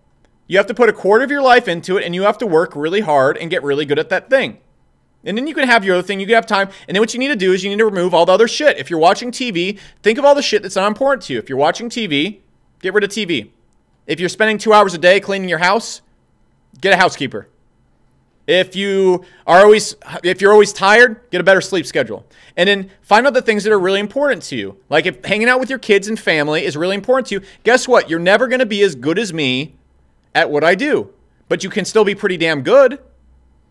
you have to put a quarter of your life into it, and you have to work really hard and get really good at that thing. And then you can have your other thing. You can have time. And then what you need to do is you need to remove all the other shit. If you're watching TV, think of all the shit that's not important to you. If you're watching TV, get rid of TV. If you're spending 2 hours a day cleaning your house, get a housekeeper. If you're always tired, get a better sleep schedule. And then find out the things that are really important to you. Like if hanging out with your kids and family is really important to you, guess what? You're never going to be as good as me at what I do. But you can still be pretty damn good.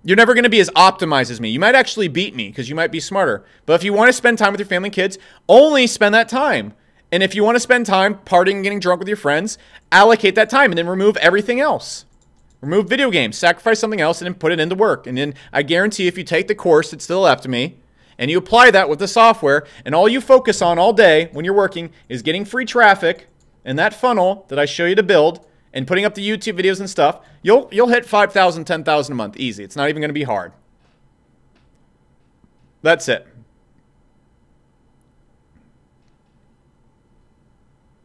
You're never going to be as optimized as me. You might actually beat me because you might be smarter. But if you want to spend time with your family and kids, only spend that time. And if you want to spend time partying and getting drunk with your friends, allocate that time and then remove everything else. Remove video games, sacrifice something else, and then put it into work. And then I guarantee if you take the course that's to the left of me, and you apply that with the software, and all you focus on all day when you're working is getting free traffic and that funnel that I show you to build, and putting up the YouTube videos and stuff, you'll hit 5,000, 10,000 a month easy. It's not even going to be hard. That's it.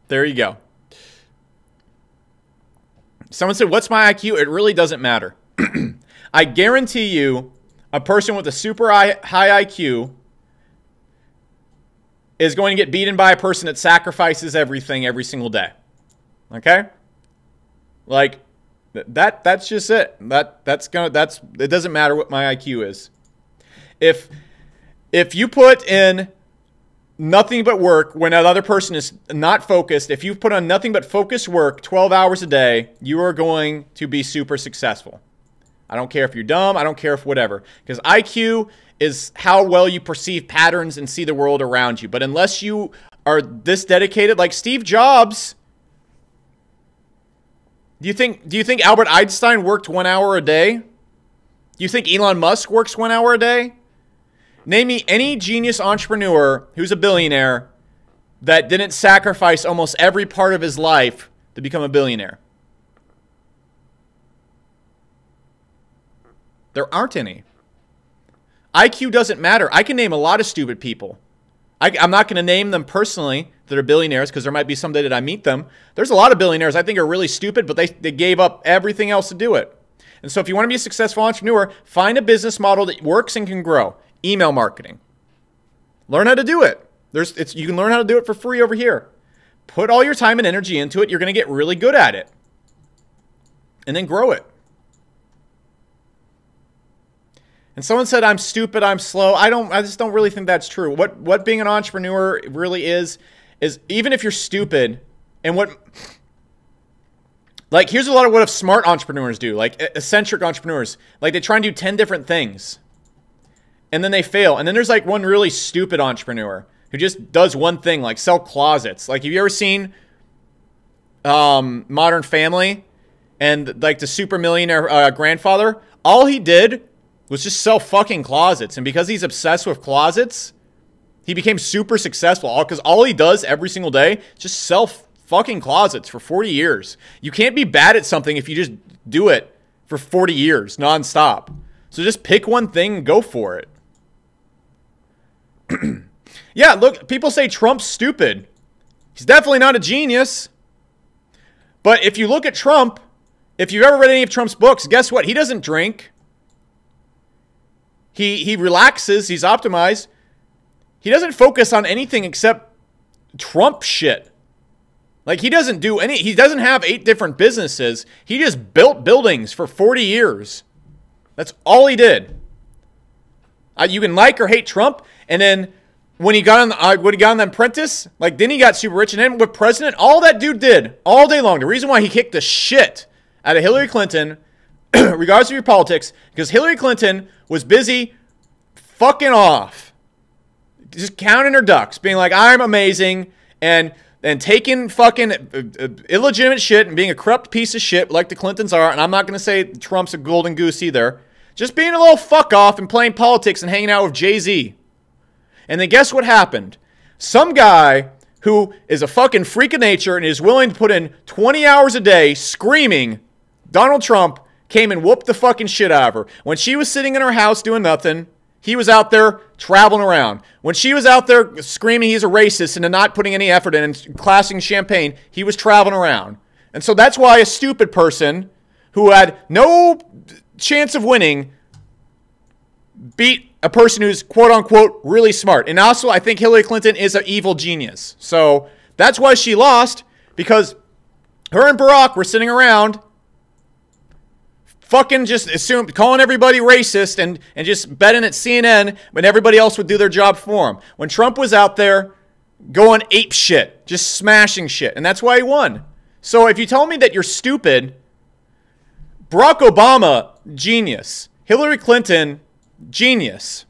There you go. Someone said, what's my IQ? It really doesn't matter. I guarantee you a person with a super high IQ is going to get beaten by a person that sacrifices everything every single day. Okay? Like, That's just it. It doesn't matter what my IQ is. If you put in nothing but work when another person is not focused, if you put on nothing but focused work 12 hours a day, you are going to be super successful. I don't care if you're dumb. I don't care if whatever. Because IQ is how well you perceive patterns and see the world around you. But unless you are this dedicated, like Steve Jobs, do you think Albert Einstein worked 1 hour a day? Do you think Elon Musk works 1 hour a day? Name me any genius entrepreneur who's a billionaire that didn't sacrifice almost every part of his life to become a billionaire. There aren't any. IQ doesn't matter. I can name a lot of stupid people. I'm not going to name them personally that are billionaires because there might be someday that I meet them. There's a lot of billionaires I think are really stupid, but they gave up everything else to do it. And so if you want to be a successful entrepreneur, find a business model that works and can grow. Email marketing. Learn how to do it. You can learn how to do it for free over here. Put all your time and energy into it. You're going to get really good at it. And then grow it. And someone said, I'm stupid, I'm slow. I just don't really think that's true. What being an entrepreneur really is even if you're stupid, and like, here's a lot of what smart entrepreneurs do, like eccentric entrepreneurs. Like, they try and do 10 different things. And then they fail. And then there's like one really stupid entrepreneur who just does one thing, like sell closets. Like, have you ever seen Modern Family? And like the super millionaire grandfather, all he did was just sell fucking closets. And because he's obsessed with closets, he became super successful. Because all he does every single day is just sell fucking closets for 40 years. You can't be bad at something if you just do it for 40 years nonstop. So just pick one thing and go for it. Yeah, look, people say Trump's stupid. He's definitely not a genius. But if you look at Trump, if you've ever read any of Trump's books, guess what? He doesn't drink. He relaxes. He's optimized. He doesn't focus on anything except Trump shit. Like, he doesn't have 8 different businesses. He just built buildings for 40 years. That's all he did. You can like or hate Trump, and then when he got on The Apprentice, like, then he got super rich, and then with president, all that dude did all day long. The reason why he kicked the shit out of Hillary Clinton, regardless of your politics, because Hillary Clinton was busy fucking off, just counting her ducks, being like, I'm amazing, and taking fucking illegitimate shit and being a corrupt piece of shit like the Clintons are. And I'm not going to say Trump's a golden goose either. Just being a little fuck off and playing politics and hanging out with Jay-Z. And then guess what happened? Some guy who is a fucking freak of nature and is willing to put in 20 hours a day screaming, Donald Trump, came and whooped the fucking shit out of her. When she was sitting in her house doing nothing, he was out there traveling around. When she was out there screaming he's a racist and not putting any effort in and classing champagne, he was traveling around. And so that's why a stupid person who had no chance of winning beat a person who's quote-unquote really smart. And also, I think Hillary Clinton is an evil genius. So that's why she lost, because her and Barack were sitting around fucking just calling everybody racist and just betting at CNN when everybody else would do their job for him. When Trump was out there going ape shit, just smashing shit. And that's why he won. So if you tell me that you're stupid, Barack Obama, genius. Hillary Clinton, genius.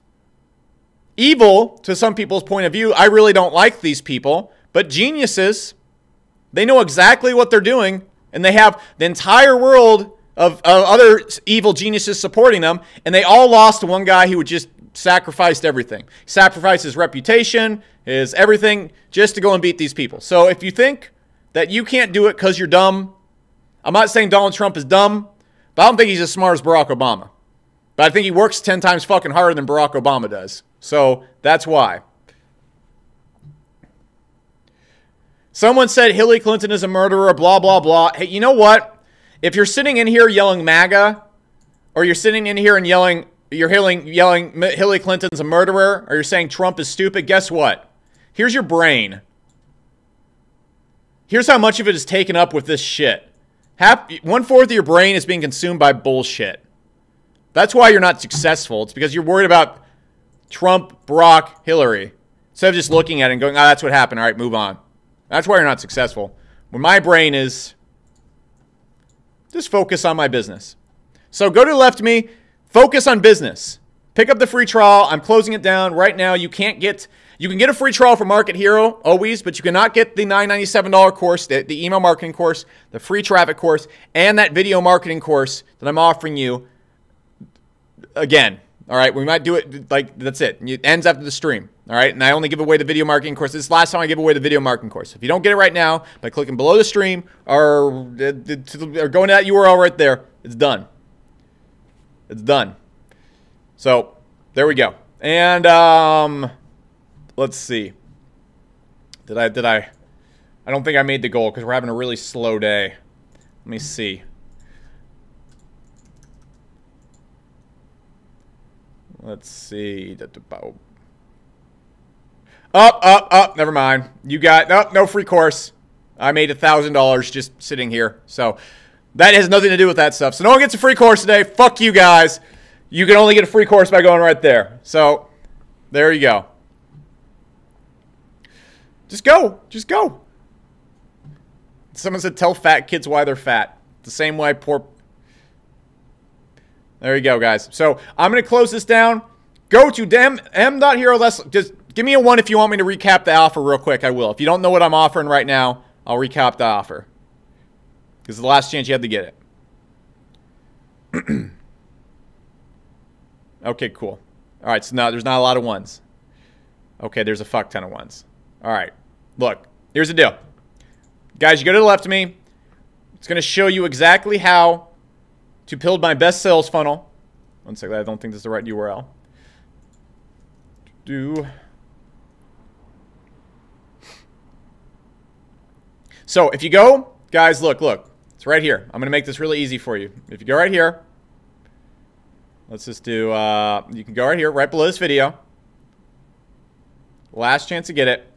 Evil, to some people's point of view. I really don't like these people. But geniuses, they know exactly what they're doing. And they have the entire world of other evil geniuses supporting them, and they all lost to one guy who just sacrificed everything. He sacrificed his reputation, his everything, just to go and beat these people. So if you think that you can't do it because you're dumb, I'm not saying Donald Trump is dumb, but I don't think he's as smart as Barack Obama. But I think he works 10 times fucking harder than Barack Obama does. So that's why. Someone said Hillary Clinton is a murderer, blah, blah, blah. Hey, you know what? If you're sitting in here yelling MAGA, or you're sitting in here and yelling Hillary Clinton's a murderer, or you're saying Trump is stupid, guess what? Here's your brain. Here's how much of it is taken up with this shit. 1/4 of your brain is being consumed by bullshit. That's why you're not successful. It's because you're worried about Trump, Barack, Hillary. Instead of just looking at it and going, oh, that's what happened. All right, move on. That's why you're not successful. When my brain is, just focus on my business. So go to the left of me, focus on business. Pick up the free trial. I'm closing it down right now. You can get a free trial for Market Hero, always, but you cannot get the $997 course, the email marketing course, the free traffic course, and that video marketing course that I'm offering you again. All right, we might do it like that's it. It ends after the stream. All right, and I only give away the video marketing course. This is the last time I give away the video marketing course. If you don't get it right now, by clicking below the stream or going to that URL right there, it's done. It's done. So there we go. And let's see. Did I? I don't think I made the goal because we're having a really slow day. Let me see. Let's see. Up. Never mind. You got no free course. I made $1,000 just sitting here. So that has nothing to do with that stuff. So no one gets a free course today. Fuck you guys. You can only get a free course by going right there. So there you go. Just go. Just go. Someone said tell fat kids why they're fat. The same way poor... There you go, guys. So I'm going to close this down. Go to m.hero. Just give me a 1 if you want me to recap the offer real quick. I will. If you don't know what I'm offering right now, I'll recap the offer. Because it's the last chance you have to get it. Okay, cool. All right, so now there's not a lot of 1s. Okay, there's a fuck ton of 1s. All right. Look, here's the deal. Guys, you go to the left of me. It's going to show you exactly how to build my best sales funnel. One second, I don't think this is the right URL. So if you go, guys, look. It's right here. I'm going to make this really easy for you. If you go right here, let's just do, you can go right here, right below this video. Last chance to get it.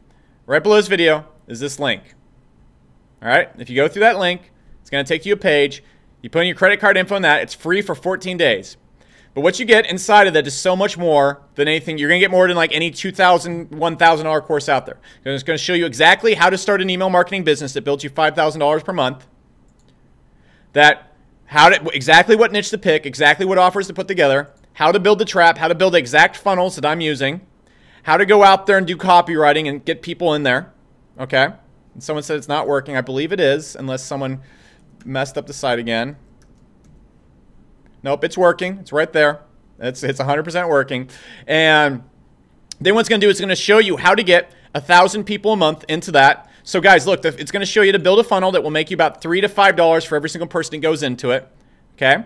Right below this video is this link. All right? If you go through that link, it's going to take you a page. You put in your credit card info on that. It's free for 14 days. But what you get inside of that is so much more than anything. You're going to get more than like any $2,000, $1,000 course out there. It's going to show you exactly how to start an email marketing business that builds you $5,000 per month. Exactly what niche to pick, exactly what offers to put together, how to build the trap, how to build the exact funnels that I'm using, how to go out there and do copywriting and get people in there. Okay? And someone said it's not working. I believe it is, unless someone messed up the site again. Nope, it's working. It's right there. It's 100% working. And then what's going to do is it's going to show you how to get 1,000 people a month into that. So guys, look, it's going to show you to build a funnel that will make you about $3 to $5 for every single person that goes into it. Okay?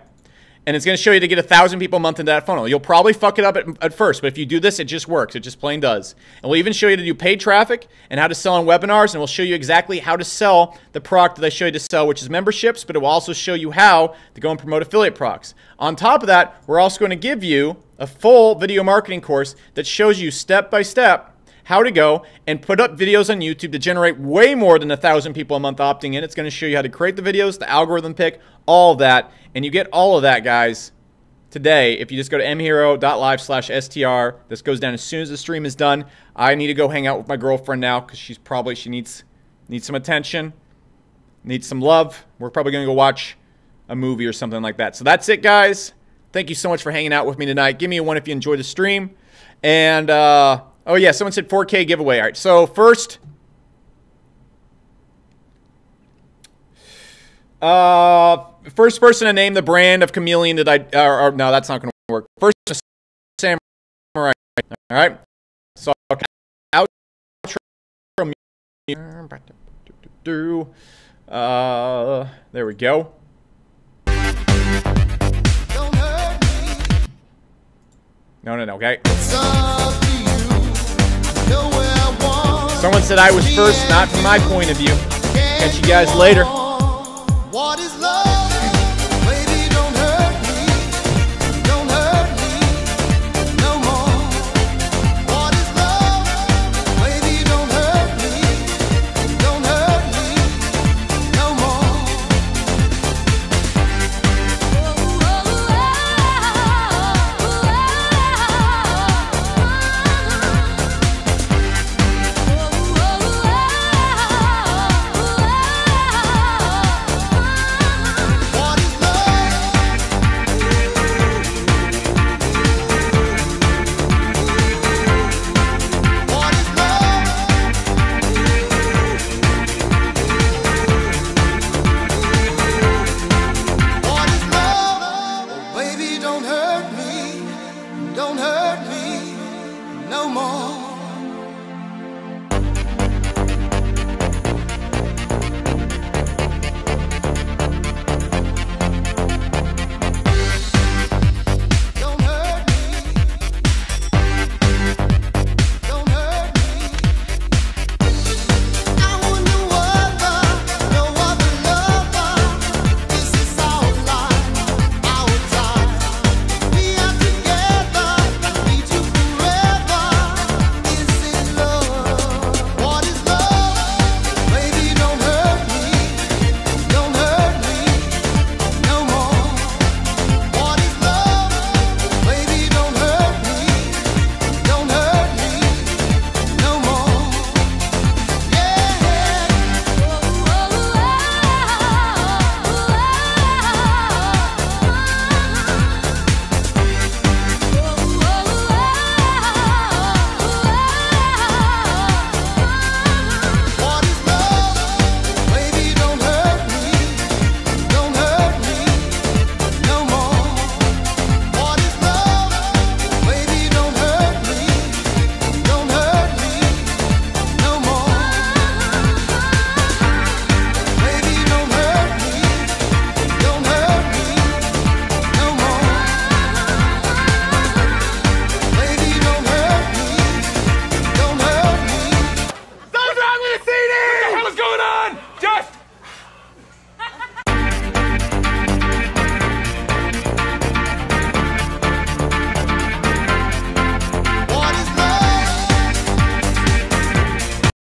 And it's going to show you to get 1,000 people a month into that funnel. You'll probably fuck it up at first, but if you do this, it just works. It just plain does. And we'll even show you to do paid traffic and how to sell on webinars, and we'll show you exactly how to sell the product that I show you to sell, which is memberships, but it will also show you how to go and promote affiliate products. On top of that, we're also going to give you a full video marketing course that shows you step by step how to go and put up videos on YouTube to generate way more than 1,000 people a month opting in. It's going to show you how to create the videos, the algorithm pick, all of that. And you get all of that, guys, today if you just go to mhero.live/str. This goes down as soon as the stream is done. I need to go hang out with my girlfriend now because she needs some attention, needs some love. We're probably going to go watch a movie or something like that. So that's it, guys. Thank you so much for hanging out with me tonight. Give me a 1 if you enjoyed the stream. And, oh, yeah, someone said 4K giveaway. All right, so first person to name the brand of chameleon that no, that's not going to work. First, Samurai. All right. So, outro. There we go. No, okay. Someone said I was first, not from my point of view. Catch you guys later. What is love? Baby, don't hurt me. Don't hurt me no more. What is love? Baby, don't hurt me. Don't hurt me no more. more.